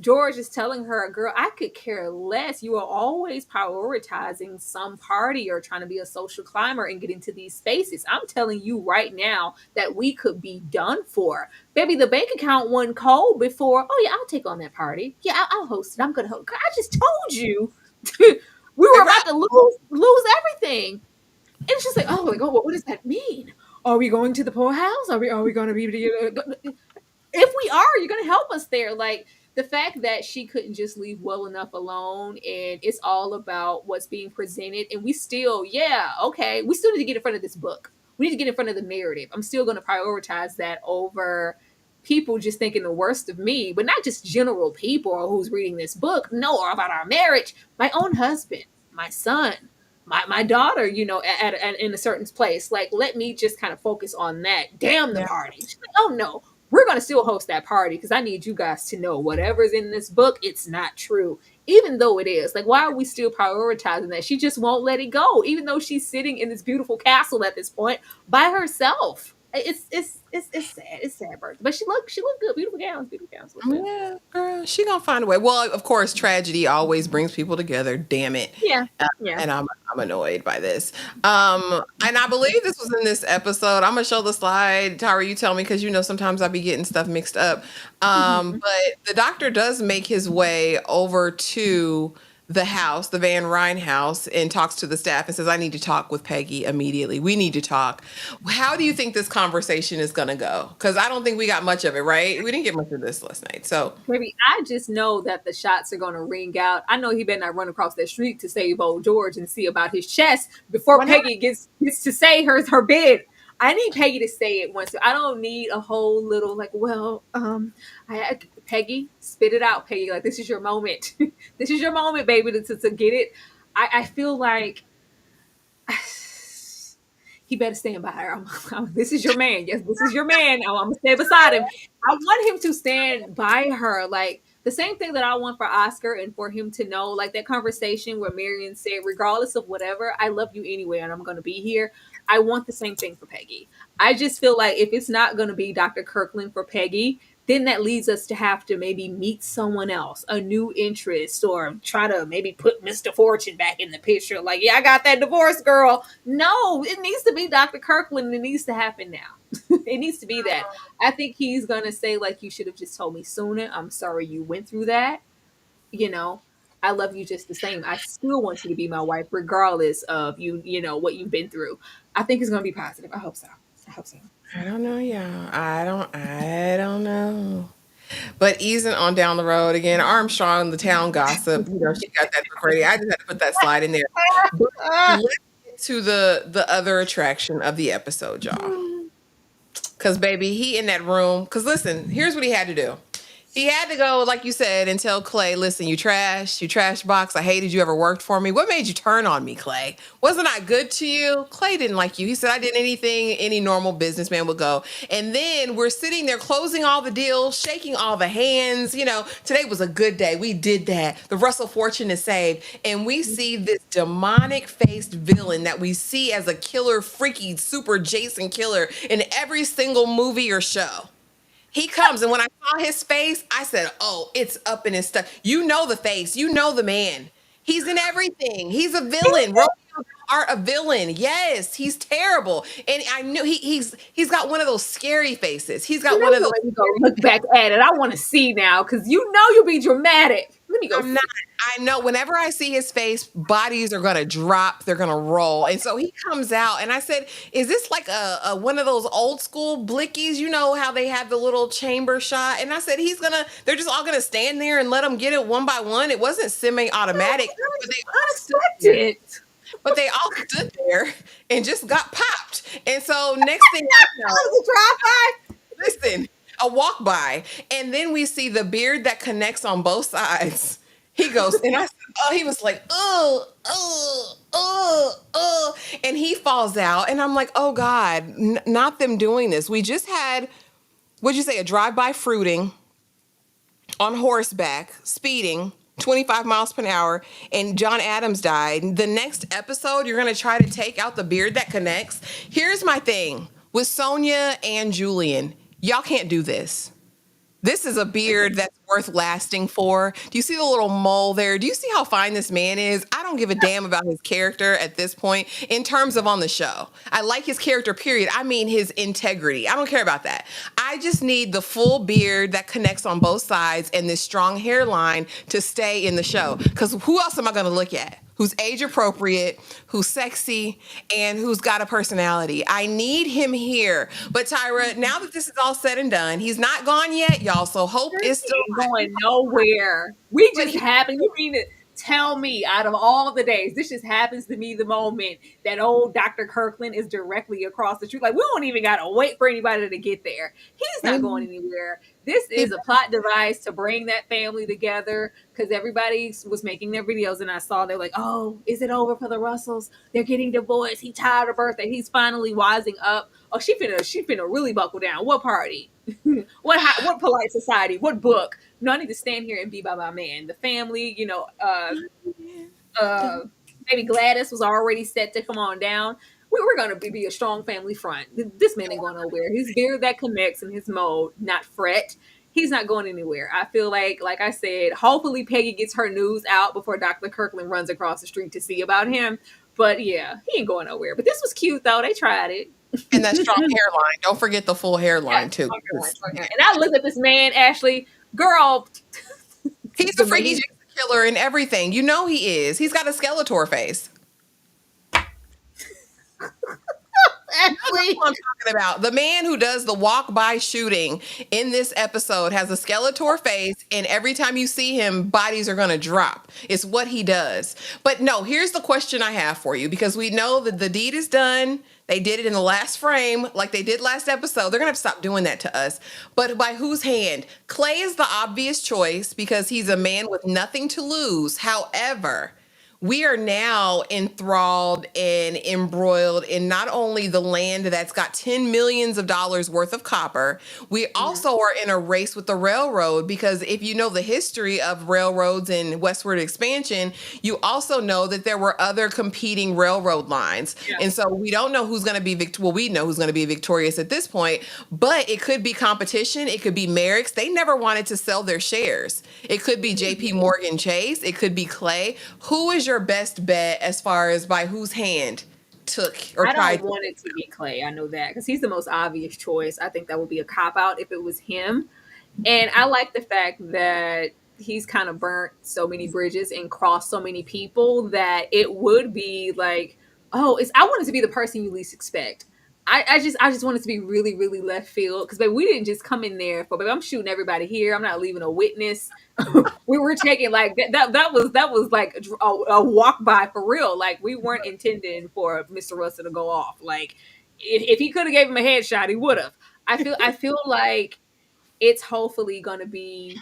George is telling her, girl, I could care less. You are always prioritizing some party or trying to be a social climber and get into these spaces. I'm telling you right now that we could be done for. Baby, the bank account wasn't cold before. Oh, yeah, I'll take on that party. Yeah, I'll host it. I'm going to host. I just told you we were about to lose everything. And it's just like, oh, what does that mean? Are we going to the poorhouse? Are we going to be... If we are, you're going to help us there. Like, the fact that she couldn't just leave well enough alone, and it's all about what's being presented, and we still need to get in front of this book. We need to get in front of the narrative. I'm still going to prioritize that over people just thinking the worst of me, but not just general people who's reading this book. No, or about our marriage, my own husband, my son, my daughter, in a certain place. Like, let me just kind of focus on that. Damn the party. She's like, oh no. We're going to still host that party because I need you guys to know whatever's in this book, it's not true. Even though it is. Like, why are we still prioritizing that? She just won't let it go, even though she's sitting in this beautiful castle at this point by herself. It's sad. It's sad, Bertha. But she looked good. Beautiful gowns. Yeah, girl, she gonna find a way. Well, of course, tragedy always brings people together. Damn it. Yeah. And I'm annoyed by this. And I believe this was in this episode. I'm gonna show the slide. Tara, you tell me because sometimes I be getting stuff mixed up. But the doctor does make his way over to the house, the Van Ryn house, and talks to the staff and says, I need to talk with Peggy immediately. We need to talk. How do you think this conversation is going to go? Because I don't think we got much of it, right? We didn't get much of this last night. So maybe I just know that the shots are going to ring out. I know he better not run across that street to save old George and see about his chest before Peggy gets to say her bid. I need Peggy to say it once. I don't need a whole little Peggy, spit it out, Peggy. Like, this is your moment. This is your moment, baby, to get it. I feel like he better stand by her. This is your man. Yes, this is your man. I'm going to stay beside him. I want him to stand by her. Like, the same thing that I want for Oscar and for him to know, like that conversation where Marion said, regardless of whatever, I love you anyway and I'm going to be here. I want the same thing for Peggy. I just feel like if it's not going to be Dr. Kirkland for Peggy, then that leads us to have to maybe meet someone else, a new interest, or try to maybe put Mr. Fortune back in the picture. Like, yeah, I got that divorce, girl. No, it needs to be Dr. Kirkland. It needs to happen now. It needs to be that. I think he's going to say, like, you should have just told me sooner. I'm sorry you went through that. You know, I love you just the same. I still want you to be my wife, regardless of what you've been through. I think it's going to be positive. I hope so. I hope so. I don't know, yeah. I don't know. But easing on down the road again, Armstrong, the town gossip. She got that book ready. I just had to put that slide in there. But let's get to the other attraction of the episode, y'all. Because baby, he in that room. Because listen, here's what he had to do. He had to go, like you said, and tell Clay, listen, you trash box. I hated you ever worked for me. What made you turn on me, Clay? Wasn't I good to you? Clay didn't like you. He said, I did anything any normal businessman would go. And then we're sitting there closing all the deals, shaking all the hands. Today was a good day. We did that. The Russell fortune is saved. And we see this demonic faced villain that we see as a killer, freaky, super Jason killer in every single movie or show. He comes, and when I saw his face, I said, oh, it's up in his stuff. You know the face. You know the man. He's in everything. He's a villain. Romeo are a villain. Yes, he's terrible. And I knew he's got one of those scary faces. He's got one of those. Let me go look back at it. I want to see now, because you'll be dramatic. Let me go. I'm not. I know whenever I see his face, bodies are going to drop. They're going to roll. And so he comes out and I said, is this like a one of those old school blickies? You know how they have the little chamber shot? And I said, they're just all going to stand there and let them get it one by one. It wasn't semi-automatic. Unexpected. But they all stood there and just got popped. And so next thing I know, listen, a walk by. And then we see the beard that connects on both sides. He goes, and I said, oh, he was like, and he falls out. And I'm like, oh God, not them doing this. We just had, what'd you say, a drive-by fruiting on horseback, speeding, 25 miles per hour, and John Adams died. The next episode, you're going to try to take out the beard that connects. Here's my thing with Sonia and Julian. Y'all can't do this. This is a beard that's worth lasting for. Do you see the little mole there? Do you see how fine this man is? I don't give a damn about his character at this point in terms of on the show. I like his character, period. I mean his integrity. I don't care about that. I just need the full beard that connects on both sides and this strong hairline to stay in the show. Because who else am I going to look at? Who's age appropriate, who's sexy, and who's got a personality. I need him here. But Tyra, now that this is all said and done, he's not gone yet, y'all. So hope is still going nowhere. We just happen. You mean to tell me, out of all the days, this just happens to be the moment that old Dr. Kirkland is directly across the street. Like, we don't even got to wait for anybody to get there. He's not going anywhere. This is a plot device to bring that family together, because everybody was making their videos, and I saw they're like, oh, is it over for the Russells? They're getting divorced. He tired of birthday. He's finally wising up. Oh, she finna really buckle down. What party? What polite society? What book? No, I need to stand here and be by my man. The family, maybe Gladys was already set to come on down. We're going to be a strong family front. This man ain't going nowhere. His beard that connects in his mode, not fret. He's not going anywhere. I feel like I said, hopefully Peggy gets her news out before Dr. Kirkland runs across the street to see about him. But yeah, he ain't going nowhere. But this was cute, though. They tried it. And that strong hairline. Don't forget the full hairline, too. And I look at this man, Ashley, girl. He's a freaky killer and everything. You know he is. He's got a Skeletor face. That's what I'm talking about. The man who does the walk-by shooting in this episode has a Skeletor face, and every time you see him, bodies are going to drop. It's what he does. But no, here's the question I have for you, because we know that the deed is done. They did it in the last frame like they did last episode. They're going to have to stop doing that to us. But by whose hand? Clay is the obvious choice because he's a man with nothing to lose. However, we are now enthralled and embroiled in not only the land that's got 10 millions of dollars worth of copper, we Mhm. also are in a race with the railroad, because if you know the history of railroads and westward expansion, you also know that there were other competing railroad lines. Yeah. And so we don't know who's going to be well, we know who's going to be victorious at this point, but it could be competition. It could be Merrick's. They never wanted to sell their shares. It could be JP Morgan Chase. It could be Clay. Who is your best bet as far as by whose hand took or I don't tried to? want it to be Clay. I know that because he's the most obvious choice. I think that would be a cop out if it was him. And I like the fact that he's kind of burnt so many bridges and crossed so many people that it would be like, oh, it's I want it to be the person you least expect. I just want it to be really, really left field because baby, we didn't just come in there for baby, I'm shooting everybody here. I'm not leaving a witness. We were taking like that was like a walk by for real. Like we weren't intending for Mr. Russell to go off. Like if he could have gave him a headshot, he would have. I feel like it's hopefully going to be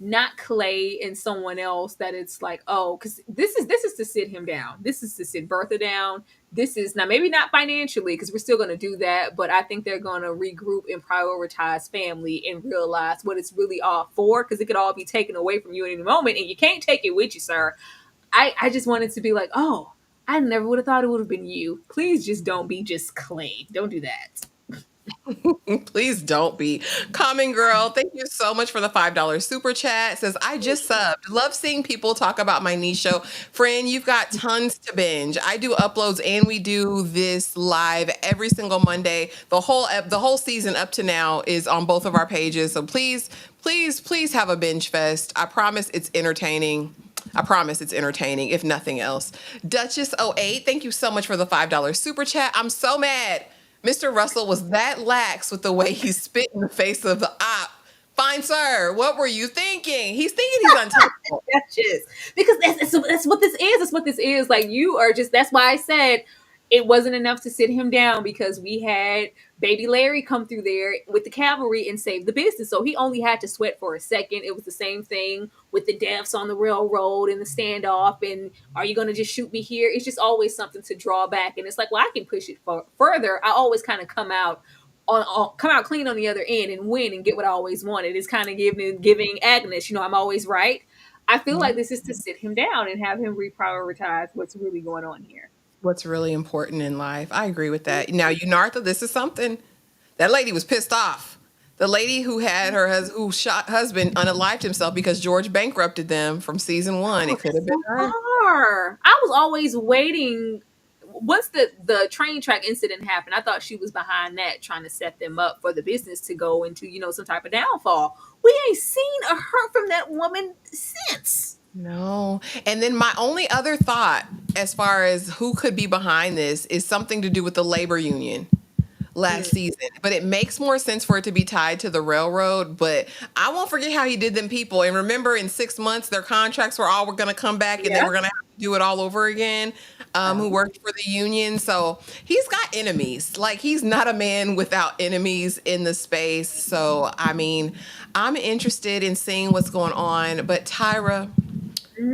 not Clay and someone else that it's like, oh, because this is to sit him down. This is to sit Bertha down. This is now maybe not financially because we're still going to do that, but I think they're going to regroup and prioritize family and realize what it's really all for because it could all be taken away from you at any moment and you can't take it with you, sir. I just wanted to be like, oh, I never would have thought it would have been you. Please just don't be just Clay. Don't do that. Please don't be. Common Girl, thank you so much for the $5 super chat. Says, I just subbed. Love seeing people talk about my niche show. Friend, you've got tons to binge. I do uploads and we do this live every single Monday. The whole season up to now is on both of our pages. So please, please, please have a binge fest. I promise it's entertaining. I promise it's entertaining, if nothing else. Duchess08, thank you so much for the $5 super chat. I'm so mad. Mr. Russell was that lax with the way he spit in the face of the op. Fine, sir. What were you thinking? He's thinking he's untouchable. Duchess. Because that's what this is. That's what this is. Like you are just. That's why I said it wasn't enough to sit him down because we had baby Larry come through there with the cavalry and save the business. So he only had to sweat for a second. It was the same thing with the deaths on the railroad and the standoff. And are you going to just shoot me here? It's just always something to draw back. And it's like, well, I can push it further. I always kind of come out clean on the other end and win and get what I always wanted. It's kind of giving Agnes, I'm always right. I feel like this is to sit him down and have him reprioritize what's really going on here. What's really important in life. I agree with that. Now, Nartha, this is something. That lady was pissed off. The lady who had who shot husband unalived himself because George bankrupted them from season one. It could have been her. Far. I was always waiting. Once the train track incident happened, I thought she was behind that, trying to set them up for the business to go into, some type of downfall. We ain't seen or heard from that woman since. No. And then my only other thought as far as who could be behind this is something to do with the labor union last season. But it makes more sense for it to be tied to the railroad. But I won't forget how he did them people. And remember, in 6 months, their contracts were all going to come back and they were going to have to do it all over again. Who worked for the union. So he's got enemies. Like, he's not a man without enemies in the space. So, I mean, I'm interested in seeing what's going on. But Tyra,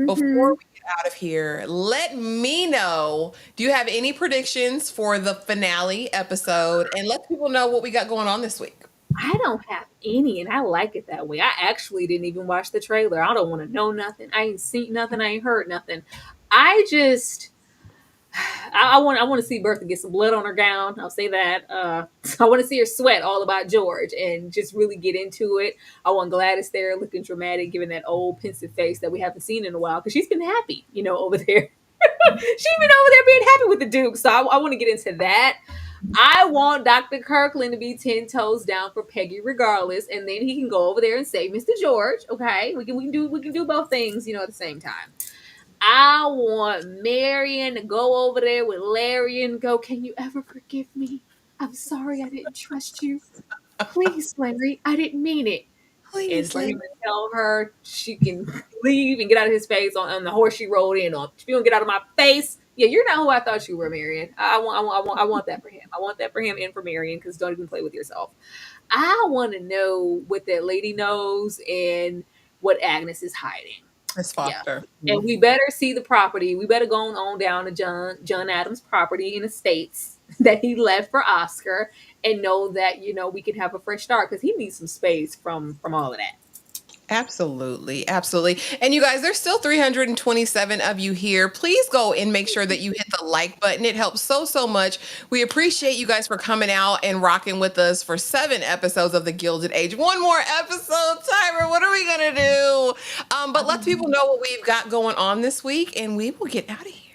before we get out of here, let me know, do you have any predictions for the finale episode? And let people know what we got going on this week. I don't have any, and I like it that way. I actually didn't even watch the trailer. I don't want to know nothing. I ain't seen nothing. I ain't heard nothing. I just I want to see Bertha get some blood on her gown. I'll say that. I want to see her sweat all about George and just really get into it. I want Gladys there looking dramatic, giving that old pensive face that we haven't seen in a while because she's been happy, over there. She's been over there being happy with the Duke. So I want to get into that. I want Dr. Kirkland to be 10 toes down for Peggy regardless, and then he can go over there and save Mr. George. Okay, we can do both things, at the same time. I want Marion to go over there with Larry and go, can you ever forgive me? I'm sorry I didn't trust you. Please, Larry, I didn't mean it. And for him to tell her she can leave and get out of his face on the horse she rode in on. If you don't get out of my face, yeah, you're not who I thought you were, Marion. I want that for him. I want that for him and for Marion because don't even play with yourself. I want to know what that lady knows and what Agnes is hiding. Miss Yeah. Foster. And we better see the property. We better go on down to John Adams' property in the States that he left for Oscar, and know that, we can have a fresh start, because he needs some space from all of that. Absolutely, absolutely. And you guys, there's still 327 of you here. Please go and make sure that you hit the like button. It helps so, so much. We appreciate you guys for coming out and rocking with us for 7 episodes of the Gilded Age. One more episode, Tyra. What are we gonna do? But let people know what we've got going on this week, and we will get out of here.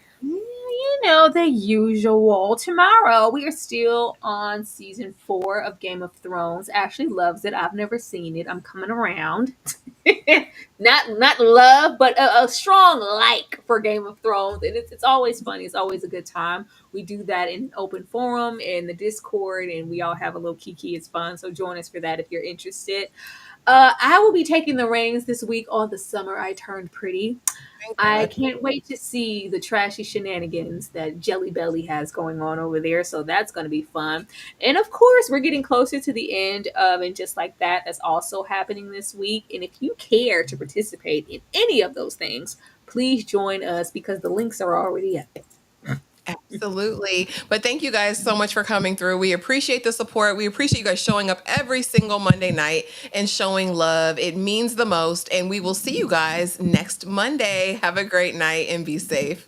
The usual. Tomorrow, we are still on season 4 of Game of Thrones. Ashley loves it. I've never seen it. I'm coming around. Not love, but a strong like for Game of Thrones, and it's always funny. It's always a good time. We do that in open forum in the Discord, and we all have a little kiki. It's fun. So join us for that if you're interested. I will be taking the reins this week on The Summer I Turned Pretty. I can't wait to see the trashy shenanigans that Jelly Belly has going on over there. So that's going to be fun. And of course, we're getting closer to the end of And Just Like That. That's also happening this week. And if you care to participate in any of those things, please join us, because the links are already up. Absolutely. But thank you guys so much for coming through. We appreciate the support. We appreciate you guys showing up every single Monday night and showing love. It means the most. And we will see you guys next Monday. Have a great night and be safe.